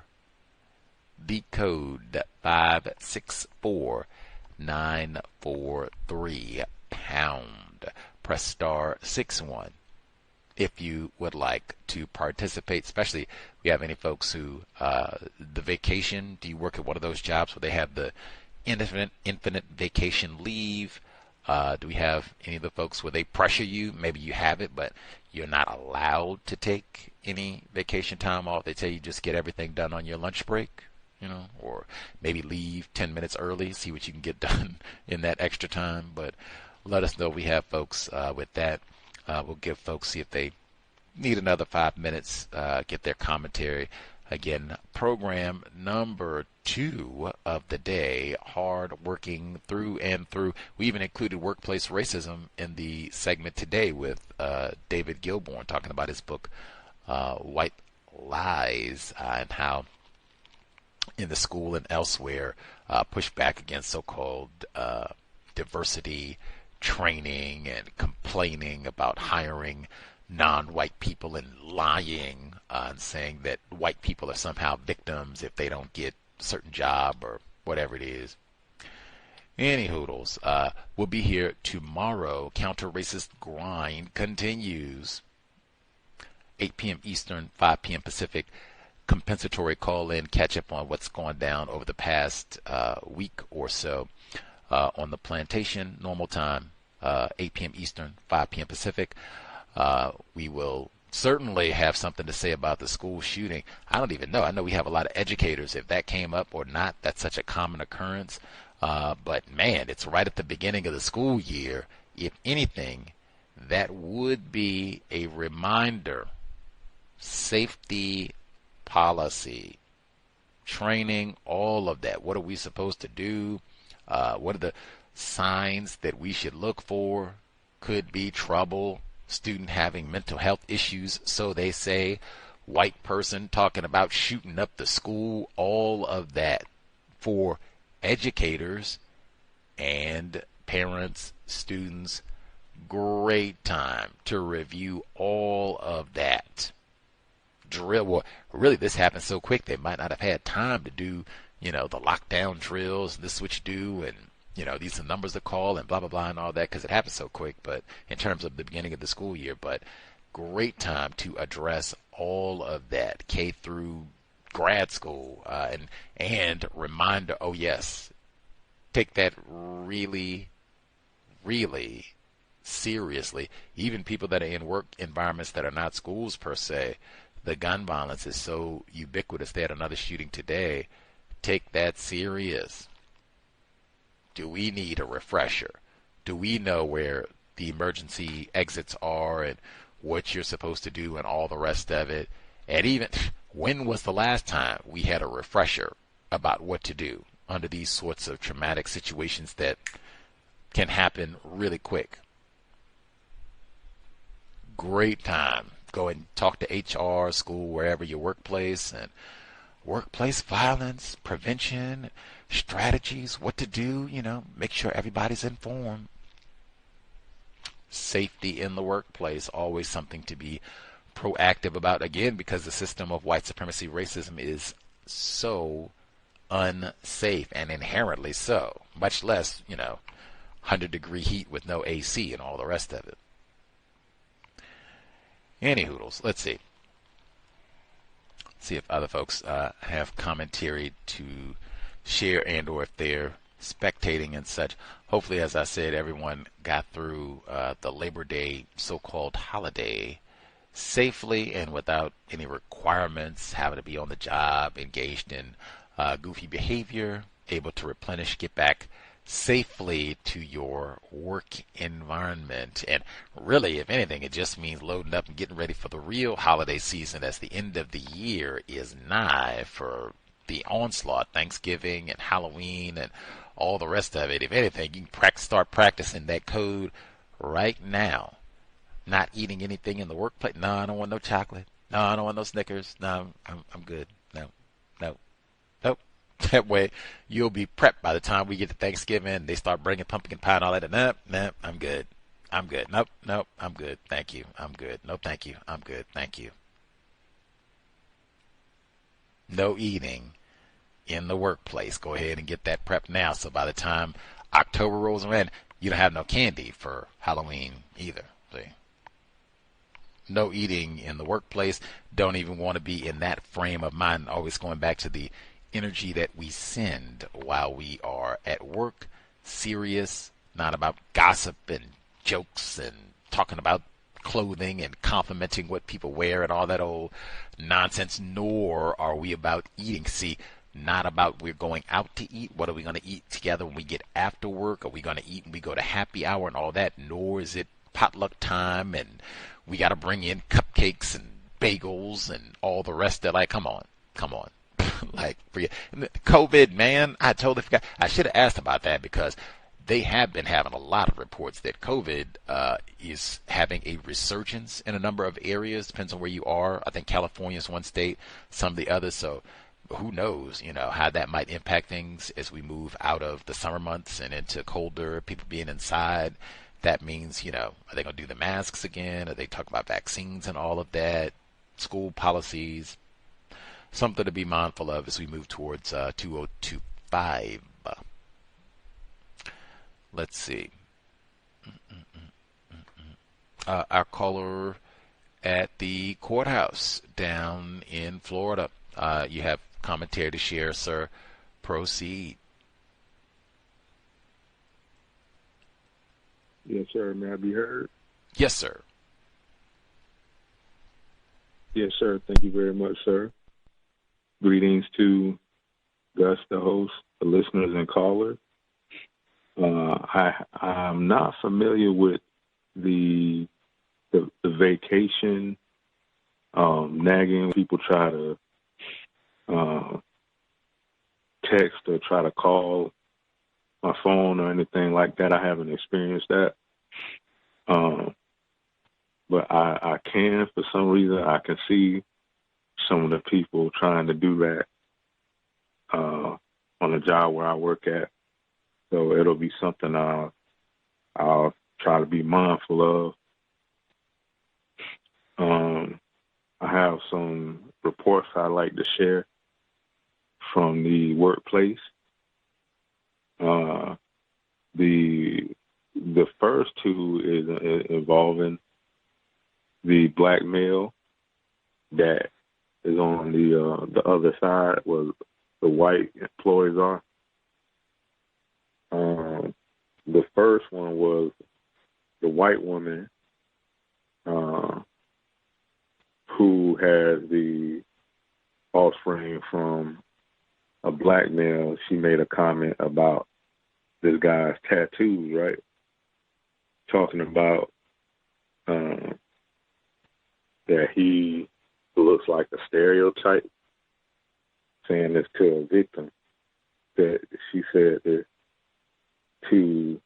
The code 564943 pound. Press star 61 if you would like to participate, especially if you have any folks who, the vacation, do you work at one of those jobs where they have the infinite vacation leave? Do we have any of the folks where they pressure you? Maybe you have it, but you're not allowed to take any vacation time off. They tell you just get everything done on your lunch break, or maybe leave 10 minutes early, see what you can get done in that extra time. But let us know. We have folks with that. We'll give folks, see if they need another 5 minutes, get their commentary. Again, program number 2 of the day, hard working through and through. We even included workplace racism in the segment today with David Gilborn talking about his book, White Lies, and how in the school and elsewhere, push back against so-called diversity training and complaining about hiring non-white people and lying and saying that white people are somehow victims if they don't get a certain job or whatever it is. Any hoodles, we'll be here tomorrow. Counter-racist grind continues. 8 p.m. Eastern, 5 p.m. Pacific. Compensatory call-in, catch up on what's gone down over the past week or so on the plantation. Normal time, 8 p.m. Eastern, 5 p.m. Pacific. We will certainly have something to say about the school shooting. I don't even know. I know we have a lot of educators. If that came up or not, that's such a common occurrence. But man, it's right at the beginning of the school year. If anything, that would be a reminder. Safety policy, training, all of that. What are we supposed to do? What are the signs that we should look for? Could be trouble, student having mental health issues, so they say, white person talking about shooting up the school, all of that for educators and parents, students. Great time to review all of that. Drill. Well, really, this happened so quick they might not have had time to do, the lockdown drills. This is what you do, and these are the numbers to call, and blah blah blah, and all that, because it happened so quick. But in terms of the beginning of the school year, but great time to address all of that, K through grad school, and reminder. Oh yes, take that really, really seriously. Even people that are in work environments that are not schools per se. The gun violence is so ubiquitous. They had another shooting today. Take that serious. Do we need a refresher? Do we know where the emergency exits are and what you're supposed to do and all the rest of it? And even when was the last time we had a refresher about what to do under these sorts of traumatic situations that can happen really quick? Great time. Go and talk to HR, school, wherever your workplace, and workplace violence, prevention, strategies, what to do, make sure everybody's informed. Safety in the workplace, always something to be proactive about, again, because the system of white supremacy racism is so unsafe, and inherently so, much less, 100-degree heat with no AC and all the rest of it. Any hoodles, let's see. See if other folks have commentary to share, and or if they're spectating and such. Hopefully, as I said, everyone got through the Labor Day so-called holiday safely and without any requirements, having to be on the job, engaged in goofy behavior, able to replenish, get back safely to your work environment. And really, if anything, it just means loading up and getting ready for the real holiday season, as the end of the year is nigh for the onslaught, Thanksgiving and Halloween and all the rest of it. If anything, you can start practicing that code right now. Not eating anything in the workplace. No, I don't want no chocolate. No, I don't want no Snickers. No, I'm good. No. That way, you'll be prepped by the time we get to Thanksgiving and they start bringing pumpkin pie and all that. Nope, I'm good. Nope, I'm good. Thank you. I'm good. No, thank you. I'm good. Thank you. No eating in the workplace. Go ahead and get that prep now. So by the time October rolls around, you don't have no candy for Halloween either. See? No eating in the workplace. Don't even want to be in that frame of mind. Always going back to the energy that we send while we are at work. Serious, not about gossip and jokes and talking about clothing and complimenting what people wear and all that old nonsense, nor are we about eating. See, not about we're going out to eat. What are we going to eat together when we get after work? Are we going to eat when we go to happy hour and all that? Nor is it potluck time and we got to bring in cupcakes and bagels and all the rest of it. Like, come on. Like, forget COVID, man. I totally forgot. I should have asked about that, because they have been having a lot of reports that COVID is having a resurgence in a number of areas. Depends on where you are. I think California is one state, some of the others. So who knows, how that might impact things as we move out of the summer months and into colder, people being inside, that means, are they going to do the masks again? Are they talking about vaccines and all of that? School policies? Something to be mindful of as we move towards 2025. Let's see. Our caller at the courthouse down in Florida. You have commentary to share, sir. Proceed. Yes, sir. May I be heard? Yes, sir. Yes, sir. Thank you very much, sir. Greetings to Gus, the host, the listeners, and callers. I'm not familiar with the vacation nagging. People try to text or try to call my phone or anything like that. I haven't experienced that. But I can, for some reason, I can see some of the people trying to do that on the job where I work at. So it'll be something I'll try to be mindful of. I have some reports I'd like to share from the workplace. The first two is involving the black male that is on the other side where the white employees are. The first one was the white woman who has the offspring from a black male. She made a comment about this guy's tattoos, right? Talking about that he looks like a stereotype, saying this to a victim, that she said this to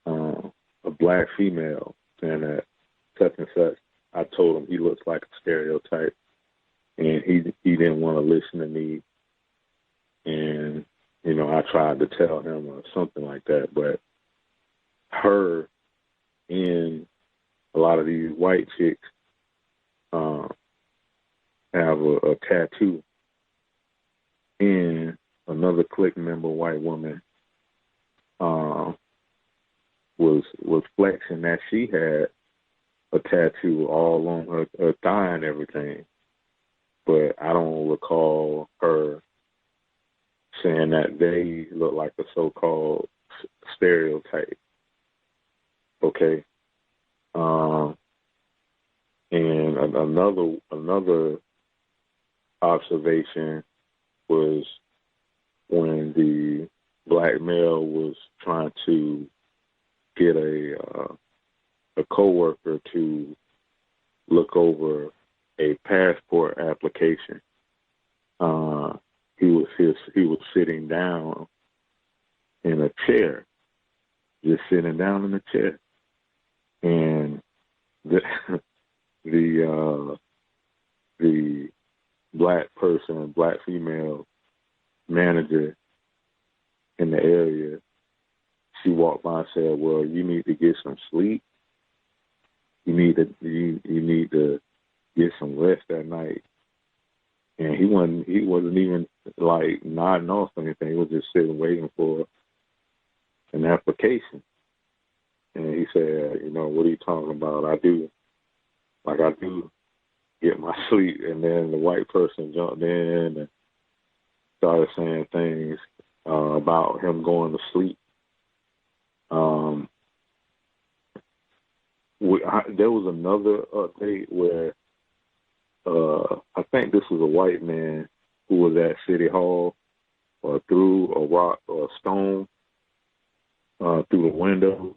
a black female, saying that such and such, I told him he looks like a stereotype, and he didn't want to listen to me, and I tried to tell him or something like that, but her and a lot of these white chicks have a tattoo, and another clique member, white woman, was flexing that she had a tattoo all on her thigh and everything, but I don't recall her saying that they look like a so-called stereotype. Okay. And another observation was when the black male was trying to get a coworker to look over a passport application. He was sitting down in a chair, just sitting down in a chair, and the black female manager in the area, she walked by and said, "Well, you need to get some sleep. You need to get some rest that night." And he wasn't even like nodding off or anything. He was just sitting waiting for an application. And he said, "What are you talking about? I do get my sleep." And then the white person jumped in and started saying things about him going to sleep. There was another update where I think this was a white man who was at City Hall or threw a rock or a stone through the window,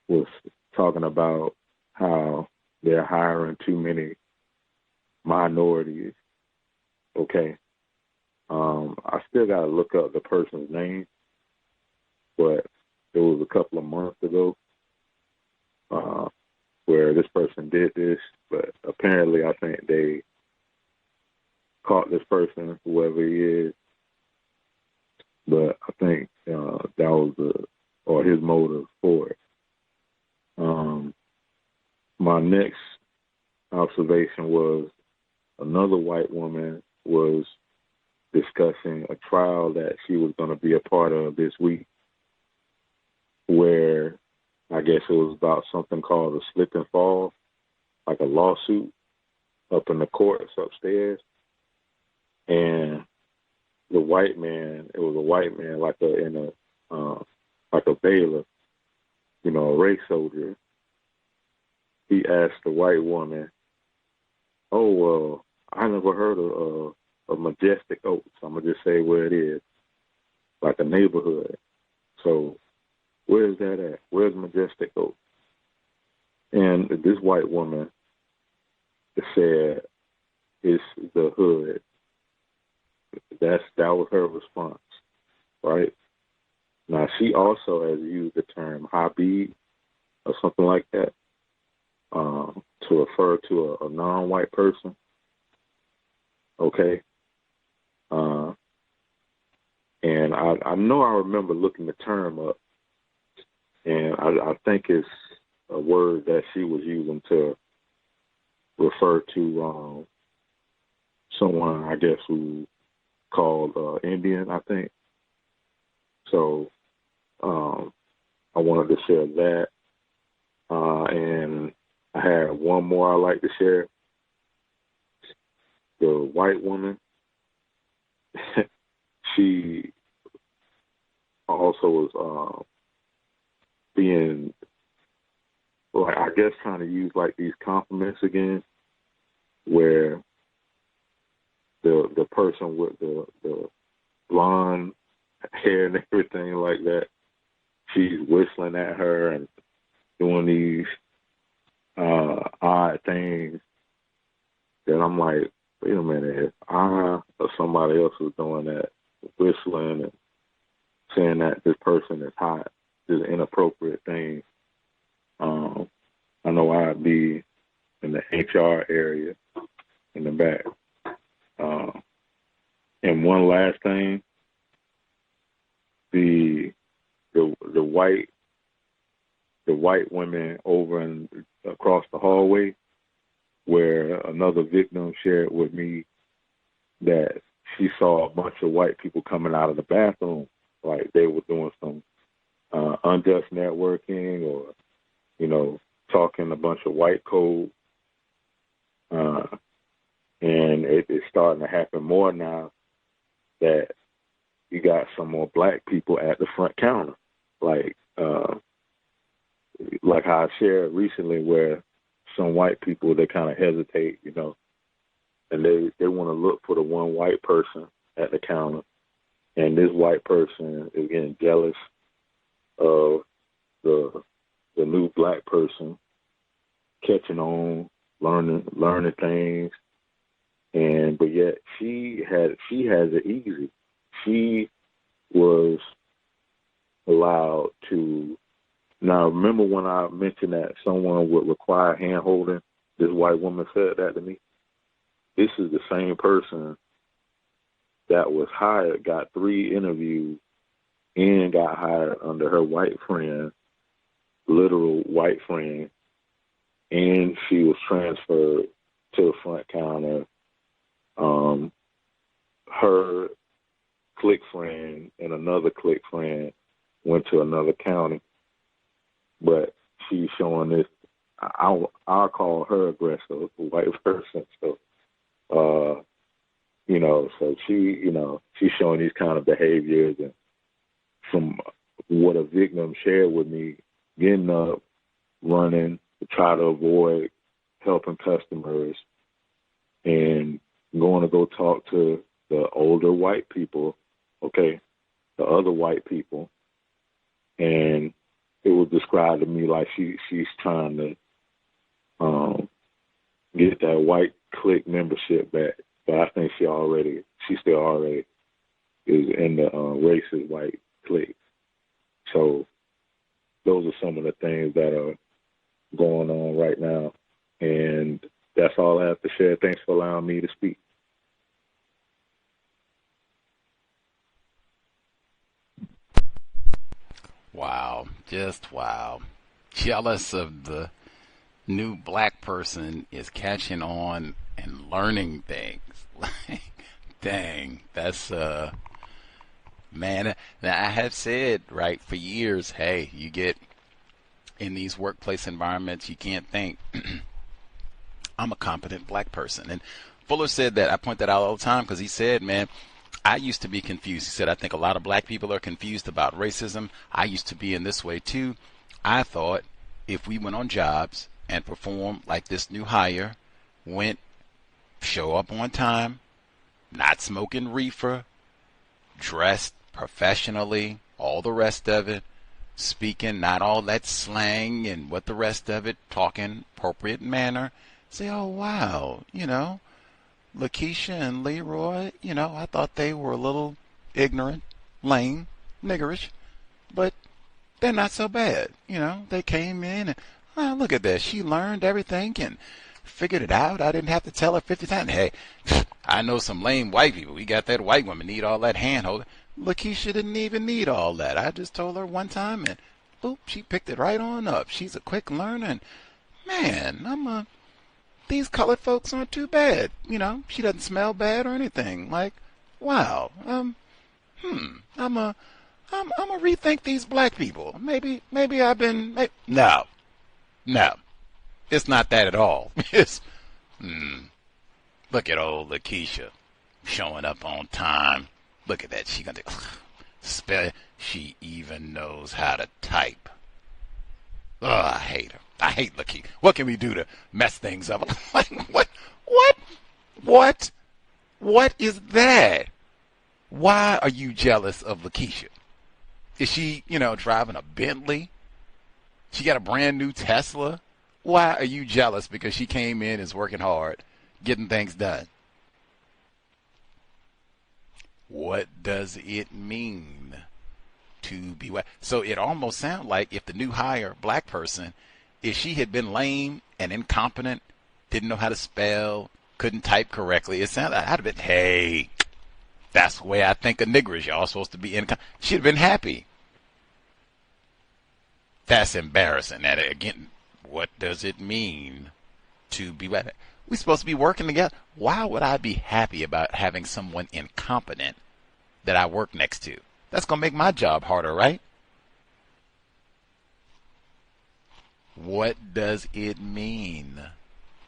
was talking about how they're hiring too many minorities. Okay. I still got to look up the person's name, but it was a couple of months ago where this person did this, but apparently I think they caught this person, whoever he is, but I think that was his motive for it. my next observation was another white woman was discussing a trial that she was going to be a part of this week, where I guess it was about something called a slip and fall, like a lawsuit up in the courts upstairs. And the white man, it was a white man, like a bailiff, you know, a race soldier. He asked the white woman, "Oh, well, I never heard of a Majestic Oaks. I'm gonna just say where it is, like a neighborhood. So, where's that at? Where's Majestic Oaks?" And this white woman said, "It's the hood." That was her response, right? Now, she also has used the term hobby or something like that to refer to a non-white person, okay? And I know I remember looking the term up, and I think it's a word that she was using to refer to someone, I guess, who called Indian, I think. So I wanted to share that. And I had one more I'd like to share. The white woman, she also was being, like, I guess, trying to use like these compliments again, where the person with the blonde hair and everything like that, she's whistling at her and doing these odd things that I'm like, wait a minute, if I or somebody else was doing that, whistling and saying that this person is hot, this inappropriate thing, I know I'd be in the HR area in the back. And one last thing, the white women over and across the hallway, where another victim shared with me that she saw a bunch of white people coming out of the bathroom, like they were doing some unjust networking or, you know, talking a bunch of white code. And it's starting to happen more now that you got some more black people at the front counter, like how I shared recently, where some white people, they kind of hesitate, you know, and they want to look for the one white person at the counter, and this white person is getting jealous of the new black person catching on, learning things, but yet she has it easy. She was allowed to. Now, remember when I mentioned that someone would require hand-holding? This white woman said that to me. This is the same person that was hired, got 3 interviews, and got hired under her white friend, literal white friend, and she was transferred to the front counter. Her clique friend and another clique friend went to another county, but she's showing this. I'll call her aggressive, white person. So, you know, so she's showing these kind of behaviors, and from what a victim shared with me, getting up, running to try to avoid helping customers, and going to go talk to the older white people, okay, the other white people, and it was described to me like she's trying to get that white clique membership back, but I think she still already is in the racist white clique. So those are some of the things that are going on right now, and that's all I have to share. Thanks for allowing me to speak. Wow, just wow. Jealous of the new black person is catching on and learning things. Like, dang, that's man. Now I have said right for years, hey, you get in these workplace environments, you can't think I'm a competent black person. And Fuller said that. I point that out all the time because he said, man, I used to be confused. He said, I think a lot of black people are confused about racism. I used to be in this way too. I thought if we went on jobs and performed like this new hire, show up on time, not smoking reefer, dressed professionally, all the rest of it, speaking not all that slang and what the rest of it, talking appropriate manner, say, oh wow, Lakeisha and Leroy, I thought they were a little ignorant, lame, niggerish, but they're not so bad. They came in and, oh, look at this. She learned everything and figured it out. I didn't have to tell her 50 times. Hey, I know some lame white people. We got that white woman need all that hand holding. Lakeisha didn't even need all that. I just told her one time and boop, she picked it right on up. She's a quick learner and man, these colored folks aren't too bad. She doesn't smell bad or anything. Like, wow. I'm a rethink these black people. Maybe I've been. No, it's not that at all. It's look at old Lakeisha showing up on time. Look at that. She gonna spell. She even knows how to type. Oh, I hate her. I hate Lakeisha. What can we do to mess things up? Like, what is that? Why are you jealous of Lakeisha? Is she, driving a Bentley? She got a brand new Tesla? Why are you jealous because she came in and is working hard, getting things done? What does it mean to be white? So it almost sounds like if the new hire black person, if she had been lame and incompetent, didn't know how to spell, couldn't type correctly, it sounded like I'd have been, hey, that's the way I think of niggers. Y'all supposed to be incompetent. She'd have been happy. That's embarrassing. And again, what does it mean to be white? We're supposed to be working together. Why would I be happy about having someone incompetent that I work next to? That's going to make my job harder, right? What does it mean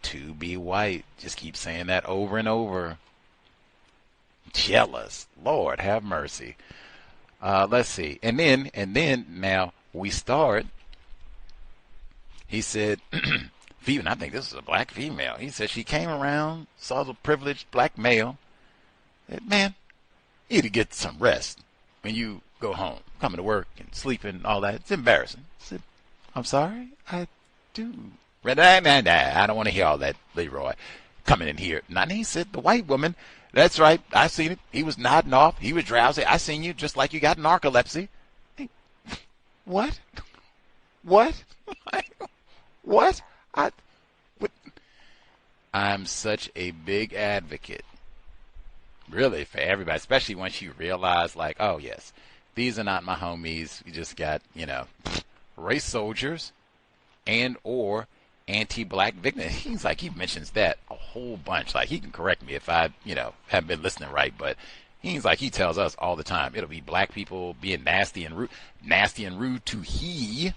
to be white? Just keep saying that over and over. Jealous. Lord have mercy. Let's see. And then now we start. He said, and I think this is a black female. He said she came around, saw the privileged black male. Said, man, you need to get some rest when you go home, coming to work and sleeping and all that. It's embarrassing. I said, I'm sorry, I do. Nah, I don't want to hear all that, Leroy, coming in here. And he said, the white woman, that's right, I seen it. He was nodding off. He was drowsy. I seen you just like you got narcolepsy. Hey, what? What? What? I'm such a big advocate, really, for everybody, especially once you realize, like, oh, yes, these are not my homies. We just got, race soldiers and or anti-black victims. He's like, he mentions that a whole bunch. Like, he can correct me if I, haven't been listening right, but he's like, he tells us all the time, it'll be black people being nasty and rude to he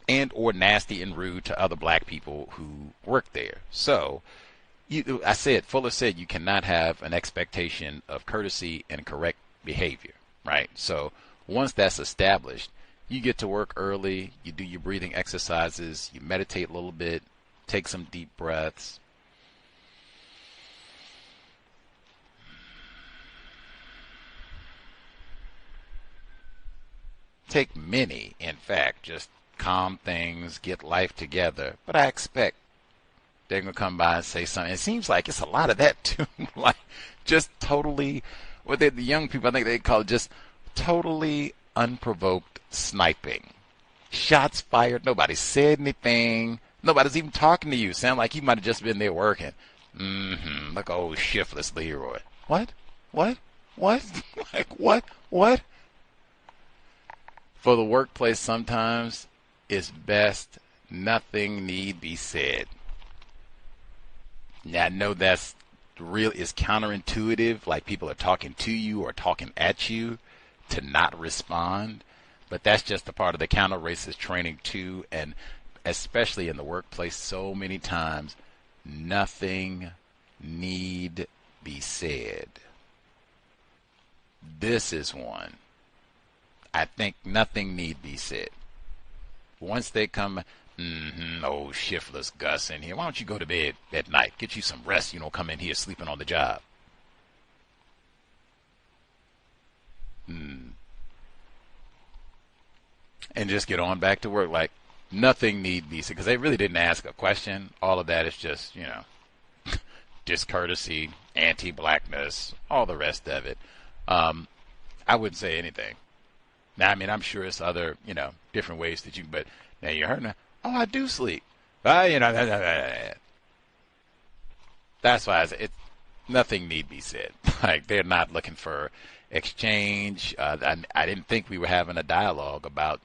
and or nasty and rude to other black people who work there. So Fuller said you cannot have an expectation of courtesy and correct behavior, right? So once that's established, you get to work early, you do your breathing exercises, you meditate a little bit, take some deep breaths. Take many, in fact, just calm things, get life together. But I expect they're going to come by and say something. It seems like it's a lot of that too. Like just totally, the young people, I think they call it just totally unprovoked sniping. Shots fired. Nobody said anything. Nobody's even talking to you. Sound like you might have just been there working. Look, old shiftless Leroy. What? Like what? For the workplace, sometimes it's best Nothing need be said. Now, I know that's really is counterintuitive, like people are talking to you or talking at you, to not respond. But that's just a part of the counter-racist training too, and especially in the workplace, so many times, nothing need be said. This is one. I think nothing need be said. Once they come, old shiftless Gus in here. Why don't you go to bed at night? Get you some rest. You don't come in here sleeping on the job. And just get on back to work. Like, nothing need be said. Because they really didn't ask a question. All of that is just, discourtesy, anti-blackness, all the rest of it. I wouldn't say anything. Now, I mean, I'm sure it's other, different ways that you, but now you heard me. Oh, I do sleep. That's why I say nothing need be said. Like, they're not looking for exchange. I didn't think we were having a dialogue about,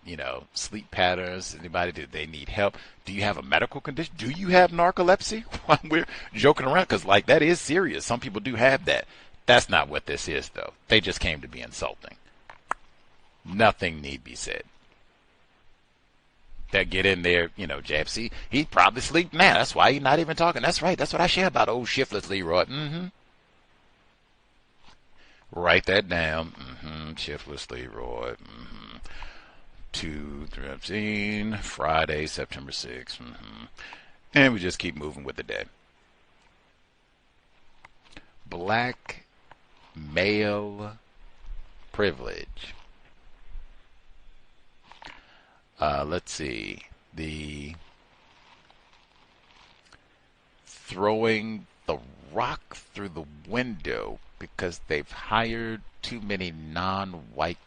sleep patterns. Anybody, do they need help? Do you have a medical condition? Do you have narcolepsy? We're joking around because, that is serious. Some people do have that. That's not what this is, though. They just came to be insulting. Nothing need be said. They'll get in there, jab. See, he probably sleep now. That's why he's not even talking. That's right. That's what I share about old shiftless Leroy. Write that down. Shiftless Leroy. 2/13, Friday, September 6th. And we just keep moving with the day. Black male privilege. Let's see. The throwing the rock through the window because they've hired too many non-white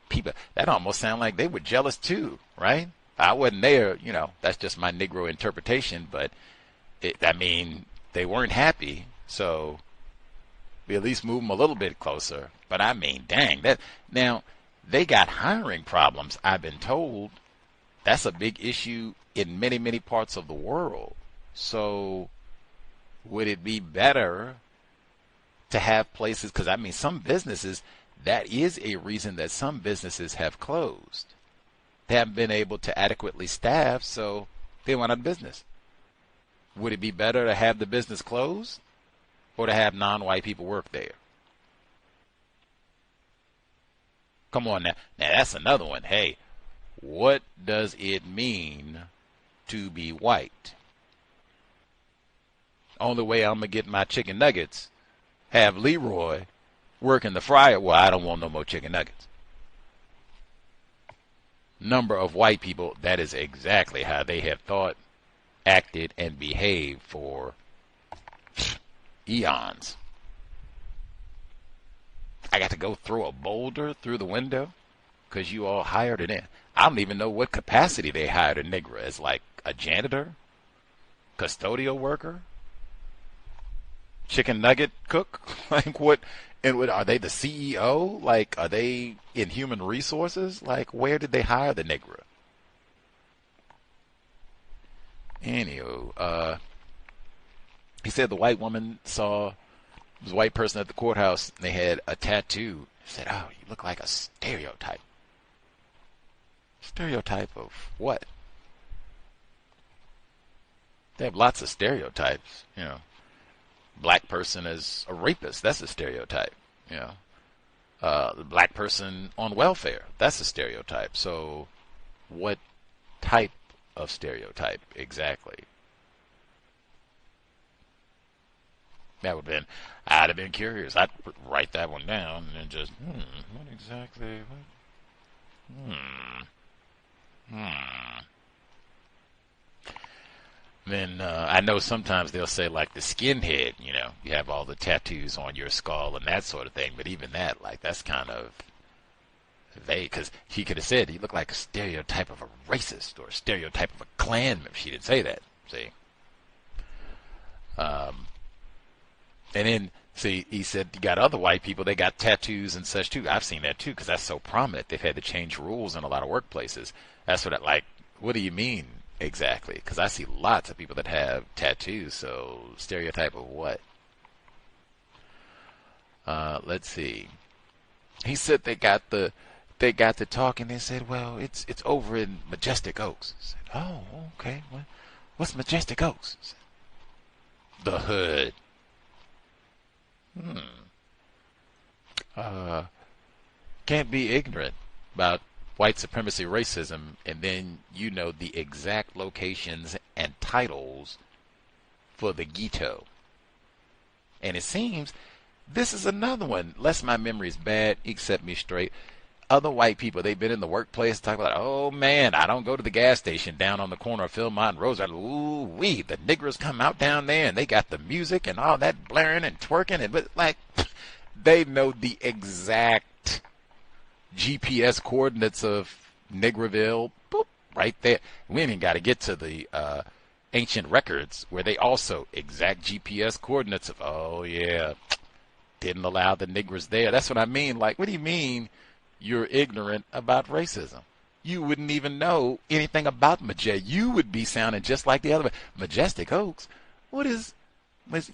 people. That almost sounds like they were jealous too, right? I wasn't there, that's just my Negro interpretation, but they weren't happy, so we at least move them a little bit closer. But I mean, dang, now they got hiring problems, I've been told. That's a big issue in many, many parts of the world. So would it be better to have places, because some businesses, that is a reason that some businesses have closed. They haven't been able to adequately staff, so they went out of business. Would it be better to have the business closed or to have non-white people work there? Come on now. Now that's another one. Hey, what does it mean to be white? Only way I'm going to get my chicken nuggets, have Leroy work in the fryer. Well, I don't want no more chicken nuggets. Number of white people, that is exactly how they have thought, acted, and behaved for eons. I got to go throw a boulder through the window because you all hired it in. I don't even know what capacity they hired a Negro as, like a janitor, custodial worker, chicken nugget cook. Like what? And what, are they the CEO? Like, are they in human resources? Like, where did they hire the Negro? Anywho, he said the white woman saw this white person at the courthouse. And they had a tattoo. He said, "Oh, you look like a stereotype." Stereotype of what? They have lots of stereotypes, Black person is a rapist. That's a stereotype, The black person on welfare. That's a stereotype. So what type of stereotype exactly? That would have been, I'd have been curious. I'd write that one down and just, what exactly? Then I know sometimes they'll say like the skinhead, you have all the tattoos on your skull and that sort of thing. But even that, like, that's kind of vague, because she could have said you look like a stereotype of a racist or a stereotype of a Klan member. She didn't say that. See, and then see, he said you got other white people, they got tattoos and such too. I've seen that too because that's so prominent. They've had to change rules in a lot of workplaces. That's what what do you mean Exactly, because I see lots of people that have tattoos. So stereotype of what? Let's see. He said they got the talk, and they said, well, it's over in Majestic Oaks. I said, oh, okay. What's Majestic Oaks? I said, the hood. Can't be ignorant about white supremacy, racism, and then you know the exact locations and titles for the ghetto. And it seems this is another one. Lest my memory is bad, you can set me straight. Other white people, they've been in the workplace talking about, oh man, I don't go to the gas station down on the corner of Philmont and Roosevelt. Ooh wee, the niggers come out down there and they got the music and all that blaring and twerking, and but like they know the exact GPS coordinates of Negreville, boop, right there. We ain't even got to get to the ancient records where they also exact GPS coordinates of, oh yeah, didn't allow the niggers there. That's what I mean. Like, what do you mean you're ignorant about racism? You wouldn't even know anything about Majestic. You would be sounding just like the other. Majestic Oaks. What is?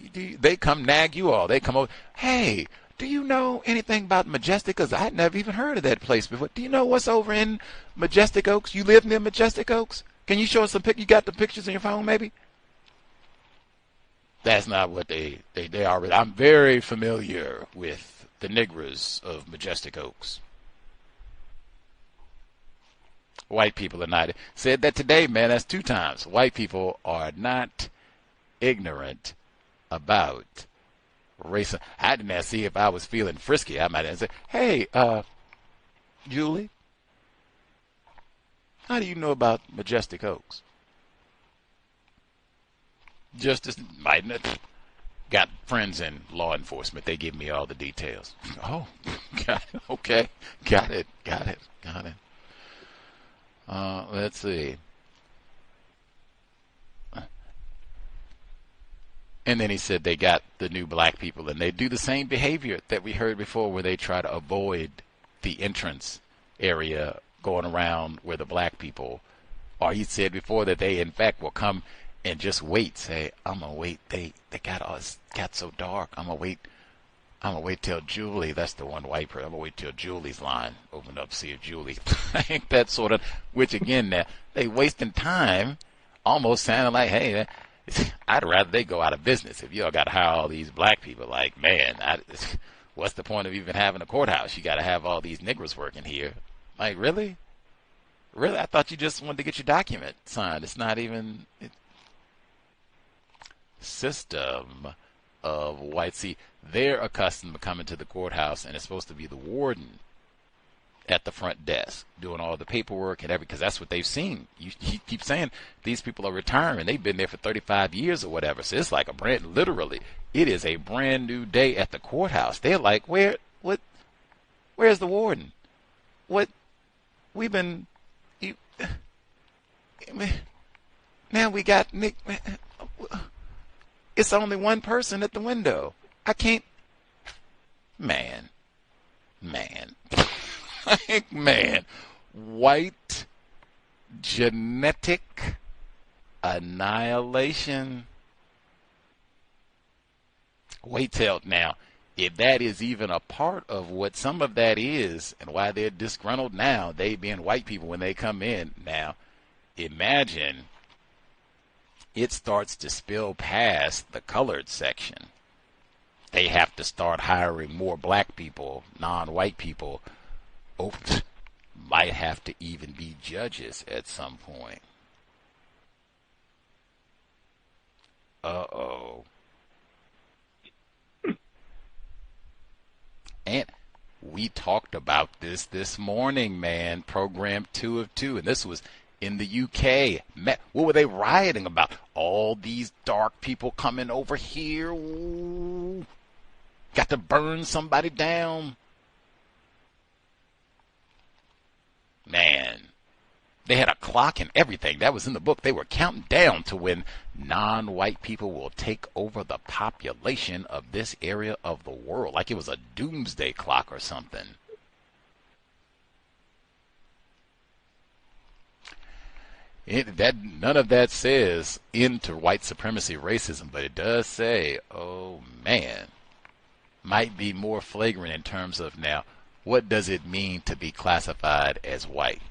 They come nag you all. They come over. Hey, do you know anything about Majestic? Because I'd never even heard of that place before. Do you know what's over in Majestic Oaks? You live near Majestic Oaks? Can you show us some pictures? You got the pictures in your phone, maybe? That's not what they are. I'm very familiar with the niggers of Majestic Oaks. White people are not. Said that today, man. That's 2 times. White people are not ignorant about racism. I didn't see if I was feeling frisky. I might have said, hey, Julie, how do you know about Majestic Oaks? Justice might not. Got friends in law enforcement. They give me all the details. Oh, got it. Okay. Got it. Let's see. And then he said they got the new black people, and they do the same behavior that we heard before, where they try to avoid the entrance area going around where the black people are. He said before that they, in fact, will come and just wait. Say, I'm gonna wait. They got so dark. I'm gonna wait till Julie. That's the one white person. I'm gonna wait till Julie's line open up. See if Julie. That sort of. Which again, they wasting time. Almost sounding like, hey. I'd rather they go out of business. If you all got to hire all these black people, like, man, what's the point of even having a courthouse? You got to have all these niggers working here. Like, really? Really? I thought you just wanted to get your document signed. It's not even system of white. See, they're accustomed to coming to the courthouse, and it's supposed to be the warden at the front desk doing all the paperwork and everything, because that's what they've seen. You keep saying these people are retiring. They've been there for 35 years or whatever. So it's like literally, it is a brand new day at the courthouse. They're like, where's the warden? Now we got Nick. It's only one person at the window. I can't. Man. Man, white genetic annihilation. Wait till now, if that is even a part of what some of that is and why they're disgruntled now, they being white people when they come in now, imagine it starts to spill past the colored section. They have to start hiring more black people, non-white people. Might have to even be judges at some point. Uh-oh. And we talked about this morning, man. Program 2 of 2, and this was in the UK. What were they rioting about? All these dark people coming over here. Ooh. Got to burn somebody down. Man, they had a clock and everything. That was in the book. They were counting down to when non-white people will take over the population of this area of the world. Like it was a doomsday clock or something. None of that says into white supremacy racism, but it does say, oh man, might be more flagrant in terms of now, what does it mean to be classified as white?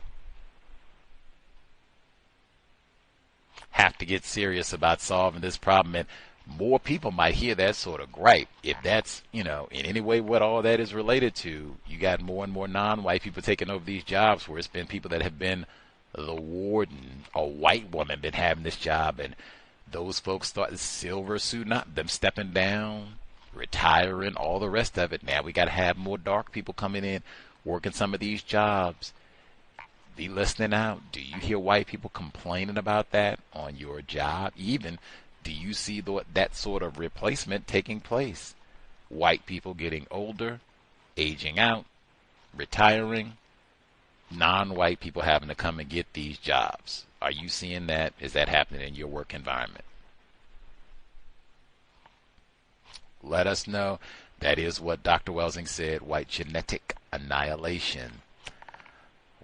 Have to get serious about solving this problem, and more people might hear that sort of gripe. If that's, in any way what all that is related to, you got more and more non-white people taking over these jobs where it's been people that have been the warden, a white woman, been having this job, and those folks thought the silver suit, not them stepping down, retiring, all the rest of it. Now we got to have more dark people coming in, working some of these jobs. Be listening out. Do you hear white people complaining about that on your job? Even do you see that sort of replacement taking place? White people getting older, aging out, retiring, non-white people having to come and get these jobs. Are you seeing that? Is that happening in your work environment? Let us know. That is what Dr. Welsing said, white genetic annihilation.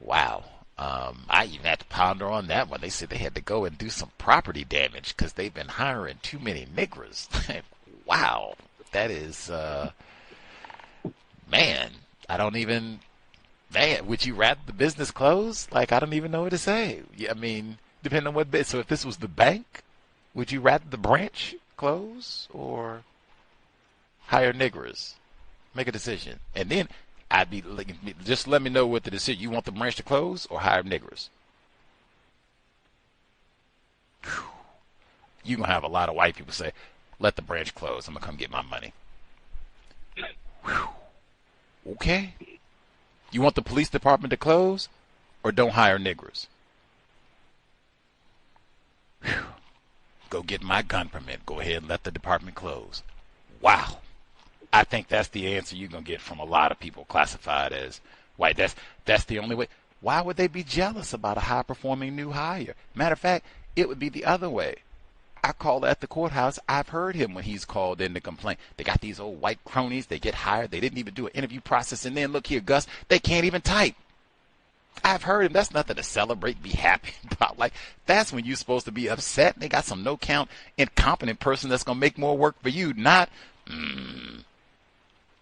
Wow. I even had to ponder on that one. They said they had to go and do some property damage because they've been hiring too many niggers. Wow. That is, man, would you rather the business close? Like, I don't even know what to say. I mean, depending on what, so if this was the bank, would you rather the branch close or hire niggers? Make a decision. And then I'd be like, just let me know what the decision. You want the branch to close or hire niggers? You're going to have a lot of white people say, let the branch close. I'm going to come get my money. Okay. You want the police department to close or don't hire niggers? Go get my gun permit. Go ahead and let the department close. Wow. I think that's the answer you're going to get from a lot of people classified as white. That's the only way. Why would they be jealous about a high-performing new hire? Matter of fact, it would be the other way. I call at the courthouse. I've heard him when he's called in to complain. They got these old white cronies. They get hired. They didn't even do an interview process. And then look here, Gus, they can't even type. I've heard him. That's nothing to celebrate, be happy about. Like, that's when you're supposed to be upset. They got some no-count, incompetent person that's going to make more work for you, not,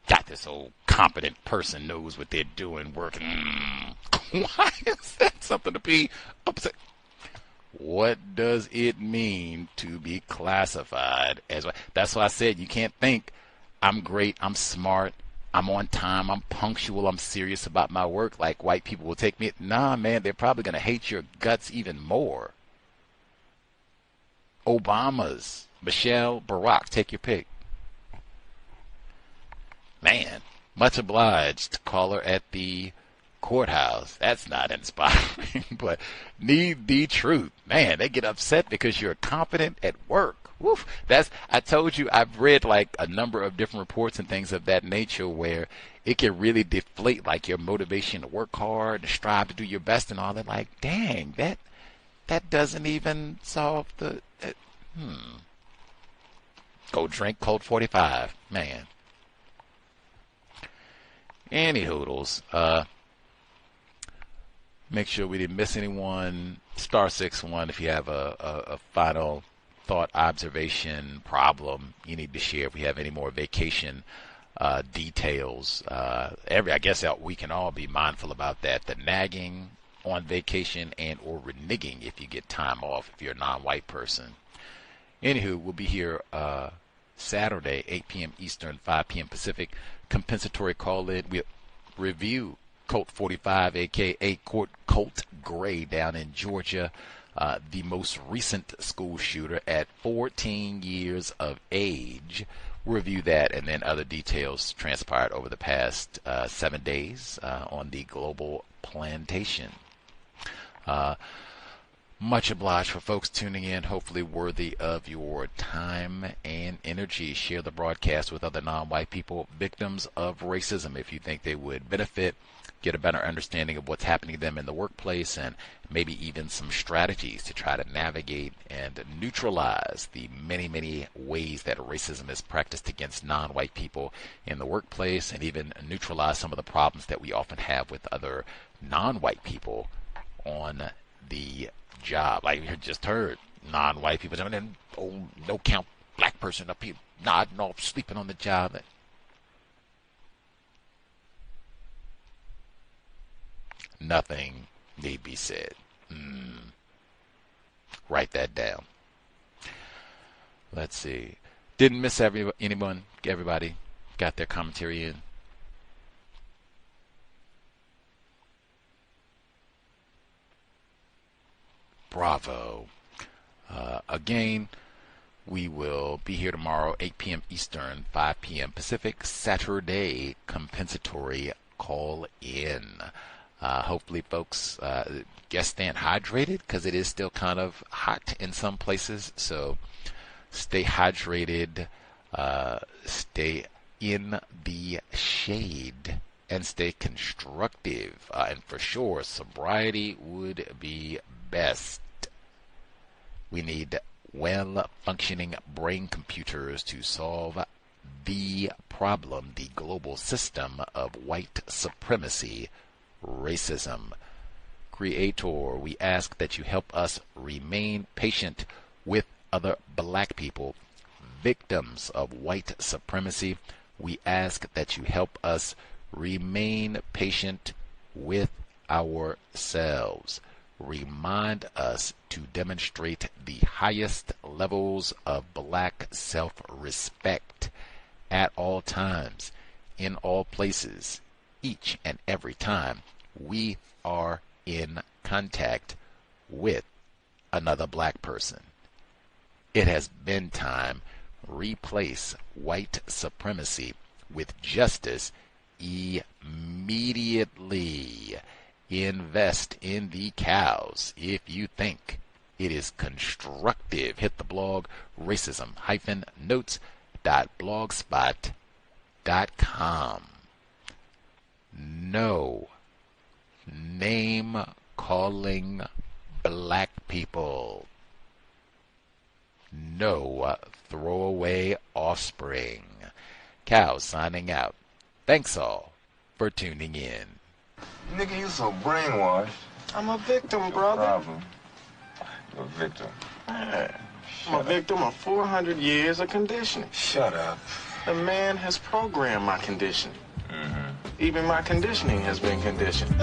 got this old competent person knows what they're doing, working. Why is that something to be upset? What does it mean to be classified as white? That's why I said you can't think I'm great, I'm smart, I'm on time, I'm punctual, I'm serious about my work like white people will take me. Nah, man, they're probably going to hate your guts even more. Obama's, Michelle, Barack, take your pick. Man, much obliged, caller at the courthouse. That's not inspiring, but need the truth. Man, they get upset because you're competent at work. Woof. I told you, I've read like a number of different reports and things of that nature where it can really deflate like your motivation to work hard and strive to do your best and all that. Like, dang, that doesn't even solve the, Go drink Colt 45, man. Any hoodles. Make sure we didn't miss anyone. *61 if you have a final thought, observation, problem you need to share. If we have any more vacation details, I guess we can all be mindful about that. The nagging on vacation and or reneging if you get time off if you're a non-white person. Anywho, we'll be here Saturday, 8 p.m. Eastern, 5 p.m. Pacific. Compensatory call-in. We review Colt 45, a.k.a. Colt Gray down in Georgia, the most recent school shooter at 14 years of age. We'll review that and then other details transpired over the past 7 days on the global plantation. Much obliged for folks tuning in, hopefully worthy of your time and energy. Share the broadcast with other non-white people, victims of racism, if you think they would benefit, get a better understanding of what's happening to them in the workplace, and maybe even some strategies to try to navigate and neutralize the many, many ways that racism is practiced against non-white people in the workplace, and even neutralize some of the problems that we often have with other non-white people on the job. Like you just heard non-white people, and then, oh, no count black person up here nodding off, sleeping on the job. Nothing need be said. Write that down. Let's see. Didn't miss anyone. Everybody got their commentary in. Bravo. Again, we will be here tomorrow, 8 p.m. Eastern, 5 p.m. Pacific, Saturday compensatory call in. Hopefully, folks, guess stand hydrated because it is still kind of hot in some places. So stay hydrated, stay in the shade, and stay constructive. And for sure, sobriety would be best. We need well-functioning brain computers to solve the problem, the global system of white supremacy, racism. Creator, we ask that you help us remain patient with other black people, victims of white supremacy. We ask that you help us remain patient with ourselves. Remind us to demonstrate the highest levels of black self-respect at all times, in all places, each and every time we are in contact with another black person. It has been time. Replace white supremacy with justice immediately. Invest in the cows if you think it is constructive. Hit the blog racism-notes.blogspot.com. No name calling black people. No throwaway offspring. Cows signing out. Thanks all for tuning in. Nigga, you so brainwashed. I'm a victim, brother. No problem. You're a victim. Man, I'm a victim of 400 years of conditioning. Shut up. The man has programmed my conditioning. Even my conditioning has been conditioned.